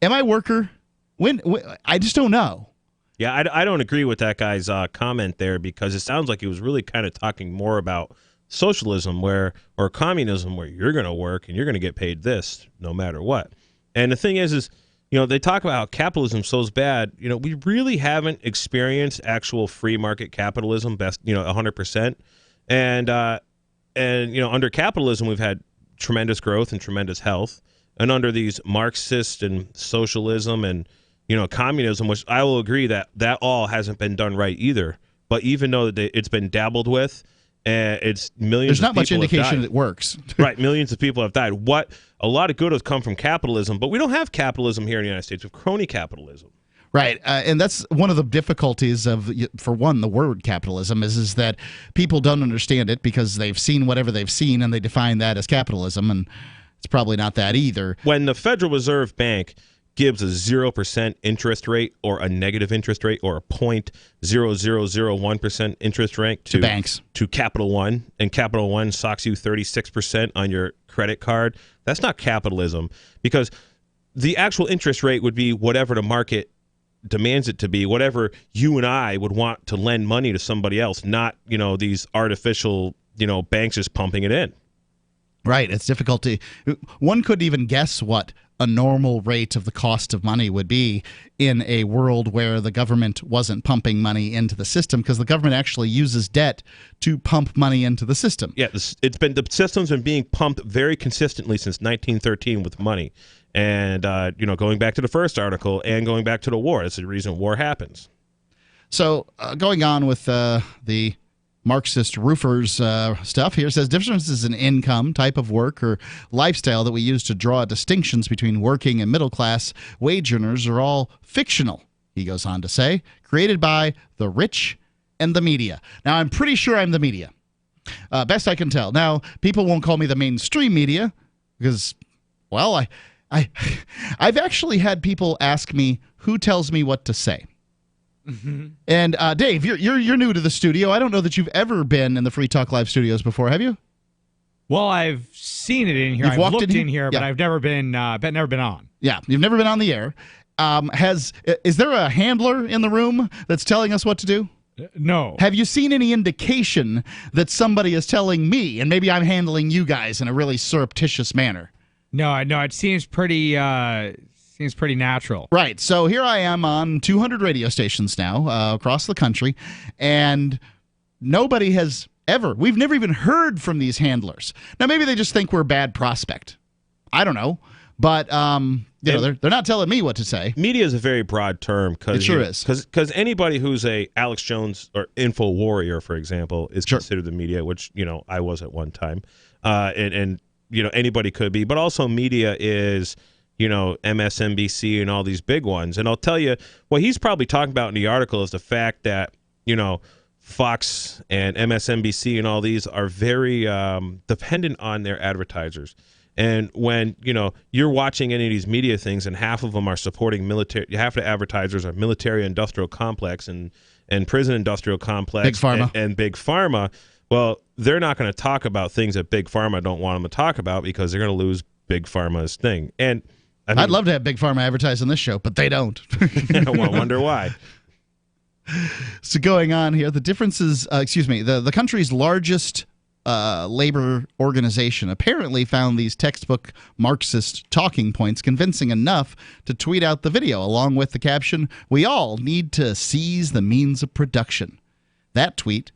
Am I a worker? When I just don't know. Yeah, I don't agree with that guy's comment there, because it sounds like he was really kind of talking more about socialism or communism, where you're going to work and you're going to get paid this no matter what. And the thing is they talk about how capitalism so bad. We really haven't experienced actual free market capitalism, 100%. And under capitalism, we've had tremendous growth and tremendous health. And under these Marxist and socialism and, communism, which I will agree that all hasn't been done right either. But even though it's been dabbled with, it's millions of people. There's not much indication it works. Right. Millions of people have died. A lot of good has come from capitalism, but we don't have capitalism here in the United States. We have crony capitalism. Right, and that's one of the difficulties of, for one, the word capitalism is that people don't understand it because they've seen whatever they've seen and they define that as capitalism, and it's probably not that either. When the Federal Reserve Bank gives a 0% interest rate or a negative interest rate or a 0.0001% interest rate to banks, to Capital One, and Capital One socks you 36% on your credit card, that's not capitalism, because the actual interest rate would be whatever the market demands it to be, whatever you and I would want to lend money to somebody else, not these artificial banks just pumping it in. Right. It's difficult to. One could even guess what a normal rate of the cost of money would be in a world where the government wasn't pumping money into the system, because the government actually uses debt to pump money into the system. Yeah, the system's been being pumped very consistently since 1913 with money. And, going back to the first article and going back to the war, that's the reason war happens. So going on with the Marxist roofers stuff here, says differences in income, type of work, or lifestyle that we use to draw distinctions between working and middle class wage earners are all fictional, he goes on to say, created by the rich and the media. Now, I'm pretty sure I'm the media. Best I can tell. Now, people won't call me the mainstream media because, well, I've actually had people ask me who tells me what to say. Mm-hmm. And Dave, you're new to the studio. I don't know that you've ever been in the Free Talk Live studios before, have you? Well, I've seen it in here. I've looked in here, but I've never been on. Yeah, you've never been on the air. Is there a handler in the room that's telling us what to do? No. Have you seen any indication that somebody is telling me, and maybe I'm handling you guys in a really surreptitious manner? No. It seems pretty natural. Right. So here I am on 200 radio stations now across the country, and nobody has ever. We've never even heard from these handlers. Now maybe they just think we're a bad prospect. I don't know. But they're not telling me what to say. Media is a very broad term. It sure is. Because anybody who's a Alex Jones or Info Warrior, for example, is considered the media, which I was at one time, and anybody could be. But also, media is MSNBC and all these big ones. And I'll tell you what he's probably talking about in the article is the fact that Fox and MSNBC and all these are very dependent on their advertisers. And when, you're watching any of these media things and half of them are supporting military, half the advertisers are military industrial complex and prison industrial complex. Big Pharma. And Big Pharma, well, they're not going to talk about things that Big Pharma don't want them to talk about because they're going to lose Big Pharma's thing. And I'd love to have Big Pharma advertise on this show, but they don't. I wonder why. So going on here, the differences, the country's largest labor organization apparently found these textbook Marxist talking points convincing enough to tweet out the video along with the caption, "We all need to seize the means of production." That tweet,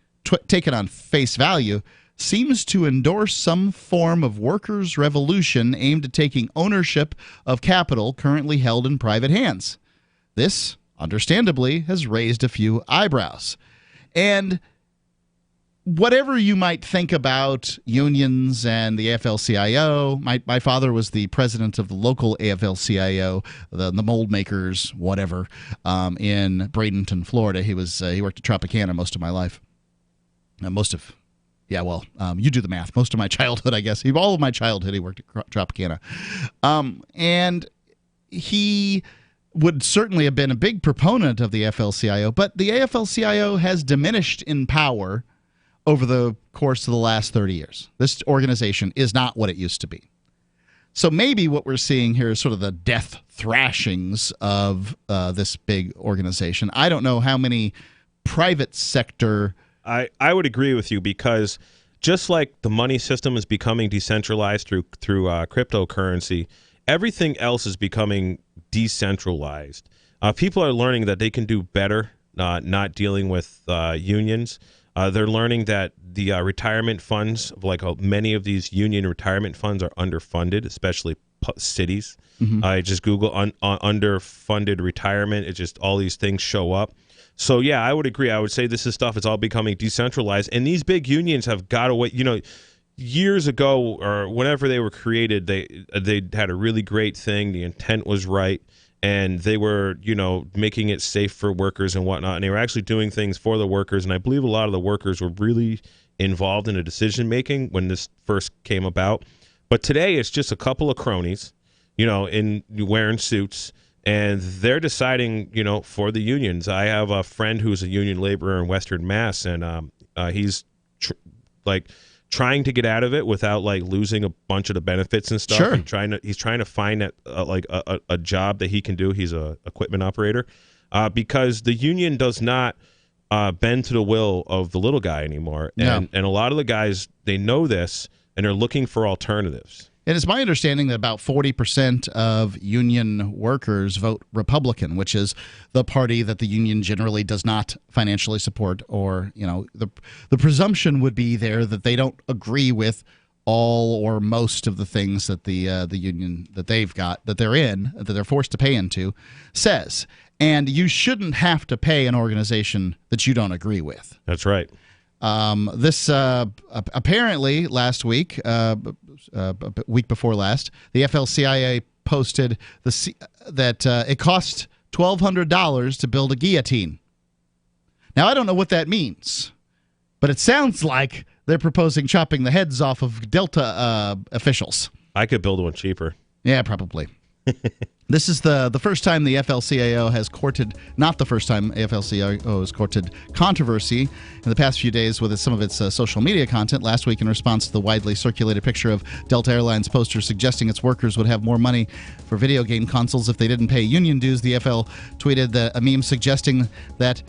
taken on face value, seems to endorse some form of workers' revolution aimed at taking ownership of capital currently held in private hands. This, understandably, has raised a few eyebrows. And whatever you might think about unions and the AFL-CIO, my father was the president of the local AFL-CIO, the mold makers, whatever, in Bradenton, Florida. He worked at Tropicana most of my life. You do the math. Most of my childhood, I guess. All of my childhood, he worked at Tropicana. And he would certainly have been a big proponent of the AFL-CIO, but the AFL-CIO has diminished in power over the course of the last 30 years. This organization is not what it used to be. So maybe what we're seeing here is sort of the death thrashings of this big organization. I don't know how many private sector... I would agree with you because just like the money system is becoming decentralized through cryptocurrency, everything else is becoming decentralized. People are learning that they can do better not dealing with unions. They're learning that the retirement funds, like many of these union retirement funds, are underfunded, especially cities. Mm-hmm. I just Google underfunded retirement. It just all these things show up. So, yeah, I would agree. I would say this is stuff. It's all becoming decentralized. And these big unions have got away. Years ago or whenever they were created, they had a really great thing. The intent was right. And they were, making it safe for workers and whatnot. And they were actually doing things for the workers. And I believe a lot of the workers were really involved in the decision-making when this first came about. But today it's just a couple of cronies, in wearing suits. And they're deciding, for the unions. I have a friend who's a union laborer in Western Mass. And he's trying to get out of it without losing a bunch of the benefits and stuff. Sure. And he's trying to find that a job that he can do. He's a equipment operator because the union does not bend to the will of the little guy anymore. And a lot of the guys, they know this and they're looking for alternatives. And it's my understanding that about 40% of union workers vote Republican, which is the party that the union generally does not financially support, or the presumption would be there that they don't agree with all or most of the things that the union that they've got, that they're forced to pay into, says. And you shouldn't have to pay an organization that you don't agree with. That's right. This apparently last week, week before last, the AFL-CIO posted that it cost $1,200 to build a guillotine. Now, I don't know what that means, but it sounds like they're proposing chopping the heads off of Delta officials. I could build one cheaper. Yeah, probably. This is the first time the AFL-CIO has courted, not the first time AFL-CIO has courted controversy in the past few days with some of its social media content. Last week, in response to the widely circulated picture of Delta Airlines posters suggesting its workers would have more money for video game consoles if they didn't pay union dues, the AFL tweeted a meme suggesting that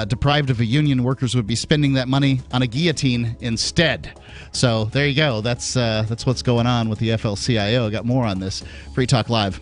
deprived of a union, workers would be spending that money on a guillotine instead. So there you go. That's what's going on with the AFL-CIO. Got more on this. Free Talk Live.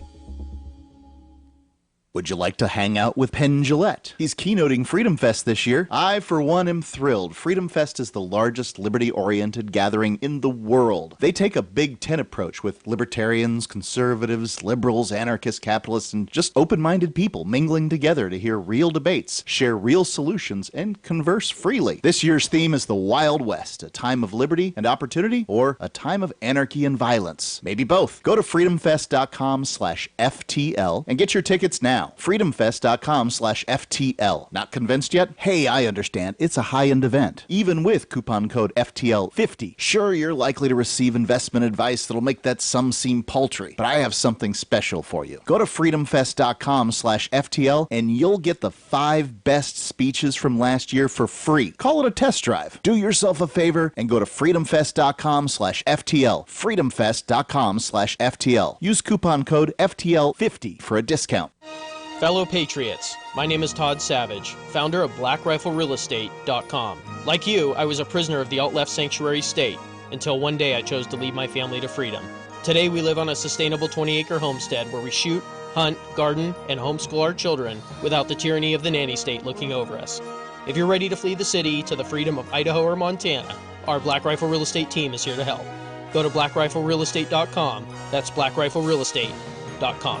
Would you like to hang out with Penn Jillette? He's keynoting Freedom Fest this year. I, for one, am thrilled. Freedom Fest is the largest liberty-oriented gathering in the world. They take a Big Ten approach with libertarians, conservatives, liberals, anarchists, capitalists, and just open-minded people mingling together to hear real debates, share real solutions, and converse freely. This year's theme is the Wild West, a time of liberty and opportunity, or a time of anarchy and violence. Maybe both. Go to freedomfest.com/FTL and get your tickets now. freedomfest.com/FTL. Not convinced yet? Hey, I understand. It's a high-end event. Even with coupon code FTL50. Sure, you're likely to receive investment advice that'll make that sum seem paltry, but I have something special for you. Go to freedomfest.com/FTL and you'll get the 5 best speeches from last year for free. Call it a test drive. Do yourself a favor and go to freedomfest.com/FTL. freedomfest.com/FTL. Use coupon code FTL50 for a discount. Fellow Patriots, my name is Todd Savage, founder of BlackRifleRealEstate.com. Like you, I was a prisoner of the alt-left sanctuary state until one day I chose to lead my family to freedom. Today we live on a sustainable 20-acre homestead where we shoot, hunt, garden, and homeschool our children without the tyranny of the nanny state looking over us. If you're ready to flee the city to the freedom of Idaho or Montana, our Black Rifle Real Estate team is here to help. Go to BlackRifleRealEstate.com. That's BlackRifleRealEstate.com.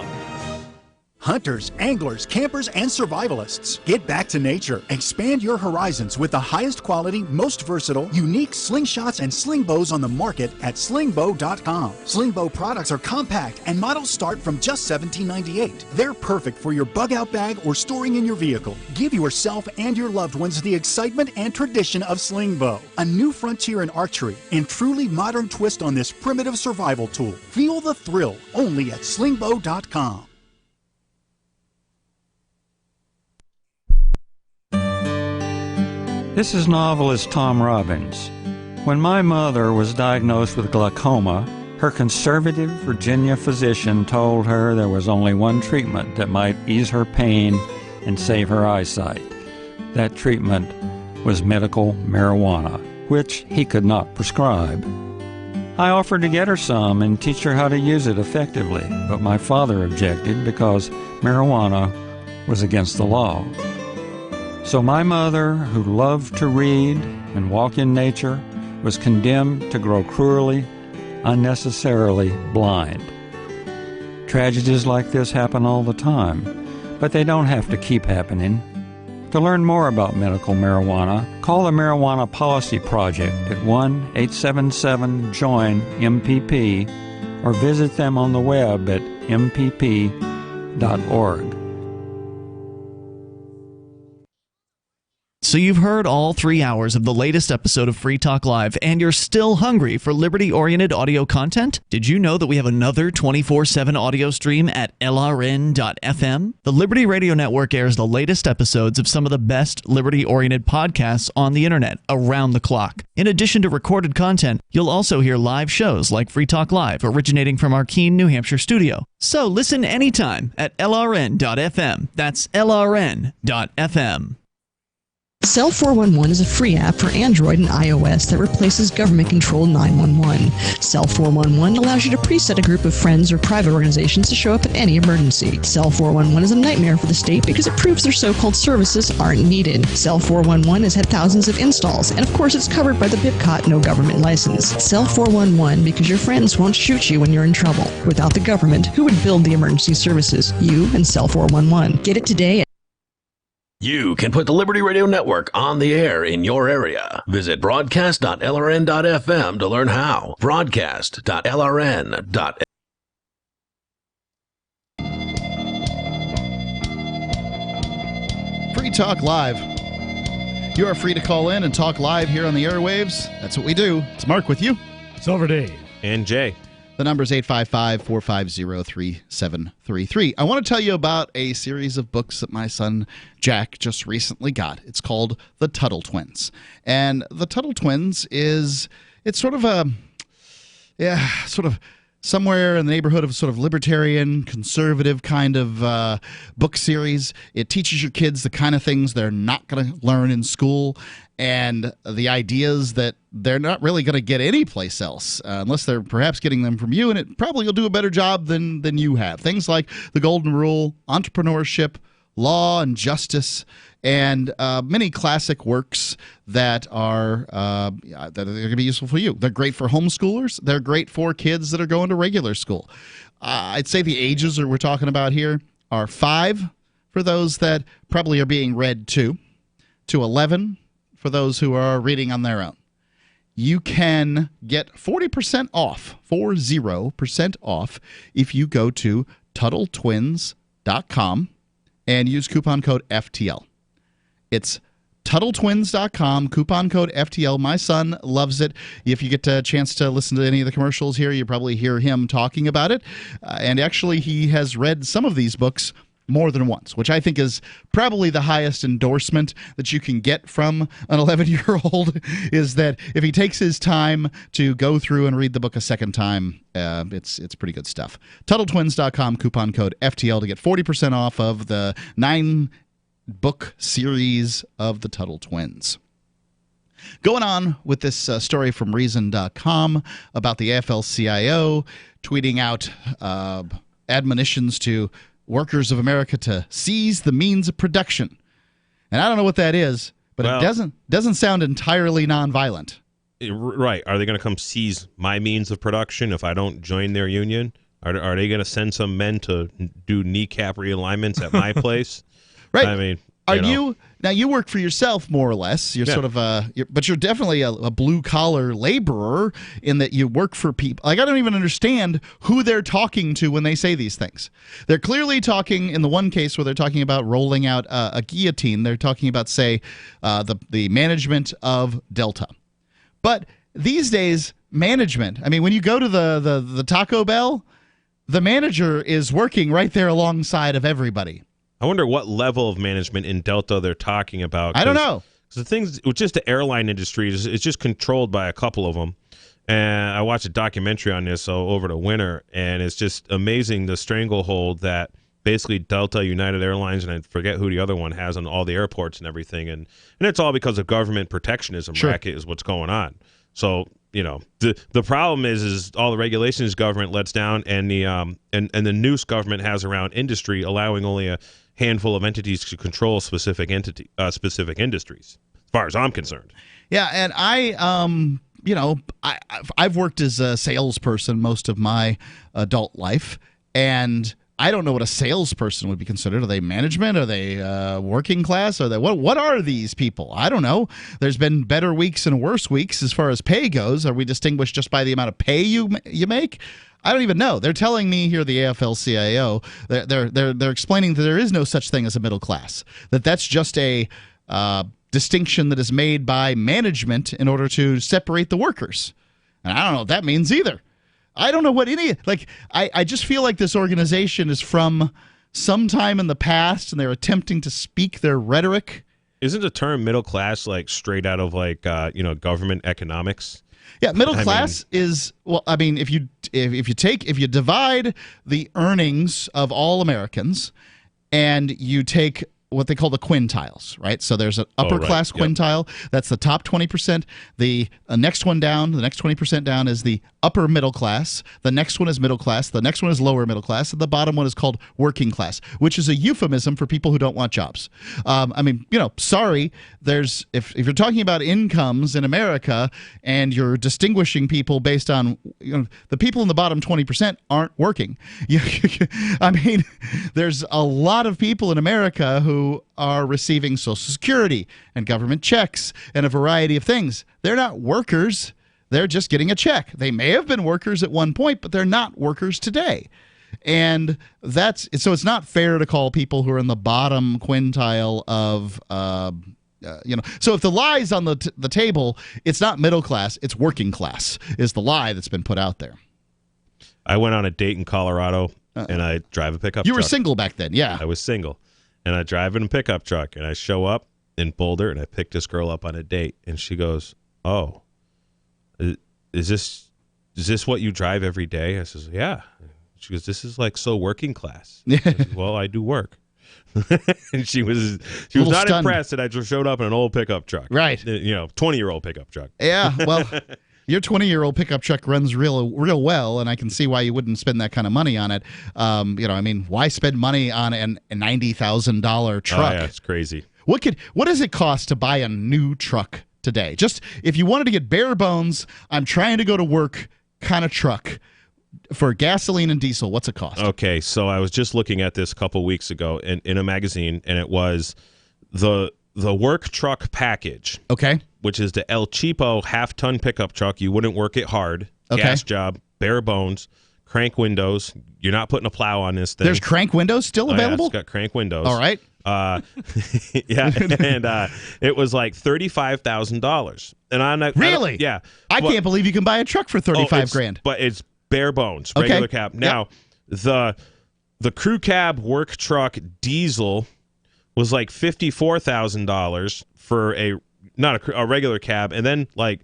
Hunters, anglers, campers, and survivalists. Get back to nature. Expand your horizons with the highest quality, most versatile, unique slingshots and sling bows on the market at slingbow.com. Slingbow products are compact and models start from just $17.98. They're perfect for your bug-out bag or storing in your vehicle. Give yourself and your loved ones the excitement and tradition of slingbow. A new frontier in archery and truly modern twist on this primitive survival tool. Feel the thrill only at slingbow.com. This is novelist Tom Robbins. When my mother was diagnosed with glaucoma, her conservative Virginia physician told her there was only one treatment that might ease her pain and save her eyesight. That treatment was medical marijuana, which he could not prescribe. I offered to get her some and teach her how to use it effectively, but my father objected because marijuana was against the law. So my mother, who loved to read and walk in nature, was condemned to grow cruelly, unnecessarily blind. Tragedies like this happen all the time, but they don't have to keep happening. To learn more about medical marijuana, call the Marijuana Policy Project at 1-877-JOIN-MPP or visit them on the web at mpp.org. So you've heard all 3 hours of the latest episode of Free Talk Live, and you're still hungry for liberty-oriented audio content? Did you know that we have another 24/7 audio stream at LRN.FM? The Liberty Radio Network airs the latest episodes of some of the best liberty-oriented podcasts on the internet around the clock. In addition to recorded content, you'll also hear live shows like Free Talk Live, originating from our Keene, New Hampshire studio. So listen anytime at LRN.FM. That's LRN.FM. Cell 411 is a free app for Android and iOS that replaces government-controlled 911. Cell 411 allows you to preset a group of friends or private organizations to show up at any emergency. Cell 411 is a nightmare for the state because it proves their so-called services aren't needed. Cell 411 has had thousands of installs, and of course it's covered by the BIPCOT no government license. Cell 411 because your friends won't shoot you when you're in trouble. Without the government, who would build the emergency services? You and Cell 411. Get it today. You can put the Liberty Radio Network on the air in your area. Visit broadcast.lrn.fm to learn how. Broadcast.lrn.fm. Free Talk Live. You are free to call in and talk live here on the airwaves. That's what we do. It's Mark with you. Silver Dave. And Jay. The number is 855-450-3733. I want to tell you about a series of books that my son Jack just recently got. It's called The Tuttle Twins. And The Tuttle Twins it's sort of somewhere in the neighborhood of sort of libertarian, conservative kind of book series. It teaches your kids the kind of things they're not going to learn in school and the ideas that they're not really going to get anyplace else unless they're perhaps getting them from you, and it probably will do a better job than you have. Things like the Golden Rule, entrepreneurship, law and justice, and many classic works that are going to be useful for you. They're great for homeschoolers. They're great for kids that are going to regular school. I'd say the ages that we're talking about here are 5 for those that probably are being read to 11 for those who are reading on their own. You can get 40% off, 40% off, if you go to TuttleTwins.com and use coupon code FTL. It's TuttleTwins.com, coupon code FTL. My son loves it. If you get a chance to listen to any of the commercials here, you probably hear him talking about it. And actually, he has read some of these books more than once, which I think is probably the highest endorsement that you can get from an 11-year-old, is that if he takes his time to go through and read the book a second time, it's pretty good stuff. TuttleTwins.com, coupon code FTL to get 40% off of the 9-book series of the Tuttle Twins. Going on with this story from Reason.com about the AFL-CIO tweeting out admonitions to workers of America to seize the means of production. And I don't know what that is, but it doesn't sound entirely nonviolent. Right. Are they going to come seize my means of production if I don't join their union? Are they going to send some men to do kneecap realignments at my place? Right. I mean, now you work for yourself more or less. You're sort of but you're definitely a blue collar laborer in that you work for people. Like, I don't even understand who they're talking to when they say these things. They're clearly talking, in the one case where they're talking about rolling out a guillotine, they're talking about, say, the management of Delta. But these days, management, I mean, when you go to the Taco Bell, the manager is working right there alongside of everybody. I wonder what level of management in Delta they're talking about. I don't know. The things with just the airline industry it's just controlled by a couple of them. And I watched a documentary on this over the winter, and it's just amazing the stranglehold that basically Delta, United Airlines, and I forget who the other one has on all the airports and everything. And it's all because of government protectionism racket is what's going on. So, the problem is all the regulations government lets down, and the and the noose government has around industry, allowing only a handful of entities to control specific industries, as far as I'm concerned. Yeah, and I've worked as a salesperson most of my adult life, and I don't know what a salesperson would be considered. Are they management? Are they working class? Are they what are these people? I don't know. There's been better weeks and worse weeks as far as pay goes. Are we distinguished just by the amount of pay you make? I don't even know. They're telling me here, the AFL-CIO, they're explaining that there is no such thing as a middle class. That's just a distinction that is made by management in order to separate the workers. And I don't know what that means either. I don't know what I just feel like this organization is from some time in the past, and they're attempting to speak their rhetoric. Isn't the term middle class straight out of government economics? Yeah, middle class is, well, I mean, if you divide the earnings of all Americans and you take what they call the quintiles, right? So there's an upper class quintile. That's the top 20%. The next one down, the next 20% down is the upper middle class. The next one is middle class. The next one is lower middle class. And the bottom one is called working class, which is a euphemism for people who don't want jobs. Sorry, if you're talking about incomes in America and you're distinguishing people based on, the people in the bottom 20% aren't working. I mean, there's a lot of people in America who are receiving Social Security and government checks and a variety of things. They're not workers. They're just getting a check. They may have been workers at one point, but they're not workers today. And so it's not fair to call people who are in the bottom quintile of So if the lie's on the table, it's not middle class, it's working class is the lie that's been put out there. I went on a date in Colorado, and I drive a pickup truck. You were single back then, yeah. I was single, and I drive in a pickup truck, and I show up in Boulder, and I pick this girl up on a date, and she goes, "Oh, is this what you drive every day?" I says, "Yeah." She goes, "This is like so working class." I says, "Well, I do work." And she was not stunned. impressed that I just showed up in an old pickup truck. Right. 20-year-old pickup truck. Yeah, well, your 20-year-old pickup truck runs real well, and I can see why you wouldn't spend that kind of money on it. Why spend money on a $90,000 truck? Oh, yeah, it's crazy. What does it cost to buy a new truck today? Just if you wanted to get bare bones, I'm trying to go to work kind of truck. For gasoline and diesel, what's it cost? Okay, so I was just looking at this a couple weeks ago in a magazine, and it was the work truck package. Okay. Which is the El Cheapo half-ton pickup truck. You wouldn't work it hard. Okay. Gas job, bare bones, crank windows. You're not putting a plow on this thing. There's crank windows still available? Yeah, it's got crank windows. All right. Yeah, and it was like $35,000. And I'm not really. I can't believe you can buy a truck for $35,000. But it's bare bones, regular cab. Now, the crew cab work truck diesel was like $54,000 for not a regular cab, and then like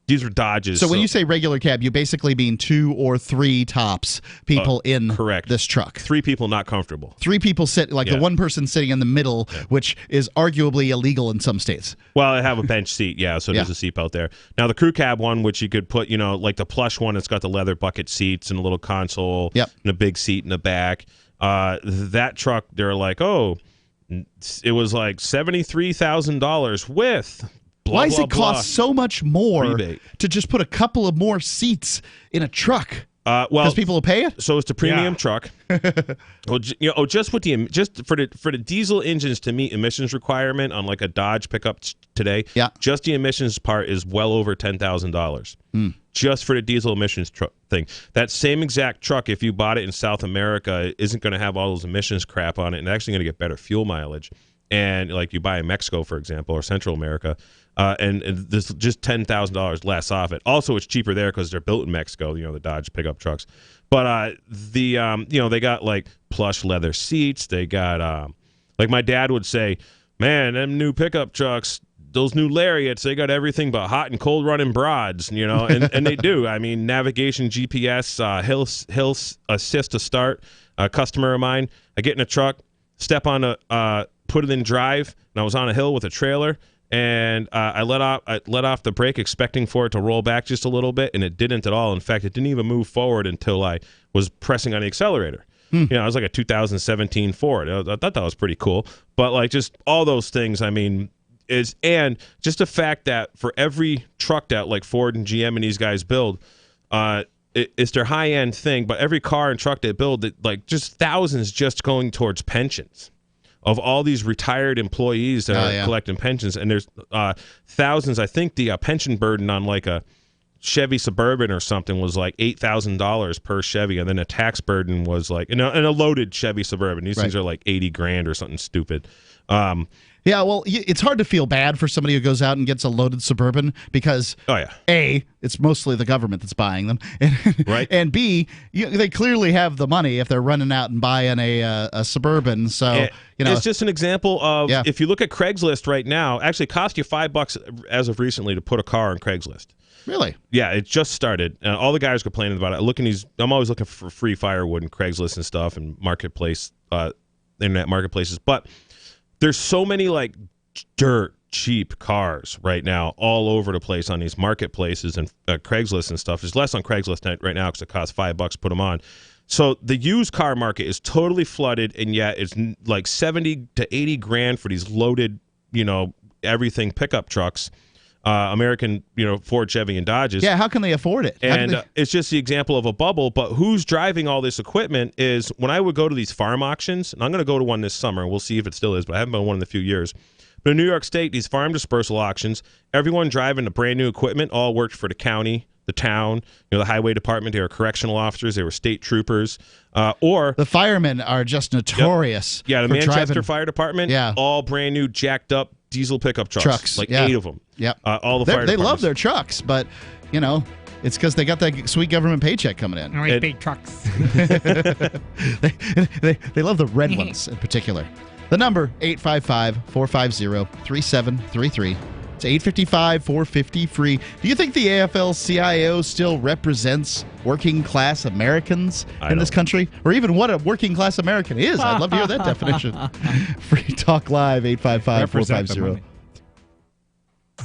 these are Dodges. So when you say regular cab, you basically mean 2 or 3 tops people in this truck. 3 people not comfortable. 3 people sit, the one person sitting in the middle, which is arguably illegal in some states. Well, I have a bench seat, so there's a seatbelt there. Now, the crew cab one, which you could put, like the plush one, it's got the leather bucket seats and a little console and a big seat in the back. That truck, they're like, it was like $73,000 with... Why does it cost so much more to just put a couple of more seats in a truck? Because people will pay it. So it's a premium truck. Just for the diesel engines to meet emissions requirement on like a Dodge pickup today. Yeah, just the emissions part is well over $10,000. Just for the diesel emissions thing. That same exact truck, if you bought it in South America, isn't going to have all those emissions crap on it, and actually going to get better fuel mileage. And like you buy in Mexico, for example, or Central America. And there's just $10,000 less off it. Also, it's cheaper there because they're built in Mexico. The Dodge pickup trucks. But they got like plush leather seats. They got like my dad would say, "Man, them new pickup trucks, those new Lariats, they got everything but hot and cold running broads." And they do. I mean, navigation, GPS, hill assist to start. A customer of mine, I get in a truck, step on put it in drive, and I was on a hill with a trailer. And I let off the brake, expecting for it to roll back just a little bit, and it didn't at all. In fact, it didn't even move forward until I was pressing on the accelerator. It was like a 2017 Ford. I thought that was pretty cool. But like just all those things, I mean, and just the fact that for every truck that like Ford and GM and these guys build, it's their high end thing. But every car and truck they build, like just thousands just going towards pensions. Of all these retired employees that are collecting pensions, and there's thousands. I think the pension burden on like a Chevy Suburban or something was like $8,000 per Chevy, and then a tax burden was like, and a loaded Chevy Suburban. These things are like $80,000 or something stupid. Yeah, well, it's hard to feel bad for somebody who goes out and gets a loaded Suburban because, A, it's mostly the government that's buying them, and B, they clearly have the money if they're running out and buying a Suburban. So, it's just an example of if you look at Craigslist right now, actually it cost you $5 as of recently to put a car on Craigslist. Really? Yeah, it just started. All the guys complaining about it. I'm always looking for free firewood and Craigslist and stuff and marketplace, internet marketplaces, but there's so many like dirt cheap cars right now all over the place on these marketplaces and Craigslist and stuff. There's less on Craigslist right now because it costs $5 to put them on. So the used car market is totally flooded, and yet it's like 70 to 80 grand for these loaded, everything pickup trucks. American, Ford, Chevy, and Dodges. Yeah, how can they afford it? And it's just the example of a bubble, but who's driving all this equipment is when I would go to these farm auctions, and I'm going to go to one this summer, and we'll see if it still is, but I haven't been to one in a few years. But in New York State, these farm dispersal auctions, everyone driving the brand new equipment all worked for the county, the town, the highway department. They were correctional officers. They were state troopers. Or the firemen are just notorious. Yeah, the for Manchester driving, Fire Department. Yeah. All brand new, jacked up diesel pickup trucks. Like 8 of them. Yep. All the fire They departments. love their trucks, but it's because they got that sweet government paycheck coming in. I like big trucks. They love the red ones in particular. The number, 855-450-3733. It's 855-450-FREE. Do you think the AFL-CIO still represents working-class Americans in this country? Or even what a working-class American is? I'd love to hear that definition. Free Talk Live, 855-450.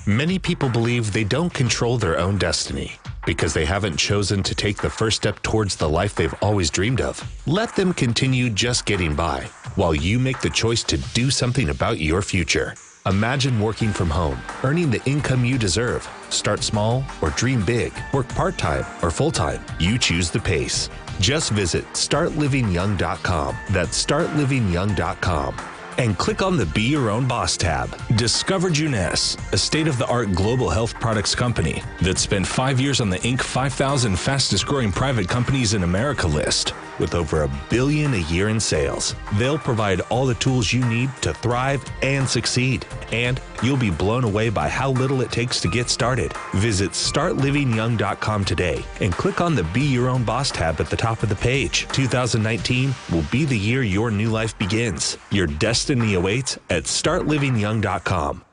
Many people believe they don't control their own destiny because they haven't chosen to take the first step towards the life they've always dreamed of. Let them continue just getting by while you make the choice to do something about your future. Imagine working from home, earning the income you deserve. Start small or dream big. Work part-time or full-time. You choose the pace. Just visit startlivingyoung.com. That's startlivingyoung.com. And click on the Be Your Own Boss tab. Discover Juness, a state-of-the-art global health products company that spent 5 years on the Inc. 5,000 fastest-growing private companies in America list, with over $1 billion a year in sales. They'll provide all the tools you need to thrive and succeed. And you'll be blown away by how little it takes to get started. Visit startlivingyoung.com today and click on the Be Your Own Boss tab at the top of the page. 2019 will be the year your new life begins. Your destiny awaits at startlivingyoung.com.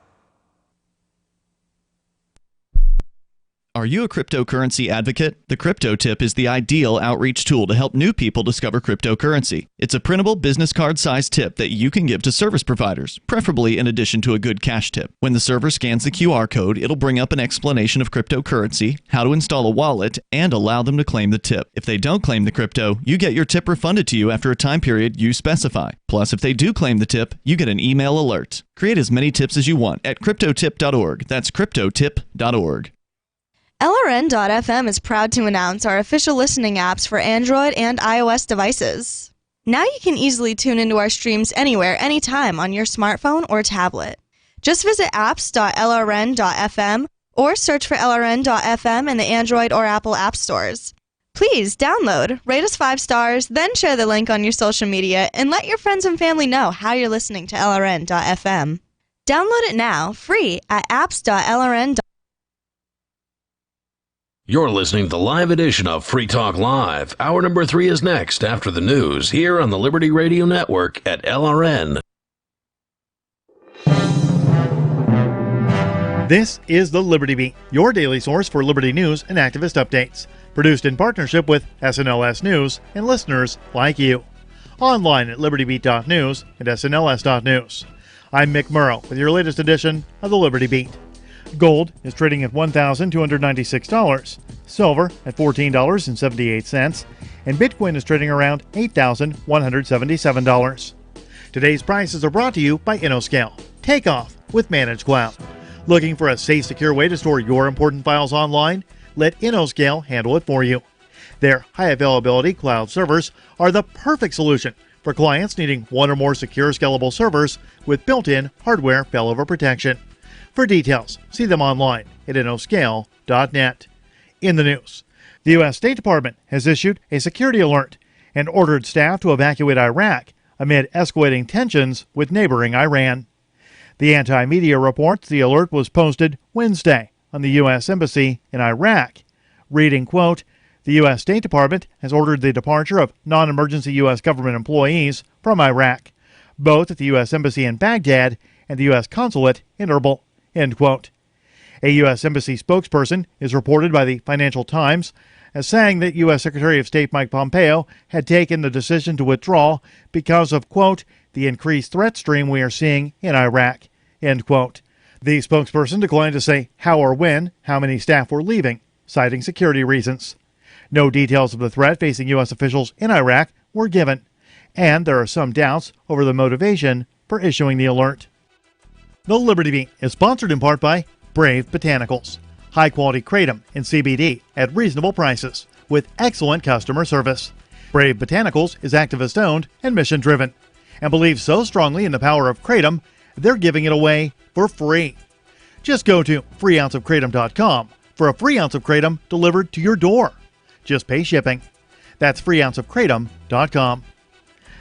Are you a cryptocurrency advocate? The Crypto Tip is the ideal outreach tool to help new people discover cryptocurrency. It's a printable business card-sized tip that you can give to service providers, preferably in addition to a good cash tip. When the server scans the QR code, it'll bring up an explanation of cryptocurrency, how to install a wallet, and allow them to claim the tip. If they don't claim the crypto, you get your tip refunded to you after a time period you specify. Plus, if they do claim the tip, you get an email alert. Create as many tips as you want at cryptotip.org. That's cryptotip.org. LRN.FM is proud to announce our official listening apps for Android and iOS devices. Now you can easily tune into our streams anywhere, anytime on your smartphone or tablet. Just visit apps.lrn.fm or search for LRN.FM in the Android or Apple app stores. Please download, rate us 5 stars, then share the link on your social media and let your friends and family know how you're listening to LRN.FM. Download it now, free at apps.lrn.fm. You're listening to the live edition of Free Talk Live. Hour number 3 is next after the news here on the Liberty Radio Network at LRN. This is the Liberty Beat, your daily source for Liberty news and activist updates. Produced in partnership with SNLS News and listeners like you. Online at libertybeat.news and snls.news. I'm Mick Murrow with your latest edition of the Liberty Beat. Gold is trading at $1,296, silver at $14.78, and Bitcoin is trading around $8,177. Today's prices are brought to you by InnoScale. Take off with Managed Cloud. Looking for a safe, secure way to store your important files online? Let InnoScale handle it for you. Their high availability cloud servers are the perfect solution for clients needing one or more secure, scalable servers with built-in hardware failover protection. For details, see them online at innoscale.net. In the news, the U.S. State Department has issued a security alert and ordered staff to evacuate Iraq amid escalating tensions with neighboring Iran. The anti-media reports the alert was posted Wednesday on the U.S. Embassy in Iraq, reading, quote, "The U.S. State Department has ordered the departure of non-emergency U.S. government employees from Iraq, both at the U.S. Embassy in Baghdad and the U.S. Consulate in Erbil." End quote. A U.S. Embassy spokesperson is reported by the Financial Times as saying that U.S. Secretary of State Mike Pompeo had taken the decision to withdraw because of, quote, "the increased threat stream we are seeing in Iraq," end quote. The spokesperson declined to say how or when how many staff were leaving, citing security reasons. No details of the threat facing U.S. officials in Iraq were given, and there are some doubts over the motivation for issuing the alert. The Liberty Beat is sponsored in part by Brave Botanicals. High-quality kratom and CBD at reasonable prices with excellent customer service. Brave Botanicals is activist-owned and mission-driven and believes so strongly in the power of kratom, they're giving it away for free. Just go to freeounceofkratom.com, for a free ounce of Kratom delivered to your door. Just pay shipping. That's freeounceofkratom.com.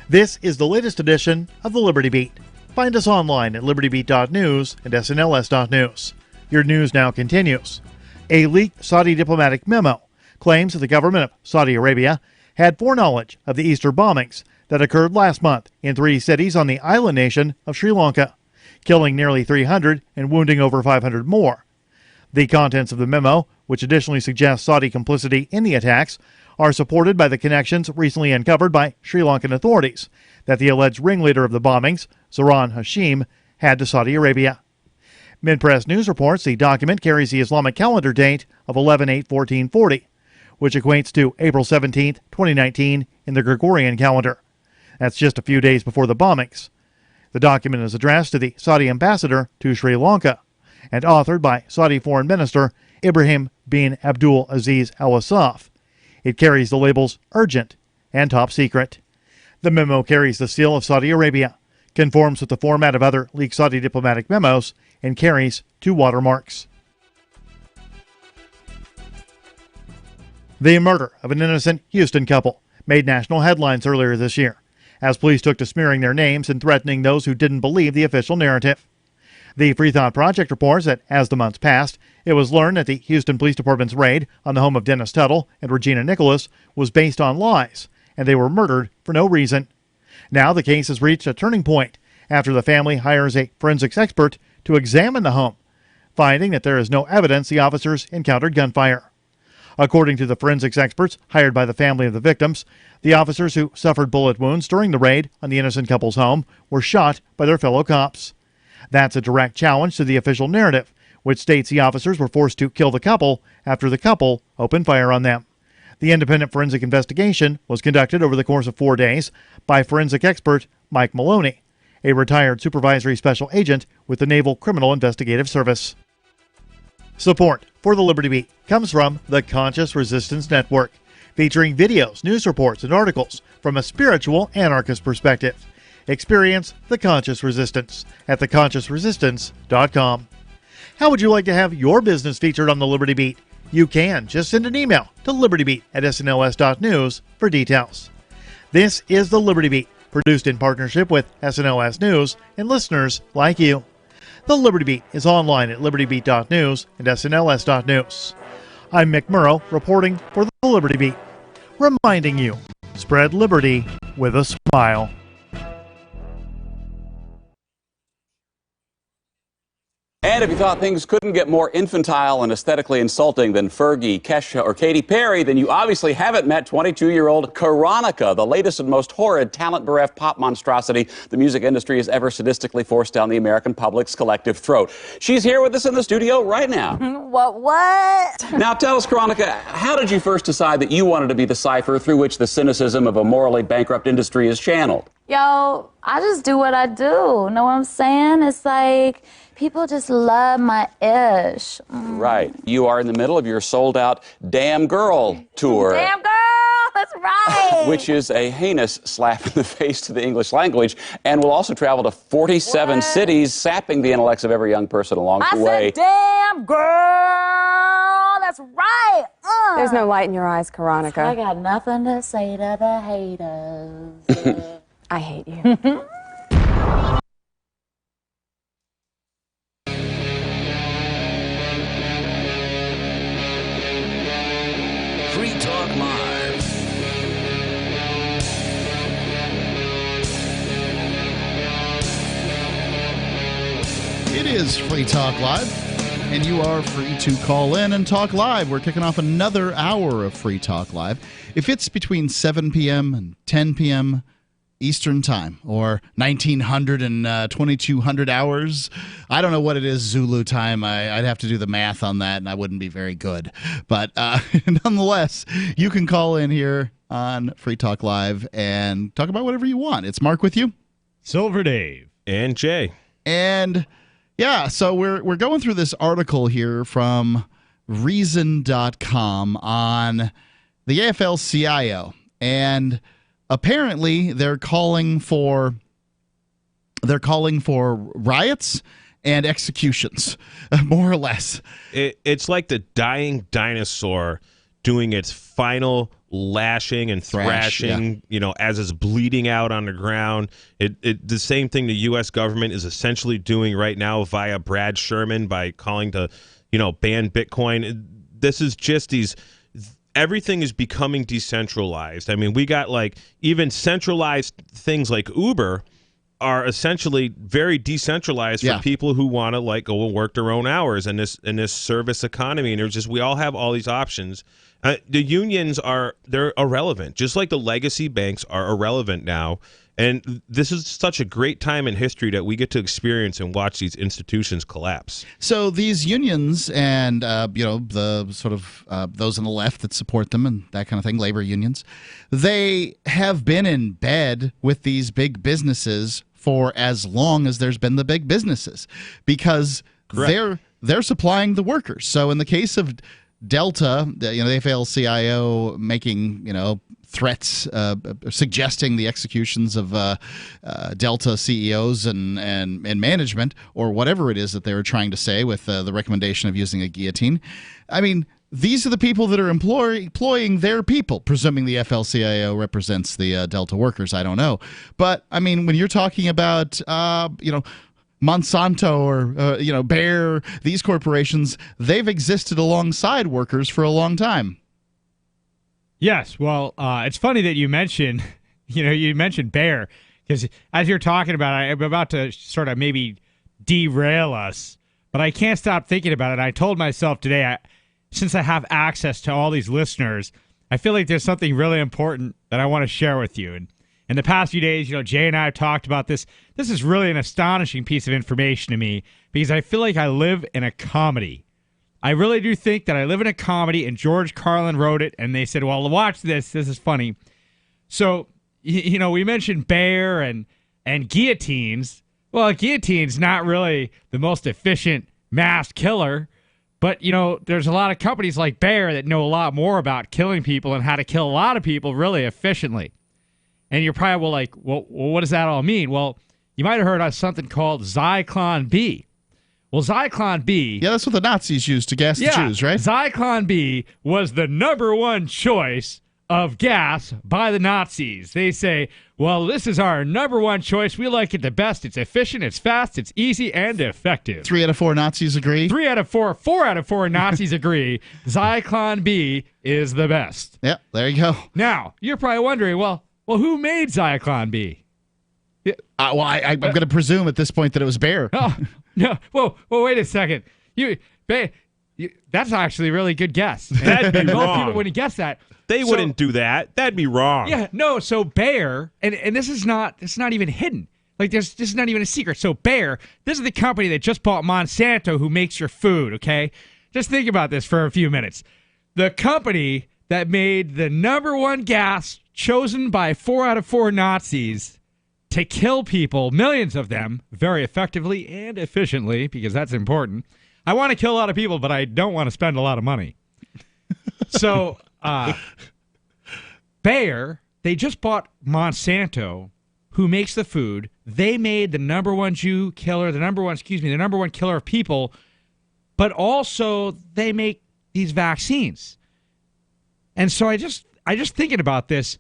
This is the latest edition of the Liberty Beat. Find us online at libertybeat.news and snls.news. Your news now continues. A leaked Saudi diplomatic memo claims that the government of Saudi Arabia had foreknowledge of the Easter bombings that occurred last month in 3 cities on the island nation of Sri Lanka, killing nearly 300 and wounding over 500 more. The contents of the memo, which additionally suggests Saudi complicity in the attacks, are supported by the connections recently uncovered by Sri Lankan authorities that the alleged ringleader of the bombings, Zoran Hashim, had to Saudi Arabia. Mid-Press News reports the document carries the Islamic calendar date of 11/8/1440, which equates to April 17, 2019 in the Gregorian calendar. That's just a few days before the bombings. The document is addressed to the Saudi ambassador to Sri Lanka and authored by Saudi Foreign Minister Ibrahim bin Abdul Aziz Al Wasaf. It carries the labels urgent and top secret. The memo carries the seal of Saudi Arabia, conforms with the format of other leaked Saudi diplomatic memos, and carries 2 watermarks. The murder of an innocent Houston couple made national headlines earlier this year, as police took to smearing their names and threatening those who didn't believe the official narrative. The Free Thought Project reports that as the months passed, it was learned that the Houston Police Department's raid on the home of Dennis Tuttle and Regina Nicholas was based on lies, and they were murdered for no reason. Now the case has reached a turning point after the family hires a forensics expert to examine the home, finding that there is no evidence the officers encountered gunfire. According to the forensics experts hired by the family of the victims, the officers who suffered bullet wounds during the raid on the innocent couple's home were shot by their fellow cops. That's a direct challenge to the official narrative, which states the officers were forced to kill the couple after the couple opened fire on them. The independent forensic investigation was conducted over the course of 4 days by forensic expert Mike Maloney, a retired supervisory special agent with the Naval Criminal Investigative Service. Support for the Liberty Beat comes from the Conscious Resistance Network, featuring videos, news reports, and articles from a spiritual anarchist perspective. Experience the Conscious Resistance at theconsciousresistance.com. How would you like to have your business featured on the Liberty Beat? You can. Just send an email to libertybeat@snls.news for details. This is the Liberty Beat, produced in partnership with SNLS News and listeners like you. The Liberty Beat is online at libertybeat.news and snls.news. I'm Mick Murrow, reporting for the Liberty Beat, reminding you, spread liberty with a smile. And if you thought things couldn't get more infantile and aesthetically insulting than Fergie, Kesha, or Katy Perry, then you obviously haven't met 22-year-old Karonica, the latest and most horrid, talent-bereft pop monstrosity the music industry has ever sadistically forced down the American public's collective throat. She's here with us in the studio right now. What? Now tell us, Karonica, how did you first decide that you wanted to be the cipher through which the cynicism of a morally bankrupt industry is channeled? Yo, I just do what I do. Know what I'm saying? It's like people just love my ish. Right. You are in the middle of your sold-out Damn Girl tour. Damn girl, that's right. Which is a heinous slap in the face to the English language, and will also travel to 47 cities, sapping the intellects of every young person along the way. I said, damn girl, that's right. There's no light in your eyes, Karonica. I got nothing to say to the haters. I hate you. Free Talk Live. It is Free Talk Live, and you are free to call in and talk live. We're kicking off another hour of Free Talk Live. If it's between 7 p.m. and 10 p.m., Eastern Time, or 1900 and 2200 hours. I don't know what it is, Zulu time. I'd have to do the math on that, and I wouldn't be very good. But nonetheless, you can call in here on Free Talk Live and talk about whatever you want. It's Mark with you. Silver Dave. And Jay. And, yeah, so we're going through this article here from Reason.com on the AFL-CIO. And apparently, they're calling for riots and executions, more or less. It's like the dying dinosaur doing its final lashing and thrashing, as it's bleeding out on the ground. The same thing the U.S. government is essentially doing right now via Brad Sherman by calling to, ban Bitcoin. This is just everything is becoming decentralized. I mean, we got even centralized things like Uber are essentially very decentralized for people who want to go and work their own hours in this service economy. And we all have all these options. The unions they're irrelevant, just like the legacy banks are irrelevant now. And this is such a great time in history that we get to experience and watch these institutions collapse. So these unions and, the sort of those on the left that support them and that kind of thing, labor unions, they have been in bed with these big businesses for as long as there's been the big businesses because they're supplying the workers. So in the case of Delta, the AFL-CIO making, threats, suggesting the executions of Delta CEOs and management, or whatever it is that they were trying to say with the recommendation of using a guillotine. I mean, these are the people that are employing their people, presuming the AFL-CIO represents the Delta workers. I don't know. But, I mean, when you're talking about, Monsanto or Bayer, these corporations, they've existed alongside workers for a long time. Yes, well, it's funny that you mentioned Bayer, because as you're talking about it, I'm about to sort of maybe derail us, but I can't stop thinking about it. I told myself today, since I have access to all these listeners, I feel like there's something really important that I want to share with you. And in the past few days, Jay and I have talked about this. This is really an astonishing piece of information to me because I feel like I live in a comedy. I really do think that I live in a comedy, and George Carlin wrote it, and they said, well, watch this. This is funny. So, we mentioned Bayer and guillotines. Well, a guillotine's not really the most efficient mass killer, but, there's a lot of companies like Bayer that know a lot more about killing people and how to kill a lot of people really efficiently. And you're probably well, what does that all mean? Well, you might have heard of something called Zyklon B. Well, Zyklon B... Yeah, that's what the Nazis used to gas the Jews, right? Zyklon B was the number one choice of gas by the Nazis. They say, well, this is our number one choice. We like it the best. It's efficient, it's fast, it's easy, and effective. 3 out of 4 Nazis agree? 4 out of 4 Nazis agree. Zyklon B is the best. Yep, there you go. Now, you're probably wondering, well, who made Zyklon B? I'm going to presume at this point that it was Bayer. Oh, no. Well, wait a second. That's actually a really good guess. That'd be most wrong. people wouldn't guess that. They wouldn't do that. That'd be wrong. Yeah, no. So Bayer, and this is not even hidden. This is not even a secret. So Bayer, this is the company that just bought Monsanto, who makes your food. Okay, just think about this for a few minutes. The company that made the number one gas chosen by 4 out of 4 Nazis to kill people, millions of them, very effectively and efficiently, because that's important. I want to kill a lot of people, but I don't want to spend a lot of money. So, Bayer, they just bought Monsanto, who makes the food. They made the number one Jew killer, the number one killer of people, but also they make these vaccines. And so I just thinking about this,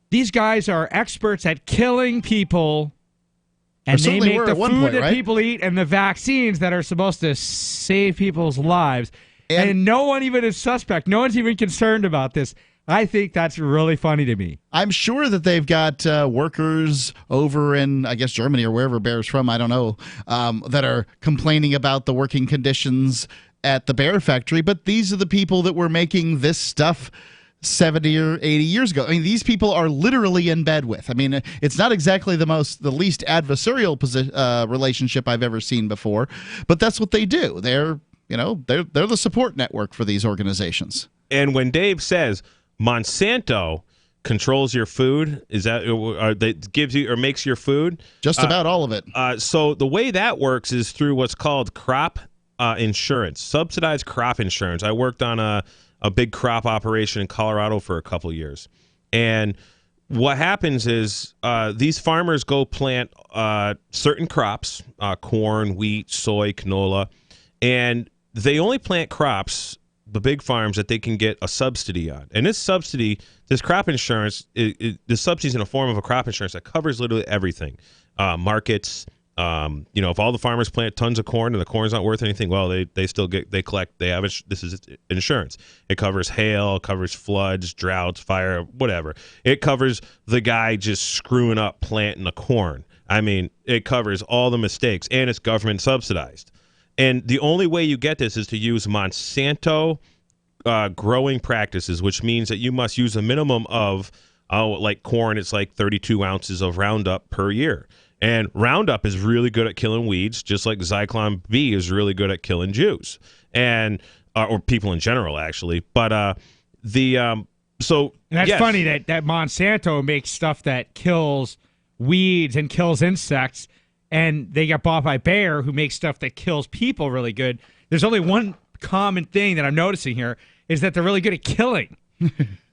these guys are experts at killing people, and they make the food that people eat and the vaccines that are supposed to save people's lives. And no one even is suspect. No one's even concerned about this. I think that's really funny to me. I'm sure that they've got workers over in, I guess, Germany or wherever Bayer's from, I don't know, that are complaining about the working conditions at the Bayer factory. But these are the people that were making this stuff 70 or 80 years ago. I mean, these people are literally in bed with. I mean, it's not exactly the least adversarial relationship I've ever seen before, but that's what they do. They're the support network for these organizations. And when Dave says Monsanto controls your food, is that that gives you or makes your food? Just about all of it. So the way that works is through what's called crop insurance, subsidized crop insurance. I worked on a big crop operation in Colorado for a couple of years. And what happens is these farmers go plant certain crops, corn, wheat, soy, canola, and they only plant crops, the big farms, that they can get a subsidy on. And this subsidy, this crop insurance, the subsidy is in the form of a crop insurance that covers literally everything. Markets, if all the farmers plant tons of corn and the corn's not worth anything, well, they still collect, this is insurance. It covers hail, covers floods, droughts, fire, whatever. It covers the guy just screwing up planting the corn. I mean, it covers all the mistakes, and it's government subsidized. And the only way you get this is to use Monsanto growing practices, which means that you must use a minimum of, like corn, it's like 32 ounces of Roundup per year. And Roundup is really good at killing weeds, just like Zyklon B is really good at killing Jews, and or people in general, actually. But And that's funny that Monsanto makes stuff that kills weeds and kills insects, and they get bought by Bayer, who makes stuff that kills people really good. There's only one common thing that I'm noticing here is that they're really good at killing.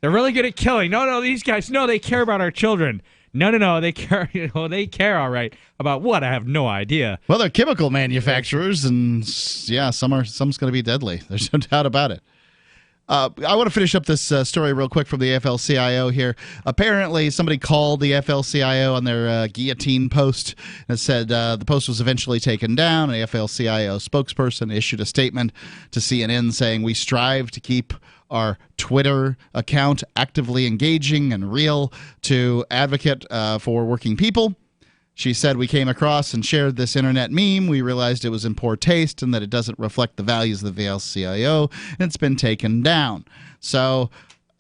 They're really good at killing. No, these guys, no, they care about our children. No, they care. They care, all right, about what? I have no idea. Well, they're chemical manufacturers, and yeah, some's going to be deadly. There's no doubt about it. I want to finish up this story real quick from the AFL-CIO here. Apparently, somebody called the AFL-CIO on their guillotine post and said the post was eventually taken down. An AFL-CIO spokesperson issued a statement to CNN saying, "We strive to keep our Twitter account actively engaging and real to advocate for working people." She said, "We came across and shared this internet meme. We realized it was in poor taste and that it doesn't reflect the values of the AFL-CIO, and it's been taken down." So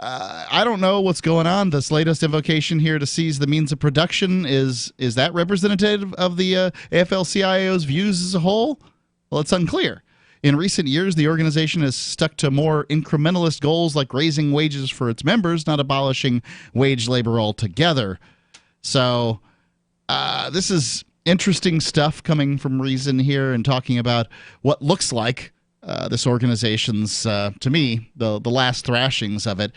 I don't know what's going on. This latest invocation here to seize the means of production, is that representative of the AFL-CIO's views as a whole? Well, it's unclear. In recent years, the organization has stuck to more incrementalist goals like raising wages for its members, not abolishing wage labor altogether. So this is interesting stuff coming from Reason here and talking about what looks like this organization's, to me, the last thrashings of it.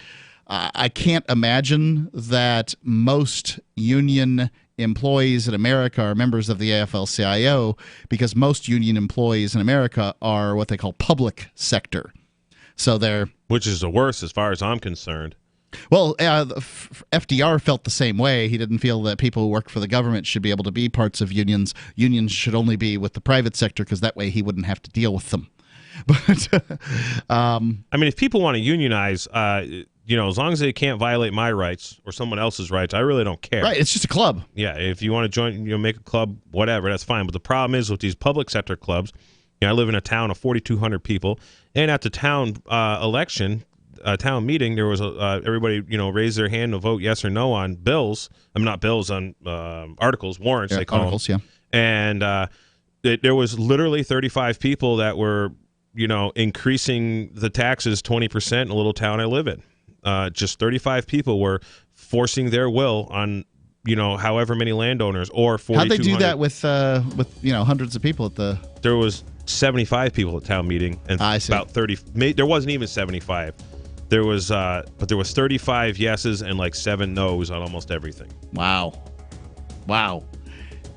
I can't imagine that most union employees in America are members of the AFL-CIO, because most union employees in America are what they call public sector. So they're... Which is the worst as far as I'm concerned. Well, FDR felt the same way. He didn't feel that people who work for the government should be able to be parts of unions. Unions should only be with the private sector, because that way he wouldn't have to deal with them. But I mean, if people want to unionize, as long as they can't violate my rights or someone else's rights, I really don't care. Right, it's just a club. Yeah, if you want to join, make a club, whatever, that's fine. But the problem is with these public sector clubs, I live in a town of 4,200 people, and at the town election, town meeting, there was everybody, raised their hand to vote yes or no on bills. Not bills, on articles, warrants, they call articles, them. Yeah. And there was literally 35 people that were, increasing the taxes 20% in a little town I live in. Just 35 people were forcing their will on, however many landowners, or 4,200. How'd they do that with hundreds of people at the... There was 75 people at town meeting, and about 30. There wasn't even 75. There was, but there was 35 yeses and like 7 no's on almost everything. Wow.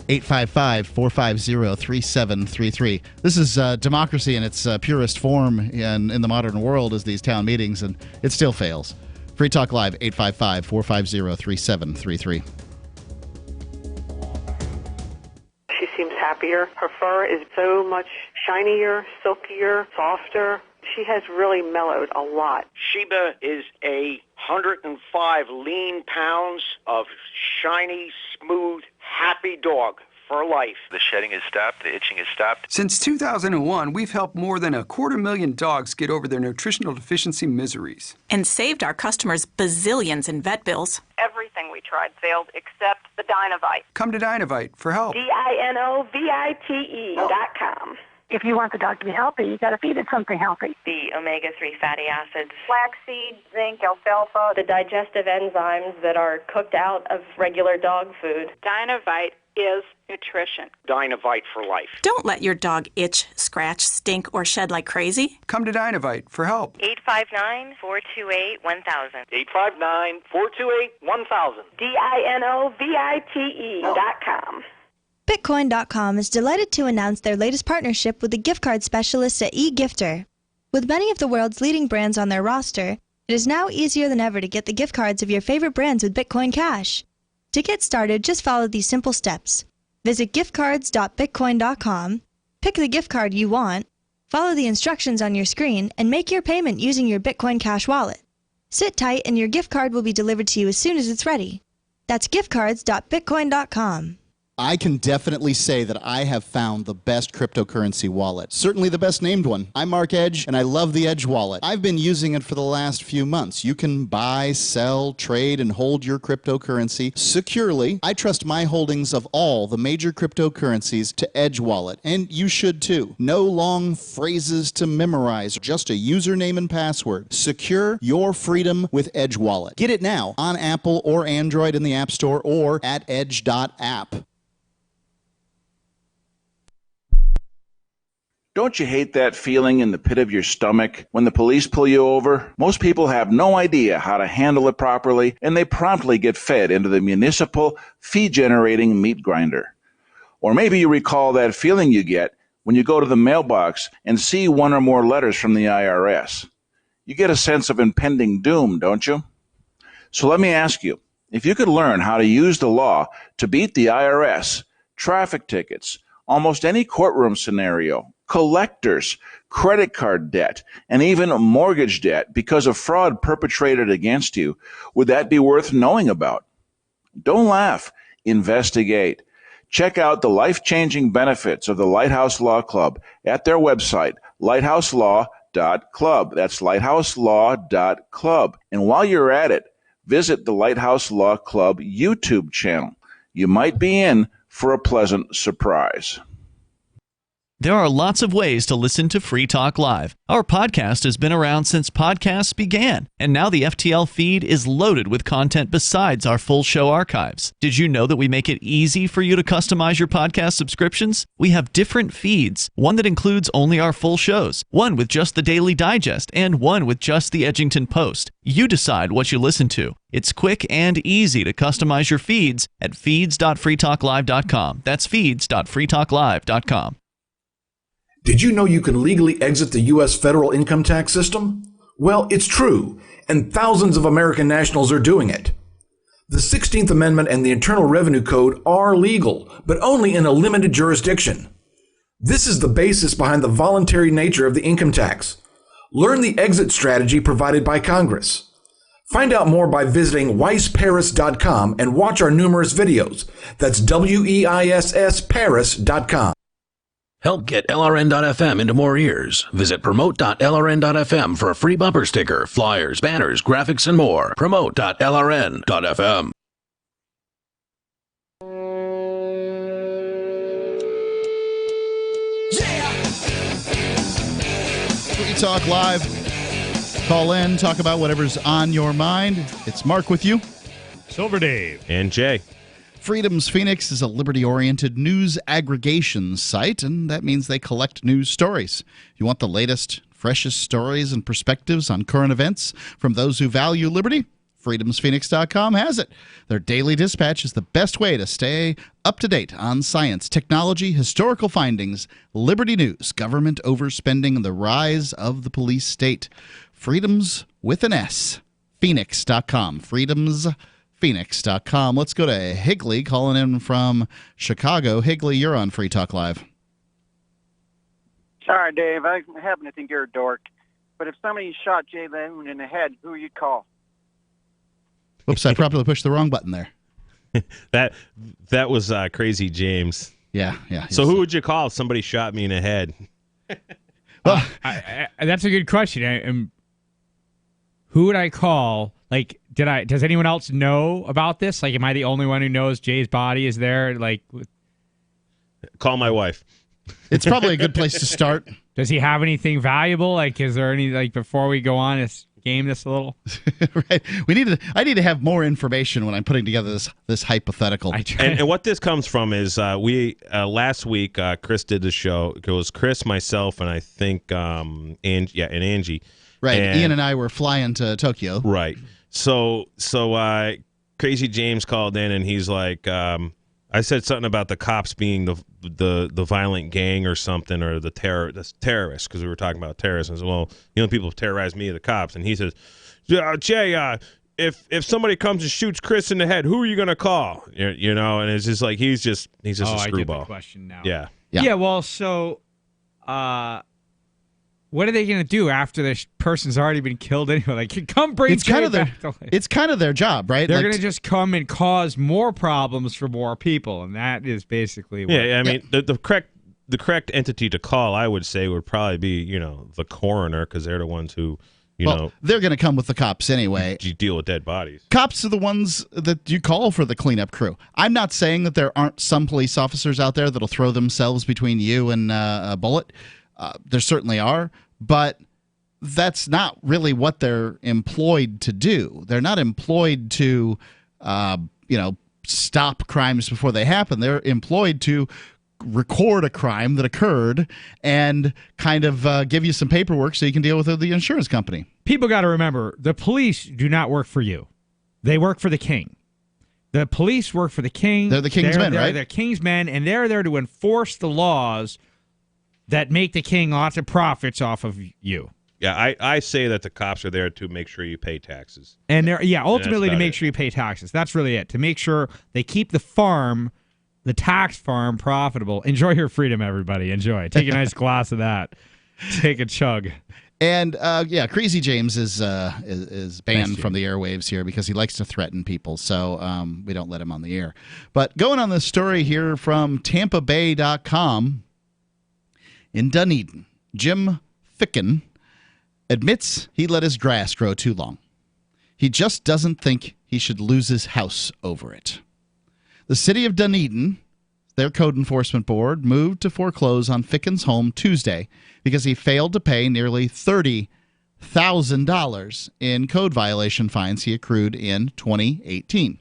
855-450-3733. This is democracy in its purest form in the modern world, is these town meetings, and it still fails. Free Talk Live, 855-450-3733. She seems happier. Her fur is so much shinier, silkier, softer. She has really mellowed a lot. Sheba is 105 lean pounds of shiny, smooth, happy dog for life. The shedding has stopped. The itching has stopped. Since 2001, we've helped more than 250,000 dogs get over their nutritional deficiency miseries. And saved our customers bazillions in vet bills. Everything we tried failed except the Dynovite. Come to Dynovite for help. DINOVITE.com. If you want the dog to be healthy, you got to feed it something healthy. The omega-3 fatty acids. Flaxseed, zinc, alfalfa, the digestive enzymes that are cooked out of regular dog food. Dynovite is nutrition. Dynavite for life. Don't let your dog itch, scratch, stink, or shed like crazy. Come to Dynavite for help. 859-428-1000. 859-428-1000. DINOVITE.com. Bitcoin.com is delighted to announce their latest partnership with the gift card specialists at eGifter. With many of the world's leading brands on their roster, it is now easier than ever to get the gift cards of your favorite brands with Bitcoin Cash. To get started, just follow these simple steps. Visit giftcards.bitcoin.com, pick the gift card you want, follow the instructions on your screen, and make your payment using your Bitcoin Cash wallet. Sit tight and your gift card will be delivered to you as soon as it's ready. That's giftcards.bitcoin.com. I can definitely say that I have found the best cryptocurrency wallet. Certainly the best named one. I'm Mark Edge, and I love the Edge wallet. I've been using it for the last few months. You can buy, sell, trade, and hold your cryptocurrency securely. I trust my holdings of all the major cryptocurrencies to Edge wallet, and you should too. No long phrases to memorize, just a username and password. Secure your freedom with Edge wallet. Get it now on Apple or Android in the App Store or at edge.app. Don't you hate that feeling in the pit of your stomach when the police pull you over? Most people have no idea how to handle it properly, and they promptly get fed into the municipal fee-generating meat grinder. Or maybe you recall that feeling you get when you go to the mailbox and see one or more letters from the IRS. You get a sense of impending doom, don't you? So let me ask you, if you could learn how to use the law to beat the IRS, traffic tickets, almost any courtroom scenario, collectors, credit card debt, and even mortgage debt because of fraud perpetrated against you, would that be worth knowing about? Don't laugh. Investigate. Check out the life-changing benefits of the Lighthouse Law Club at their website, lighthouselaw.club. That's lighthouselaw.club. And while you're at it, visit the Lighthouse Law Club YouTube channel. You might be in for a pleasant surprise. There are lots of ways to listen to Free Talk Live. Our podcast has been around since podcasts began, and now the FTL feed is loaded with content besides our full show archives. Did you know that we make it easy for you to customize your podcast subscriptions? We have different feeds, one that includes only our full shows, one with just the Daily Digest, and one with just the Edgington Post. You decide what you listen to. It's quick and easy to customize your feeds at feeds.freetalklive.com. That's feeds.freetalklive.com. Did you know you can legally exit the U.S. federal income tax system? Well, it's true, and thousands of American nationals are doing it. The 16th Amendment and the Internal Revenue Code are legal, but only in a limited jurisdiction. This is the basis behind the voluntary nature of the income tax. Learn the exit strategy provided by Congress. Find out more by visiting weissparis.com and watch our numerous videos. That's WEISSparis.com. Help get LRN.FM into more ears. Visit promote.lrn.fm for a free bumper sticker, flyers, banners, graphics, and more. Promote.lrn.fm. Free Talk Live. Call in, talk about whatever's on your mind. It's Mark with you. Silver Dave. And Jay. Freedom's Phoenix is a liberty-oriented news aggregation site, and that means they collect news stories. You want the latest, freshest stories and perspectives on current events from those who value liberty? freedomsphoenix.com has it. Their daily dispatch is the best way to stay up to date on science, technology, historical findings, liberty news, government overspending, and the rise of the police state. Freedoms with an S. Phoenix.com. Freedomsphoenix.com. Let's go to Higley calling in from Chicago. Higley, you're on Free Talk Live. Sorry, Dave. I happen to think you're a dork. But if somebody shot Jay Lehman in the head, who would you call? Whoops, I probably pushed the wrong button there. That was Crazy James. Yeah. So who would you call if somebody shot me in the head? Well, that's a good question. Who would I call? Like, does anyone else know about this? Like, am I the only one who knows Jay's body is there? Like, call my wife. It's probably a good place to start. Does he have anything valuable? Like, is there any, like, before we go on, game this a little? Right. I need to have more information when I'm putting together this hypothetical. And what this comes from is we last week Chris did the show. It was Chris, myself, and I think Angie. Right. Ian and I were flying to Tokyo. Right. So Crazy James called in and he's like, I said something about the cops being the violent gang or something, or the terrorists, because we were talking about terrorists. And I said, well, people terrorize me, the cops. And he says, Jay, if somebody comes and shoots Chris in the head, who are you gonna call? And it's just like he's just a screwball. I get the question now. Yeah. Well, so what are they going to do after this person's already been killed anyway? Like, come bring Jay back to life. It's kind of their job, right? They're going to just come and cause more problems for more people, and that is basically what... Yeah, I mean, the correct entity to call, I would say, would probably be, the coroner, because they're the ones who, they're going to come with the cops anyway. You deal with dead bodies. Cops are the ones that you call for the cleanup crew. I'm not saying that there aren't some police officers out there that'll throw themselves between you and a bullet. There certainly are. But that's not really what they're employed to do. They're not employed to, stop crimes before they happen. They're employed to record a crime that occurred and kind of give you some paperwork so you can deal with the insurance company. People got to remember, the police do not work for you. They work for the king. The police work for the king. They're the king's men, right? They're king's men, and they're there to enforce the laws that make the king lots of profits off of you. Yeah, I say that the cops are there to make sure you pay taxes. And they're ultimately to make sure you pay taxes. That's really it. To make sure they keep the tax farm profitable. Enjoy your freedom, everybody. Enjoy. Take a nice glass of that. Take a chug. And Crazy James is banned from the airwaves here because he likes to threaten people. So we don't let him on the air. But going on this story here from TampaBay.com. In Dunedin, Jim Ficken admits he let his grass grow too long. He just doesn't think he should lose his house over it. The city of Dunedin, their code enforcement board, moved to foreclose on Ficken's home Tuesday because he failed to pay nearly $30,000 in code violation fines he accrued in 2018.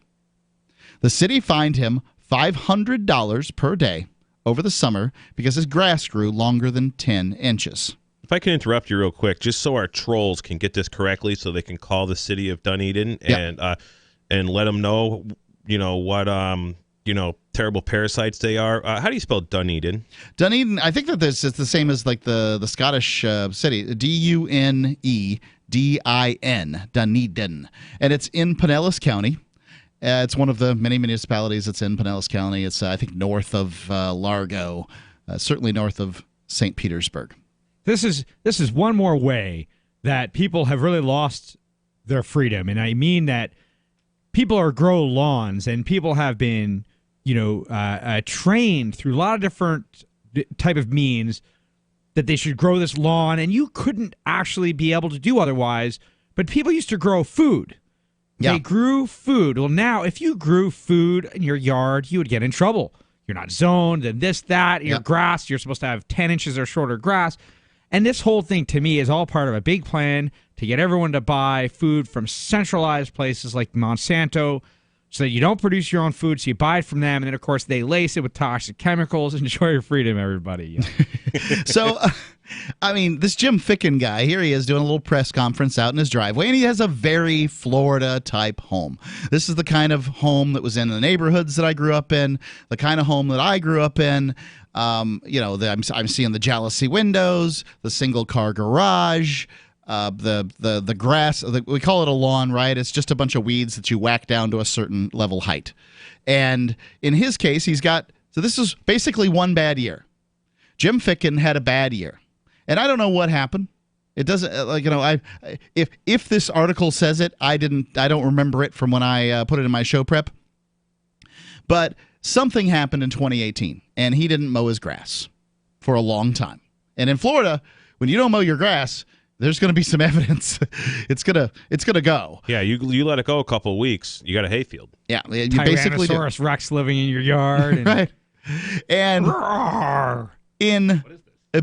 The city fined him $500 per day over the summer because his grass grew longer than 10 inches. If I can interrupt you real quick, just so our trolls can get this correctly, so they can call the city of Dunedin and let them know, what terrible parasites they are. How do you spell Dunedin? Dunedin, I think that it's the same as like the Scottish city, Dunedin, Dunedin, and it's in Pinellas County. It's one of the many municipalities that's in Pinellas County. It's, I think, north of Largo, certainly north of St. Petersburg. This is one more way that people have really lost their freedom. And I mean that people grow lawns, and people have been, trained through a lot of different type of means that they should grow this lawn, and you couldn't actually be able to do otherwise. But people used to grow food. They grew food. Well, now, if you grew food in your yard, you would get in trouble. You're not zoned, and this, that. Your grass, you're supposed to have 10 inches or shorter grass. And this whole thing, to me, is all part of a big plan to get everyone to buy food from centralized places like Monsanto so that you don't produce your own food, so you buy it from them. And then, of course, they lace it with toxic chemicals. Enjoy your freedom, everybody. So, this Jim Ficken guy, here he is doing a little press conference out in his driveway, and he has a very Florida-type home. This is the kind of home that was in the neighborhoods that I grew up in, the kind of home that I grew up in. I'm seeing the jalousie windows, the single-car garage, the grass. We call it a lawn, right? It's just a bunch of weeds that you whack down to a certain level height. And in his case, so this is basically one bad year. Jim Ficken had a bad year. And I don't know what happened. It doesn't if this article says it, I don't remember it from when I put it in my show prep. But something happened in 2018, and he didn't mow his grass for a long time. And in Florida, when you don't mow your grass, there's going to be some evidence. It's gonna go. Yeah, you let it go a couple of weeks, you got a hayfield. Yeah, you basically do. Tyrannosaurus Rex living in your yard, and right? And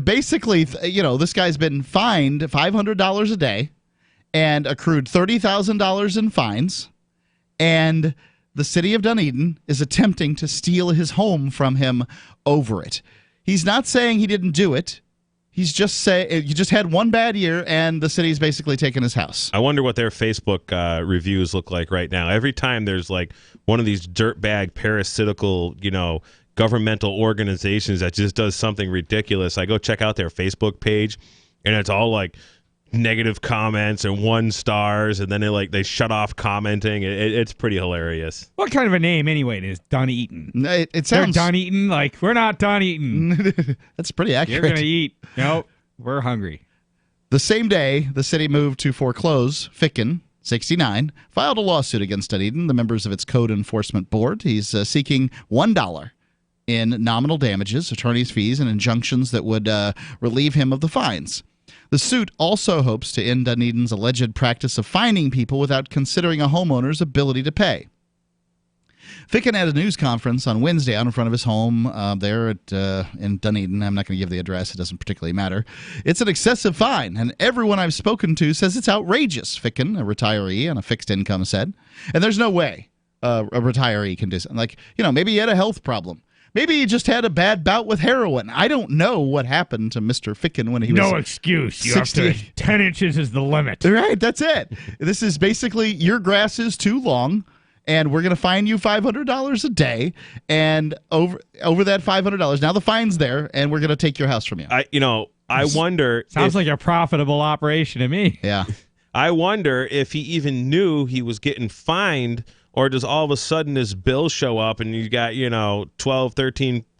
basically, this guy's been fined $500 a day, and accrued $30,000 in fines, and the city of Dunedin is attempting to steal his home from him over it. He's not saying he didn't do it. He's just saying you just had one bad year, and the city's basically taken his house. I wonder what their Facebook reviews look like right now. Every time there's like one of these dirtbag parasitical, governmental organizations that just does something ridiculous, I go check out their Facebook page, and it's all like negative comments and 1 stars, and then they shut off commenting. It's pretty hilarious. What kind of a name anyway is Dunedin? It sounds They're Dunedin, like we're not Dunedin. That's pretty accurate. You're gonna eat. Nope, we're hungry. The same day, the city moved to foreclose. Ficken, 69, filed a lawsuit against Dunedin, the members of its code enforcement board. He's seeking $1 in nominal damages, attorney's fees, and injunctions that would relieve him of the fines. The suit also hopes to end Dunedin's alleged practice of fining people without considering a homeowner's ability to pay. Ficken had a news conference on Wednesday out in front of his home there in Dunedin. I'm not going to give the address. It doesn't particularly matter. It's an excessive fine, and everyone I've spoken to says it's outrageous, Ficken, a retiree on a fixed income, said. And there's no way a retiree can do something. Like, maybe he had a health problem. Maybe he just had a bad bout with heroin. I don't know what happened to Mr. Ficken when he was no excuse. You have to 10 inches is the limit. Right, that's it. This is basically your grass is too long, and we're going to fine you $500 a day, and over that $500, now the fine's there, and we're going to take your house from you. I wonder. Sounds like a profitable operation to me. Yeah. I wonder if he even knew he was getting fined. Or does all of a sudden this bill show up and you got, $12,000,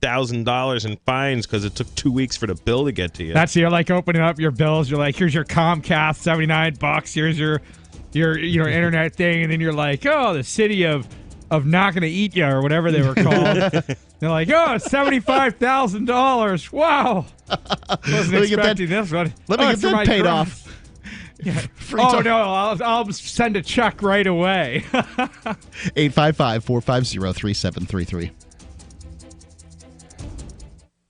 $13,000 in fines because it took 2 weeks for the bill to get to you? You're like opening up your bills. You're like, here's your Comcast, $79. Here's your internet thing, and then you're like, oh, the city of not gonna eat you or whatever they were called. They're like, oh, it's $75,000. Wow. Wasn't expecting this one. Let me get that paid off. Yeah. No, I'll send a check right away. 855-450-3733.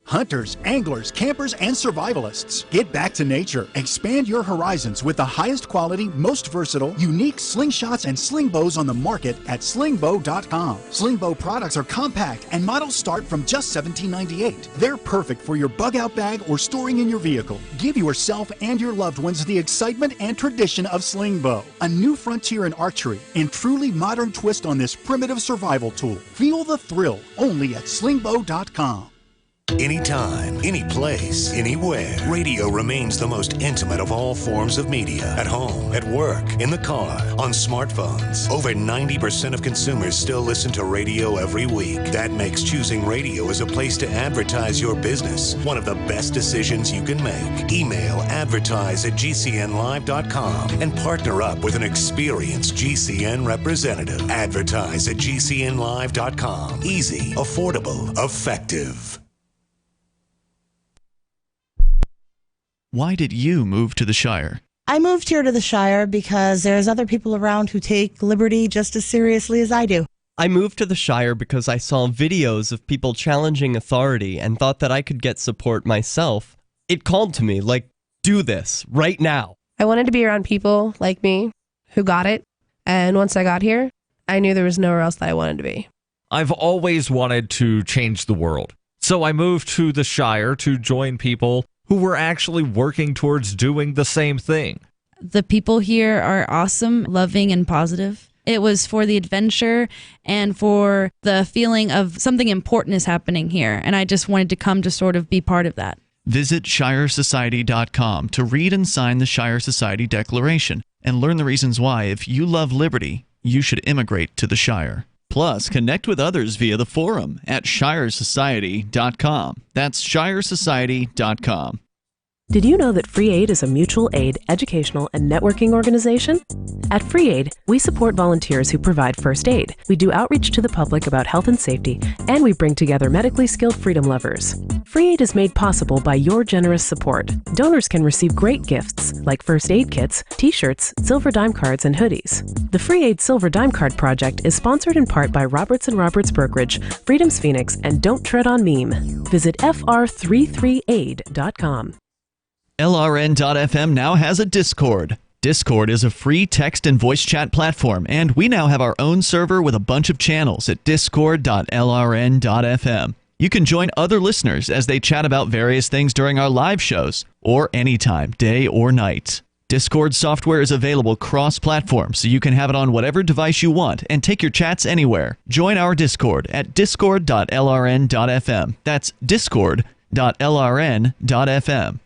Hunters, anglers, campers, and survivalists. Get back to nature. Expand your horizons with the highest quality, most versatile, unique slingshots and sling bows on the market at slingbow.com. Slingbow products are compact and models start from just $17.98. They're perfect for your bug out bag or storing in your vehicle. Give yourself and your loved ones the excitement and tradition of Slingbow, a new frontier in archery and truly modern twist on this primitive survival tool. Feel the thrill only at slingbow.com. Anytime, any place, anywhere. Radio remains the most intimate of all forms of media. At home, at work, in the car, on smartphones. Over 90% of consumers still listen to radio every week. That makes choosing radio as a place to advertise your business one of the best decisions you can make. Email advertise@gcnlive.com and partner up with an experienced GCN representative. Advertise@gcnlive.com. Easy, affordable, effective. Why did you move to the Shire? I moved here to the Shire because there's other people around who take liberty just as seriously as I do. I moved to the Shire because I saw videos of people challenging authority and thought that I could get support myself. It called to me, like, do this, right now. I wanted to be around people like me who got it, and once I got here, I knew there was nowhere else that I wanted to be. I've always wanted to change the world, so I moved to the Shire to join people who were actually working towards doing the same thing. The people here are awesome, loving, and positive. It was for the adventure and for the feeling of something important is happening here, and I just wanted to come to sort of be part of that. Visit ShireSociety.com to read and sign the Shire Society Declaration and learn the reasons why, if you love liberty, you should immigrate to the Shire. Plus, connect with others via the forum at ShireSociety.com. That's ShireSociety.com. Did you know that Free Aid is a mutual aid, educational, and networking organization? At Free Aid, we support volunteers who provide first aid. We do outreach to the public about health and safety, and we bring together medically skilled freedom lovers. Free Aid is made possible by your generous support. Donors can receive great gifts like first aid kits, t-shirts, silver dime cards, and hoodies. The Free Aid Silver Dime Card Project is sponsored in part by Roberts & Roberts Brokerage, Freedom's Phoenix, and Don't Tread on Meme. Visit fr33aid.com. LRN.FM now has a Discord. Discord is a free text and voice chat platform, and we now have our own server with a bunch of channels at discord.lrn.fm. You can join other listeners as they chat about various things during our live shows, or anytime, day or night. Discord software is available cross-platform, so you can have it on whatever device you want and take your chats anywhere. Join our Discord at discord.lrn.fm. That's discord.lrn.fm.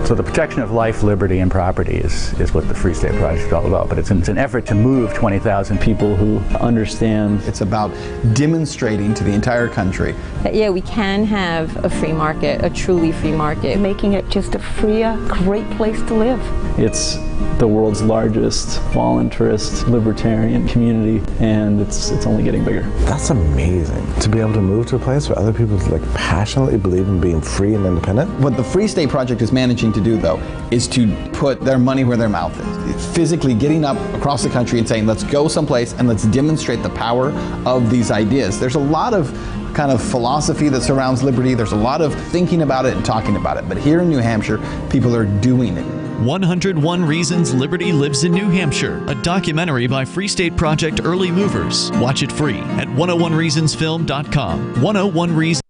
So the protection of life, liberty, and property is what the Free State Project is all about. But it's an effort to move 20,000 people who understand. It's about demonstrating to the entire country that, yeah, we can have a free market, a truly free market. Making it just a freer, great place to live. It's the world's largest voluntarist libertarian community, and it's only getting bigger. That's amazing. To be able to move to a place where other people passionately believe in being free and independent. What the Free State Project is managing to do, though, is to put their money where their mouth is. It's physically getting up across the country and saying, let's go someplace and let's demonstrate the power of these ideas. There's a lot of kind of philosophy that surrounds liberty. There's a lot of thinking about it and talking about it. But here in New Hampshire, people are doing it. 101 Reasons Liberty Lives in New Hampshire, a documentary by Free State Project early movers. Watch it free at 101reasonsfilm.com. 101 Reasons.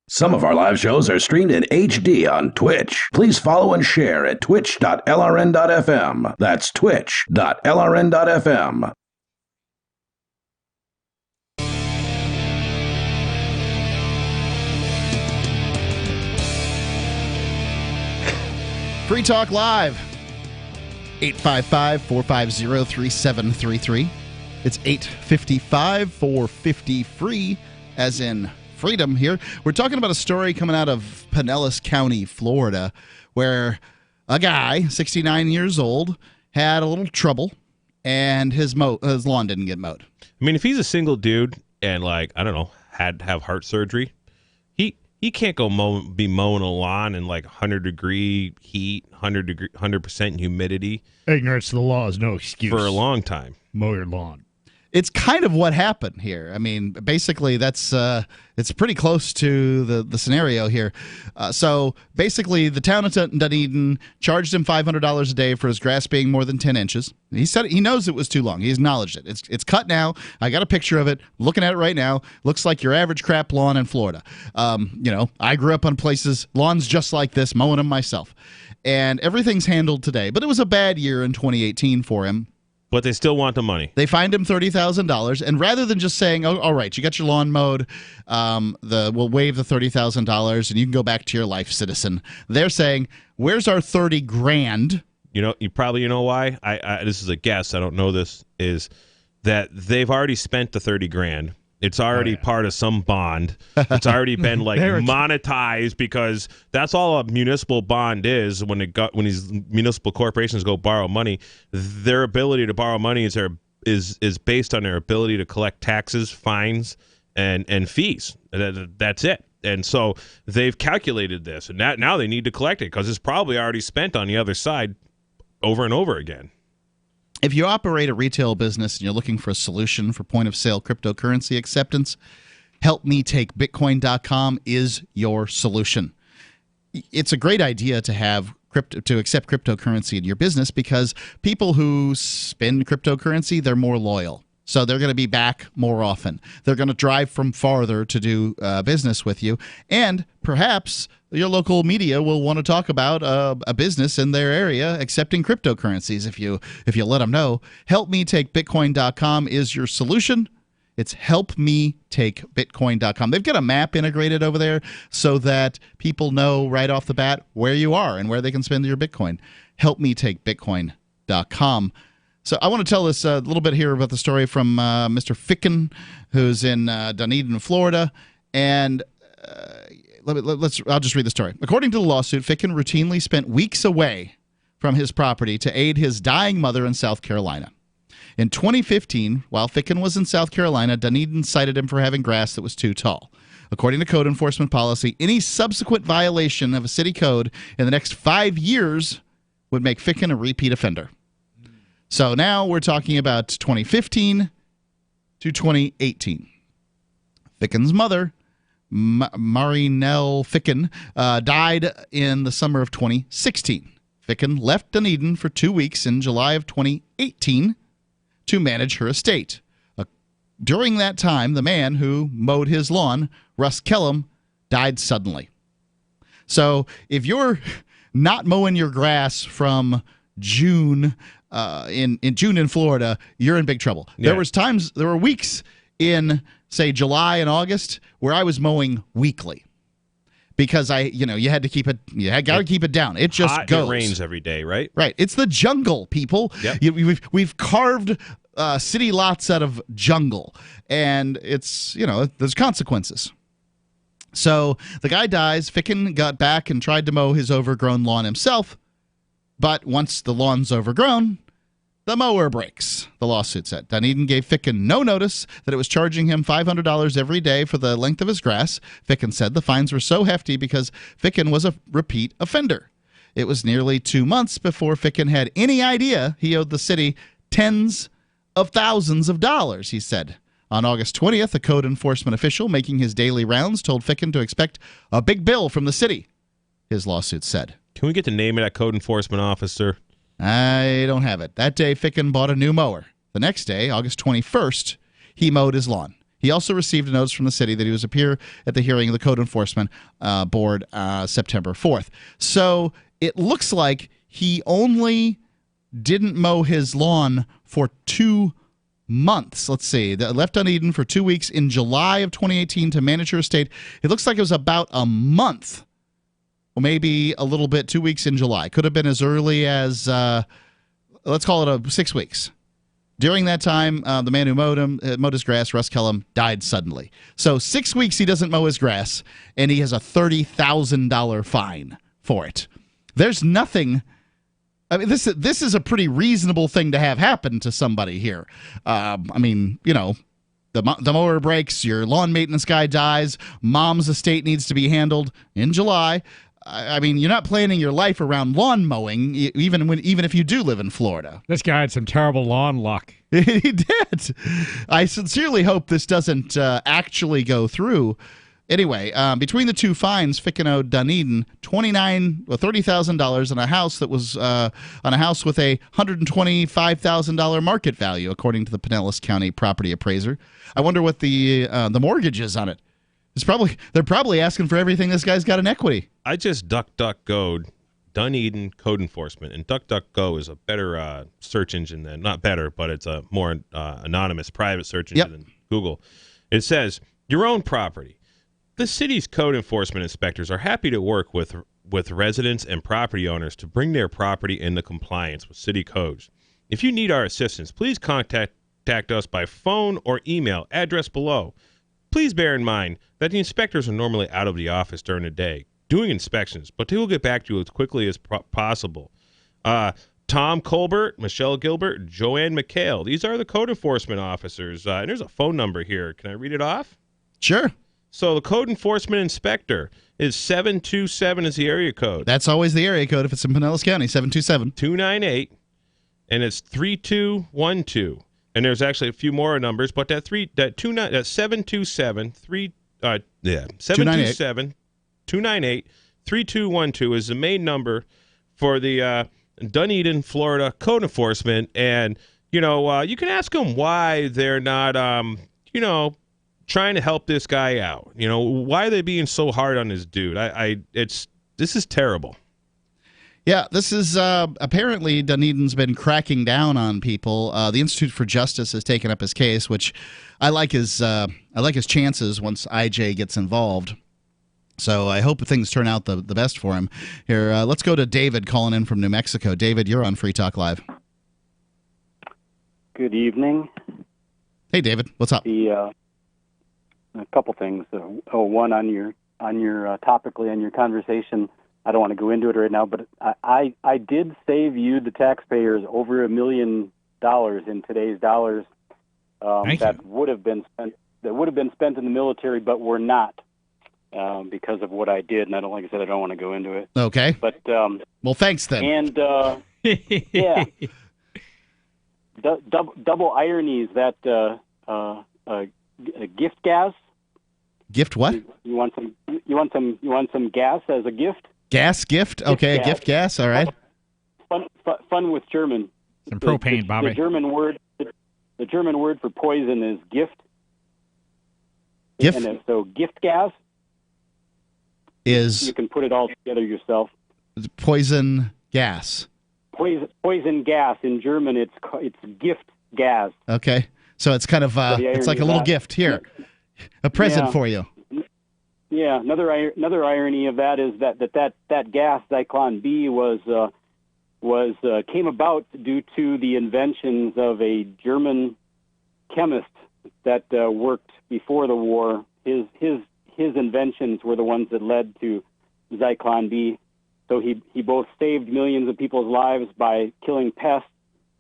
Some of our live shows are streamed in HD on Twitch. Please follow and share at twitch.lrn.fm. That's twitch.lrn.fm. Free Talk Live, 855-450-3733. It's 855-450-FREE, as in freedom here. We're talking about a story coming out of Pinellas County, Florida, where a guy, 69 years old, had a little trouble, and his lawn didn't get mowed. I mean, if he's a single dude and, I don't know, had to have heart surgery, he can't go be mowing a lawn in 100-degree heat, 100% humidity. Ignorance of the law is no excuse. For a long time. Mow your lawn. It's kind of what happened here. I mean, basically, that's it's pretty close to the scenario here. So basically, the town of Dunedin charged him $500 a day for his grass being more than 10 inches. He said he knows it was too long. He acknowledged it. It's cut now. I got a picture of it. Looking at it right now, looks like your average crap lawn in Florida. I grew up on lawns just like this, mowing them myself, and everything's handled today. But it was a bad year in 2018 for him. But they still want the money. They fined him $30,000, and rather than just saying, "Oh, all right, you got your lawn mowed, we'll waive the $30,000, and you can go back to your life, citizen," they're saying, "Where's our $30,000?" You know why? I this is a guess. I don't know this. Is that they've already spent the $30,000. It's already part of some bond. It's already been monetized, because that's all a municipal bond is. When these municipal corporations go borrow money, their ability to borrow money is based on their ability to collect taxes, fines, and fees. That's it. And so they've calculated this, and now they need to collect it because it's probably already spent on the other side over and over again. If you operate a retail business and you're looking for a solution for point-of-sale cryptocurrency acceptance, helpmetakebitcoin.com is your solution. It's a great idea to have to accept cryptocurrency in your business, because people who spend cryptocurrency, they're more loyal. So they're going to be back more often. They're going to drive from farther to do business with you. And perhaps your local media will want to talk about a business in their area accepting cryptocurrencies if you let them know. HelpMeTakeBitcoin.com is your solution. It's HelpMeTakeBitcoin.com. They've got a map integrated over there so that people know right off the bat where you are and where they can spend your Bitcoin. HelpMeTakeBitcoin.com. So I want to tell this a little bit here about the story from Mr. Ficken, who's in Dunedin, Florida. And I'll just read the story. According to the lawsuit, Ficken routinely spent weeks away from his property to aid his dying mother in South Carolina. In 2015, while Ficken was in South Carolina, Dunedin cited him for having grass that was too tall. According to code enforcement policy, any subsequent violation of a city code in the next 5 years would make Ficken a repeat offender. So now we're talking about 2015 to 2018. Ficken's mother, Marinelle Ficken, died in the summer of 2016. Ficken left Dunedin for 2 weeks in July of 2018 to manage her estate. During that time, the man who mowed his lawn, Russ Kellum, died suddenly. So if you're not mowing your grass from June in Florida, you're in big trouble. Yeah. There were weeks in, say, July and August where I was mowing weekly because you had to keep it, got to keep it down. It just Hot, goes. It rains every day, right? Right. It's the jungle, people. Yep. We've carved city lots out of jungle, and it's, there's consequences. So the guy dies. Ficken got back and tried to mow his overgrown lawn himself, but once the lawn's overgrown, the mower breaks, the lawsuit said. Dunedin gave Ficken no notice that it was charging him $500 every day for the length of his grass. Ficken said the fines were so hefty because Ficken was a repeat offender. It was nearly 2 months before Ficken had any idea he owed the city tens of thousands of dollars, he said. On August 20th, a code enforcement official making his daily rounds told Ficken to expect a big bill from the city, his lawsuit said. Can we get the name of that code enforcement officer? I don't have it. That day, Ficken bought a new mower. The next day, August 21st, he mowed his lawn. He also received a notice from the city that he was appear at the hearing of the Code Enforcement Board September 4th. So it looks like he only didn't mow his lawn for 2 months. Let's see. Left Dunedin for 2 weeks in July of 2018 to manage her estate. It looks like it was about a month. Well, maybe a little bit, 2 weeks in July. Could have been as early as, let's call it 6 weeks. During that time, the man who mowed his grass, Russ Kellum, died suddenly. So 6 weeks he doesn't mow his grass, and he has a $30,000 fine for it. There's nothing. I mean, this is a pretty reasonable thing to have happen to somebody here. The mower breaks, your lawn maintenance guy dies, mom's estate needs to be handled in July. I mean, you're not planning your life around lawn mowing, even if you do live in Florida. This guy had some terrible lawn luck. He did. I sincerely hope this doesn't actually go through. Anyway, between the two fines, Ficken owed Dunedin $30,000 on a house that was on a house with a $125,000 market value, according to the Pinellas County property appraiser. I wonder what the mortgage is on it. They're probably asking for everything this guy's got in equity. I just DuckDuckGo'd Dunedin Code Enforcement, and DuckDuckGo is a better search engine than, not better, but it's a more anonymous private search engine than Google. It says, your own property. The city's code enforcement inspectors are happy to work with residents and property owners to bring their property into compliance with city codes. If you need our assistance, please contact us by phone or email, address below. Please bear in mind that the inspectors are normally out of the office during the day doing inspections, but they will get back to you as quickly as possible. Tom Colbert, Michelle Gilbert, Joanne McHale. These are the code enforcement officers. And there's a phone number here. Can I read it off? Sure. So the code enforcement inspector is 727 is the area code. That's always the area code if it's in Pinellas County, 727. 298, and it's 3212. And there's actually a few more numbers, but that 727 298 3212 is the main number for the Dunedin, Florida Code Enforcement. And you can ask them why they're not trying to help this guy out. Why are they being so hard on this dude? This is terrible. Yeah, this is apparently Dunedin's been cracking down on people. The Institute for Justice has taken up his case, which I like his chances once IJ gets involved. So I hope things turn out the best for him. Here, let's go to David calling in from New Mexico. David, you're on Free Talk Live. Good evening. Hey, David, what's up? A couple things. One on your topically on your conversation. I don't want to go into it right now, but I did save you, the taxpayers, over $1 million in today's dollars. That would have been spent in the military, but were not because of what I did. And like I said, I don't want to go into it. Okay. But well, thanks then. And yeah, double ironies that gift gas. Gift what? You want some gas as a gift? Gas gift? Okay, gift gas. All right. fun with German. Some propane, Bobby. The German word for poison is Gift. Gift? And so gift gas is... You can put it all together yourself. Poison gas. Poison gas. In German, it's gift gas. Okay. So it's kind of, it's like a little gift. Here, a present for you. Yeah. Another irony of that is that gas, Zyklon B, came about due to the inventions of a German chemist that worked before the war. His inventions were the ones that led to Zyklon B. So he both saved millions of people's lives by killing pests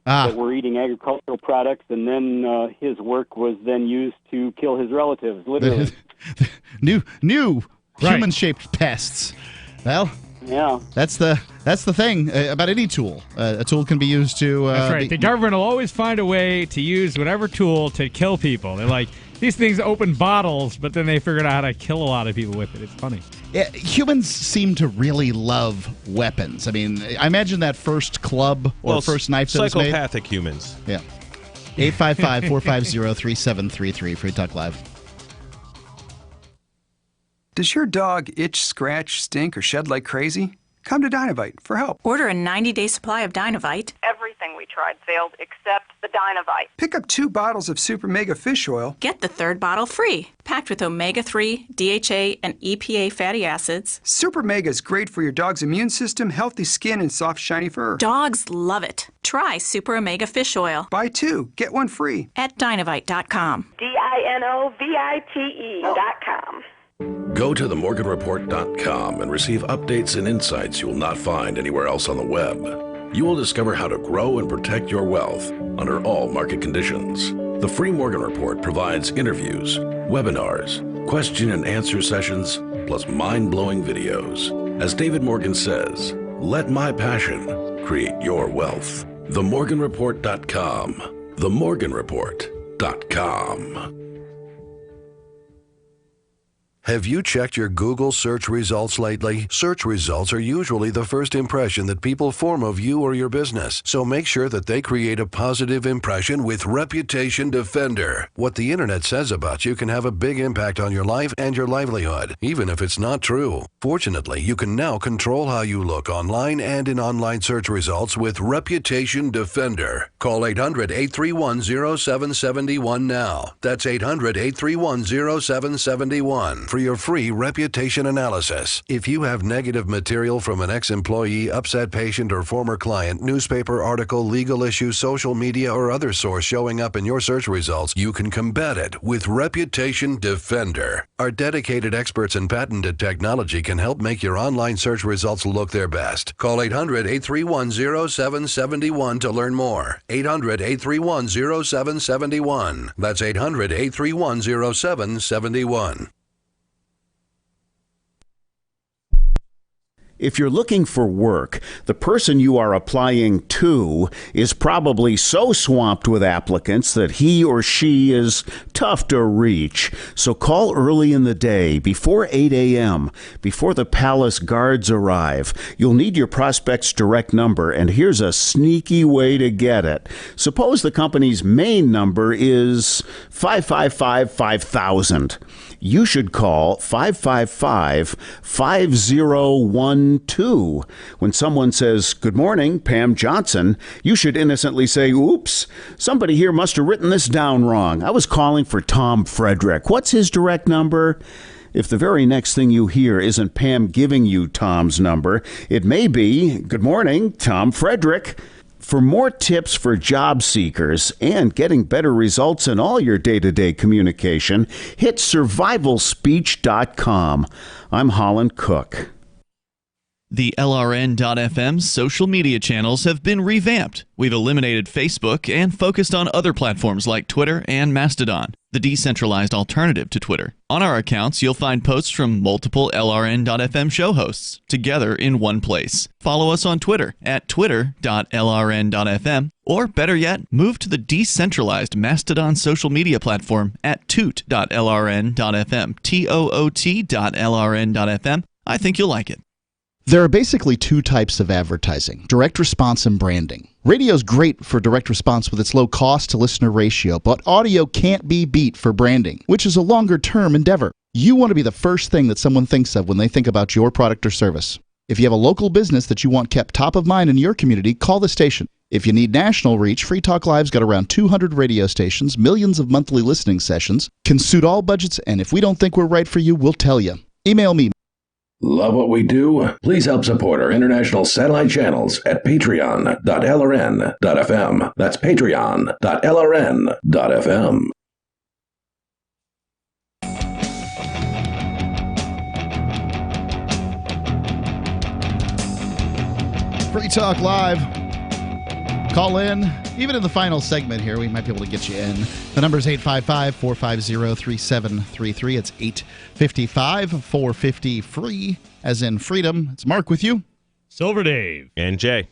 that were eating agricultural products, and then his work was then used to kill his relatives, literally. new human-shaped pests. Well, yeah, that's the thing about any tool. A tool can be used to. That's right. The government will always find a way to use whatever tool to kill people. They're like, these things open bottles, but then they figured out how to kill a lot of people with it. It's funny. Humans seem to really love weapons. I mean, I imagine that first club or first knife that was made. Psychopathic humans. Yeah. 855-450-3733. Free Talk Live. Does your dog itch, scratch, stink, or shed like crazy? Come to Dynovite for help. Order a 90-day supply of Dynovite. Everything we tried failed except the Dynovite. Pick up 2 bottles of Super Mega Fish Oil. Get the 3rd bottle free. Packed with omega-3, DHA, and EPA fatty acids. Super Mega is great for your dog's immune system, healthy skin, and soft, shiny fur. Dogs love it. Try Super Omega Fish Oil. Buy 2, get 1 free. At Dynovite.com. DINOVITE.com. Go to themorganreport.com and receive updates and insights you will not find anywhere else on the web. You will discover how to grow and protect your wealth under all market conditions. The free Morgan Report provides interviews, webinars, question and answer sessions, plus mind-blowing videos. As David Morgan says, let my passion create your wealth. Themorganreport.com. Themorganreport.com. Have you checked your Google search results lately? Search results are usually the first impression that people form of you or your business, so make sure that they create a positive impression with Reputation Defender. What the internet says about you can have a big impact on your life and your livelihood, even if it's not true. Fortunately, you can now control how you look online and in online search results with Reputation Defender. Call 800-831-0771 now. That's 800-831-0771. For your free reputation analysis. If you have negative material from an ex-employee, upset patient, or former client, newspaper article, legal issue, social media, or other source showing up in your search results, you can combat it with Reputation Defender. Our dedicated experts in patented technology can help make your online search results look their best. Call 800-831-0771 to learn more. 800-831-0771. That's 800-831-0771. If you're looking for work, the person you are applying to is probably so swamped with applicants that he or she is tough to reach. So call early in the day, before 8 a.m., before the palace guards arrive. You'll need your prospect's direct number, and here's a sneaky way to get it. Suppose the company's main number is 555-5000. You should call 555-5012. When someone says, "Good morning, Pam Johnson," you should innocently say, "Oops, somebody here must have written this down wrong. I was calling for Tom Frederick. What's his direct number?" If the very next thing you hear isn't Pam giving you Tom's number, it may be, "Good morning, Tom Frederick." For more tips for job seekers and getting better results in all your day-to-day communication, hit survivalspeech.com. I'm Holland Cook. The LRN.FM social media channels have been revamped. We've eliminated Facebook and focused on other platforms like Twitter and Mastodon, the decentralized alternative to Twitter. On our accounts, you'll find posts from multiple LRN.FM show hosts together in one place. Follow us on Twitter at twitter.lrn.fm, or better yet, move to the decentralized Mastodon social media platform at toot.lrn.fm, toot.lrn.fm. I think you'll like it. There are basically two types of advertising, direct response and branding. Radio's great for direct response with its low cost to listener ratio, but audio can't be beat for branding, which is a longer term endeavor. You want to be the first thing that someone thinks of when they think about your product or service. If you have a local business that you want kept top of mind in your community, call the station. If you need national reach, Free Talk Live's got around 200 radio stations, millions of monthly listening sessions, can suit all budgets, and if we don't think we're right for you, we'll tell you. Email me. Love what we do? Please help support our international satellite channels at patreon.lrn.fm. That's patreon.lrn.fm. Free Talk Live. Call in. Even in the final segment here, we might be able to get you in. The number is 855-450-3733. It's 855-450-FREE, as in freedom. It's Mark with you. Silver Dave. And Jay.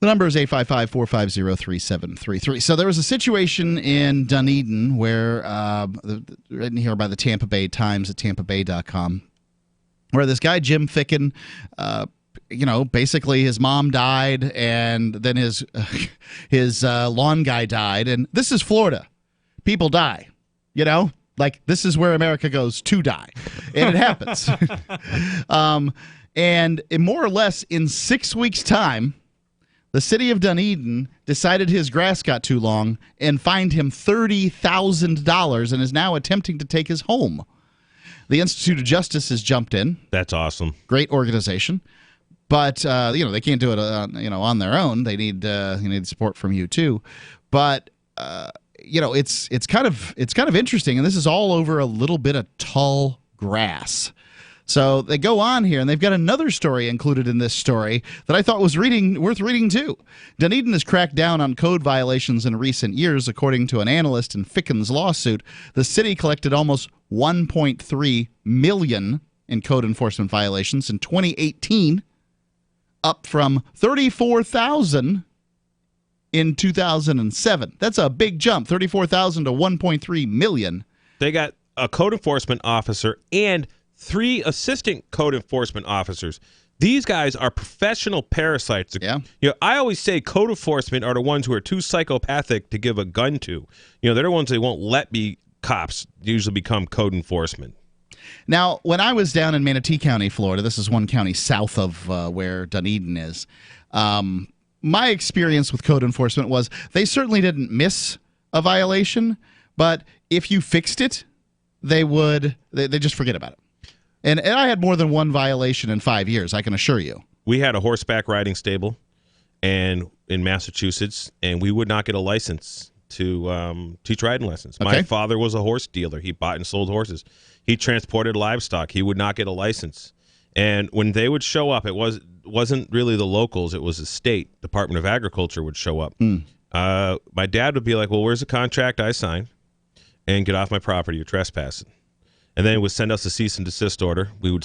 The number is 855-450-3733. So there was a situation in Dunedin where, written here by the Tampa Bay Times at tampabay.com, where this guy, Jim Ficken, basically his mom died, and then his lawn guy died, and this is Florida. People die, this is where America goes to die, and it happens. And more or less in 6 weeks' time, the city of Dunedin decided his grass got too long and fined him $30,000 and is now attempting to take his home. The Institute of Justice has jumped in. That's awesome. Great organization. But they can't do it on their own. They need support from you too. But it's kind of interesting, and this is all over a little bit of tall grass. So they go on here, and they've got another story included in this story that I thought was worth reading too. Dunedin has cracked down on code violations in recent years, according to an analyst in Ficken's lawsuit. The city collected almost $1.3 million in code enforcement violations in 2018. Up from 34,000 in 2007. That's a big jump, 34,000 to 1.3 million. They got a code enforcement officer and 3 assistant code enforcement officers. These guys are professional parasites. Yeah. I always say code enforcement are the ones who are too psychopathic to give a gun to. They're the ones they won't let be cops. Usually become code enforcement. Now, when I was down in Manatee County, Florida, this is one county south of where Dunedin is, my experience with code enforcement was they certainly didn't miss a violation, but if you fixed it, they just forget about it. And I had more than one violation in 5 years, I can assure you. We had a horseback riding stable in Massachusetts, and we would not get a license to teach riding lessons. Okay. My father was a horse dealer. He bought and sold horses. He transported livestock. He would not get a license. And when they would show up, it wasn't really the locals. It was the state Department of Agriculture would show up. My dad would be like, well, where's the contract I signed? And get off my property. You're trespassing. And then it would send us a cease and desist order. We would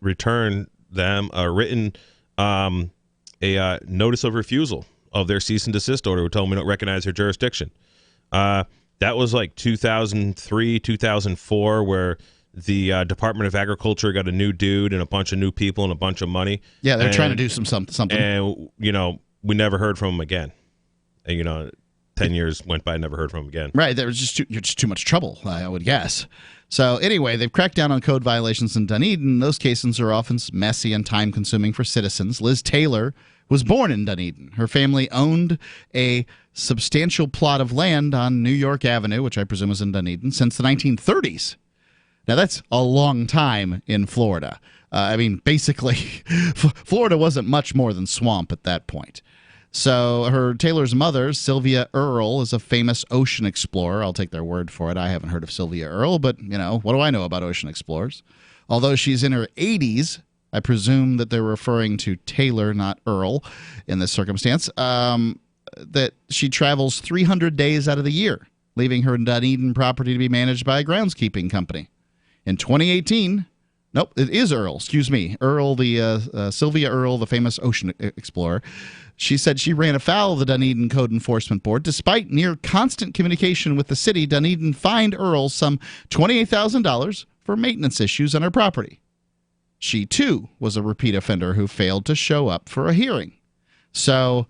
return them a written notice of refusal of their cease and desist order. We told them we don't recognize their jurisdiction. That was like 2003, 2004, where the Department of Agriculture got a new dude and a bunch of new people and a bunch of money. Yeah, they're trying to do something. And, we never heard from them again. And, 10 years went by, never heard from them again. Right, there was just too much trouble, I would guess. So anyway, they've cracked down on code violations in Dunedin. Those cases are often messy and time-consuming for citizens. Liz Taylor was born in Dunedin. Her family owned a substantial plot of land on New York Avenue, which I presume is in Dunedin, since the 1930s. Now, that's a long time in Florida. Basically, Florida wasn't much more than swamp at that point. So Taylor's mother, Sylvia Earle, is a famous ocean explorer. I'll take their word for it. I haven't heard of Sylvia Earle, but, what do I know about ocean explorers? Although she's in her 80s, I presume that they're referring to Taylor, not Earle, in this circumstance, that she travels 300 days out of the year, leaving her Dunedin property to be managed by a groundskeeping company. In 2018, nope, it is Earle, excuse me, Sylvia Earle, the famous ocean explorer. She said she ran afoul of the Dunedin Code Enforcement Board. Despite near constant communication with the city, Dunedin fined Earle some $28,000 for maintenance issues on her property. She, too, was a repeat offender who failed to show up for a hearing. So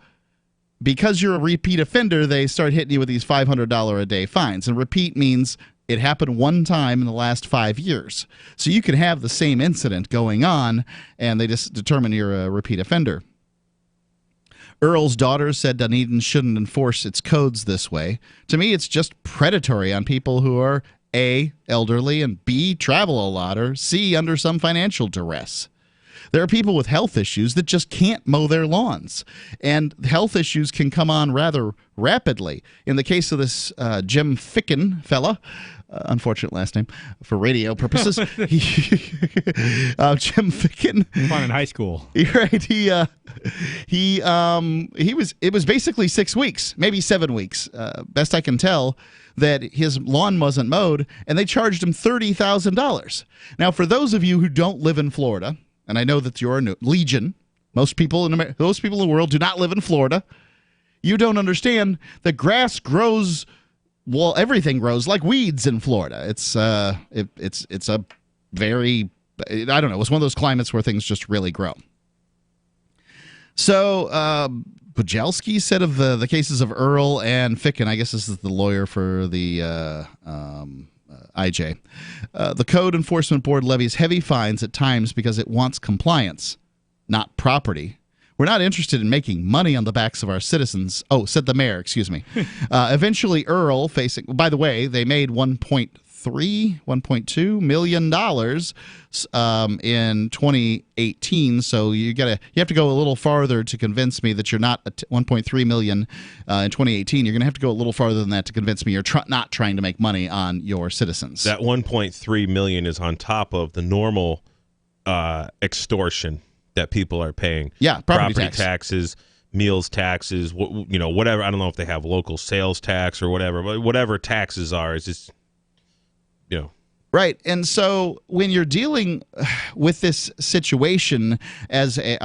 because you're a repeat offender, they start hitting you with these $500 a day fines. And repeat means it happened one time in the last 5 years. So you can have the same incident going on, and they just determine you're a repeat offender. Earl's daughter said Dunedin shouldn't enforce its codes this way. To me, it's just predatory on people who are A, elderly, and B, travel a lot, or C, under some financial duress. There are people with health issues that just can't mow their lawns, and health issues can come on rather rapidly. In the case of this Jim Ficken fella, unfortunate last name for radio purposes, Jim Ficken. Fun in high school, right? It was basically 6 weeks, maybe 7 weeks, best I can tell, that his lawn wasn't mowed, and they charged him $30,000. Now, for those of you who don't live in Florida, and I know that you're a legion. Most people in the world do not live in Florida. You don't understand that grass grows. Well, everything grows like weeds in Florida. It's a very, I don't know. It's one of those climates where things just really grow. So Bujalski said of the cases of Earl and Ficken, I guess this is the lawyer for the IJ. The Code Enforcement Board levies heavy fines at times because it wants compliance, not property. We're not interested in making money on the backs of our citizens. Oh, said the mayor, excuse me. Eventually, Earl facing, by the way, they made $1.2 million in 2018. So you have to go a little farther to convince me that you're not at 1.3 million in 2018. You're going to have to go a little farther than that to convince me you're not trying to make money on your citizens. That 1.3 million is on top of the normal extortion that people are paying. Yeah, property taxes, meals taxes, whatever. I don't know if they have local sales tax or whatever, but whatever taxes are, it's just, Right, and so when you're dealing with this situation as a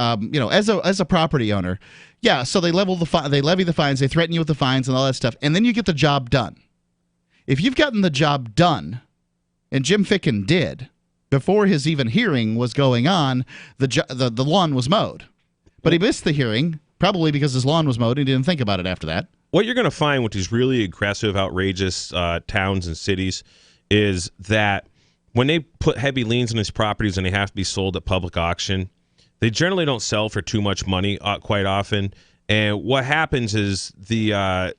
as a property owner, yeah, so they levy the fines, they threaten you with the fines and all that stuff, and then you get the job done. If you've gotten the job done, and Jim Ficken did, before his even hearing was going on, the lawn was mowed, but he missed the hearing probably because his lawn was mowed and he didn't think about it after that. What you're going to find with these really aggressive, outrageous towns and cities is that when they put heavy liens on these properties and they have to be sold at public auction, they generally don't sell for too much money quite often. And what happens is the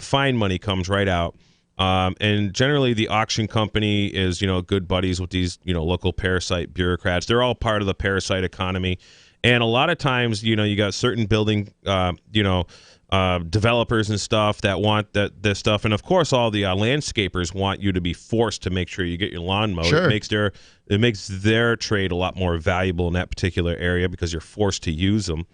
fine money comes right out. And generally the auction company is, good buddies with these, local parasite bureaucrats. They're all part of the parasite economy. And a lot of times, you got certain building, developers and stuff that want this stuff, and of course all the landscapers want you to be forced to make sure you get your lawn mowed. Sure. It makes their trade a lot more valuable in that particular area because you're forced to use them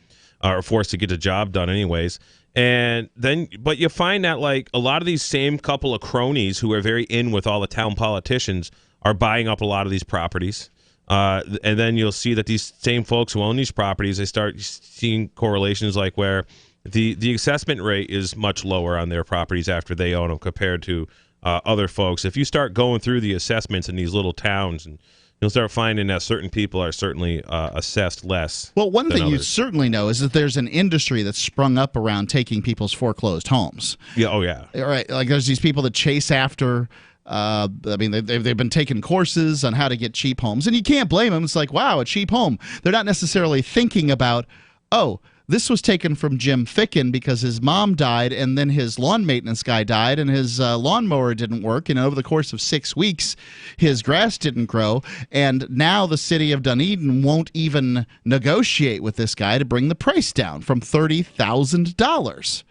or forced to get the job done anyways. And then, but you find that like a lot of these same couple of cronies who are very in with all the town politicians are buying up a lot of these properties. And then you'll see that these same folks who own these properties, they start seeing correlations like where the assessment rate is much lower on their properties after they own them compared to other folks. If you start going through the assessments in these little towns, and you'll start finding that certain people are certainly assessed less. Well, one thing others. you certainly know is that there's an industry that's sprung up around taking people's foreclosed homes. Yeah. Oh, yeah. Right. Like there's these people that chase after. They've been taking courses on how to get cheap homes, and you can't blame them. It's like, wow, a cheap home. They're not necessarily thinking about, oh, this was taken from Jim Ficken because his mom died, and then his lawn maintenance guy died, and his lawnmower didn't work. And over the course of 6 weeks, his grass didn't grow. And now the city of Dunedin won't even negotiate with this guy to bring the price down from $30,000.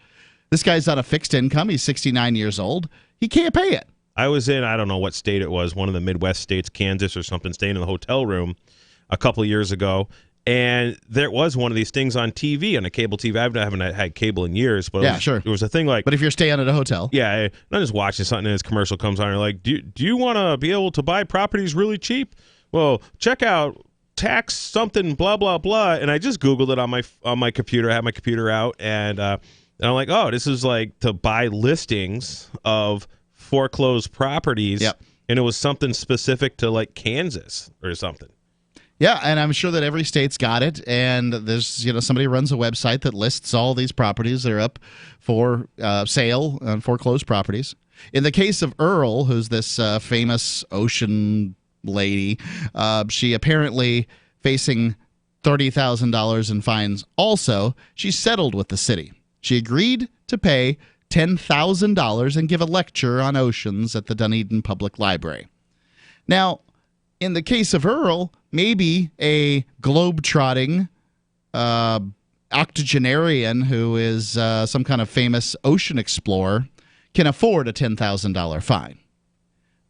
This guy's on a fixed income. He's 69 years old. He can't pay it. I was in, I don't know what state it was, one of the Midwest states, Kansas or something, staying in the hotel room a couple of years ago. And there was one of these things on TV, on a cable TV. I haven't had cable in years, but it was a thing like. But if you're staying at a hotel, yeah, I'm just watching something and this commercial comes on. And you're like, do you want to be able to buy properties really cheap? Well, check out tax something blah blah blah. And I just Googled it on my computer. I had my computer out, and I'm like, oh, this is like to buy listings of foreclosed properties. Yep. And it was something specific to like Kansas or something. Yeah, and I'm sure that every state's got it, and there's somebody runs a website that lists all these properties that are up for sale on foreclosed properties. In the case of Earl, who's this famous ocean lady, she apparently facing $30,000 in fines. Also, she settled with the city. She agreed to pay $10,000 and give a lecture on oceans at the Dunedin Public Library. Now, in the case of Earl, maybe a globe-trotting octogenarian who is some kind of famous ocean explorer can afford a $10,000 fine.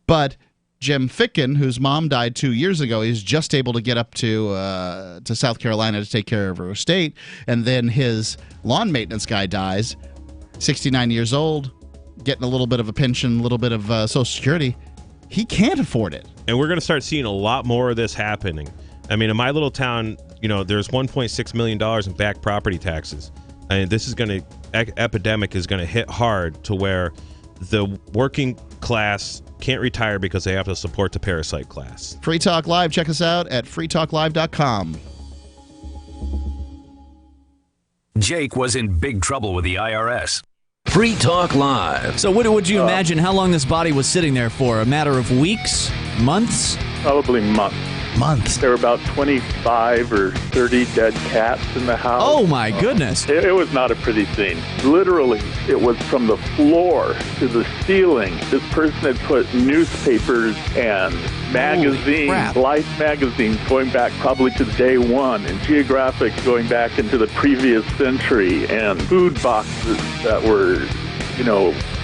But Jim Ficken, whose mom died 2 years ago, is just able to get up to South Carolina to take care of her estate, and then his lawn maintenance guy dies, 69 years old, getting a little bit of a pension, a little bit of Social Security. He can't afford it. And we're going to start seeing a lot more of this happening. I mean, in my little town, there's $1.6 million in back property taxes. And this is going to, epidemic is going to hit hard to where the working class can't retire because they have to support the parasite class. Free Talk Live. Check us out at freetalklive.com. Jake was in big trouble with the IRS. Free Talk Live. So what would you imagine how long this body was sitting there for? A matter of weeks? Months? Probably months. Months. There were about 25 or 30 dead cats in the house. Oh, my goodness. It was not a pretty scene. Literally, it was from the floor to the ceiling. This person had put newspapers and magazines, Life magazines, going back probably to day one, and Geographic going back into the previous century, and food boxes that were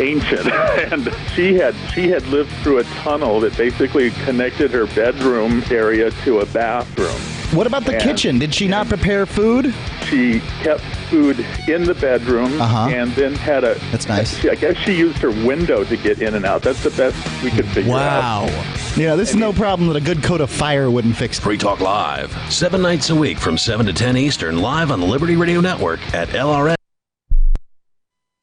ancient. And she had lived through a tunnel that basically connected her bedroom area to a bathroom. What about the kitchen? Did she not prepare food? She kept food in the bedroom and then had a... That's nice. I guess she used her window to get in and out. That's the best we could figure out. Yeah, this is no problem that a good coat of fire wouldn't fix. Free Talk Live, 7 nights a week from 7 to 10 Eastern, live on the Liberty Radio Network at LRN.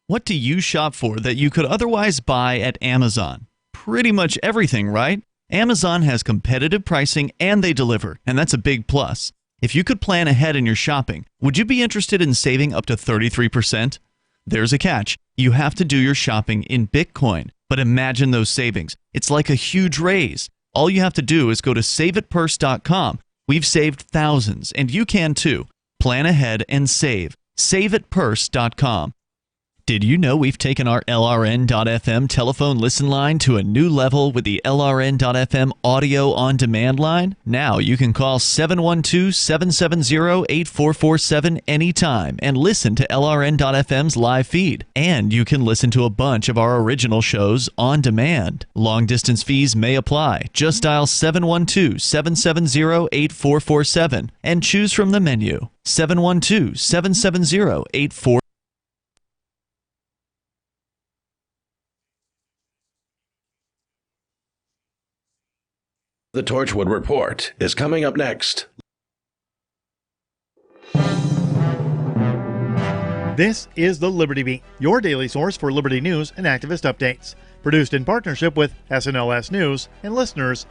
What do you shop for that you could otherwise buy at Amazon? Pretty much everything, right? Amazon has competitive pricing and they deliver, and that's a big plus. If you could plan ahead in your shopping, would you be interested in saving up to 33%? There's a catch. You have to do your shopping in Bitcoin. But imagine those savings. It's like a huge raise. All you have to do is go to saveatpurse.com. We've saved thousands, and you can too. Plan ahead and save. Saveatpurse.com. Did you know we've taken our LRN.FM telephone listen line to a new level with the LRN.FM audio on demand line? Now you can call 712-770-8447 anytime and listen to LRN.FM's live feed. And you can listen to a bunch of our original shows on demand. Long distance fees may apply. Just dial 712-770-8447 and choose from the menu. 712-770-8447. The Torchwood Report is coming up next. This is the Liberty Beat, your daily source for Liberty news and activist updates. Produced in partnership with SNLS News and listeners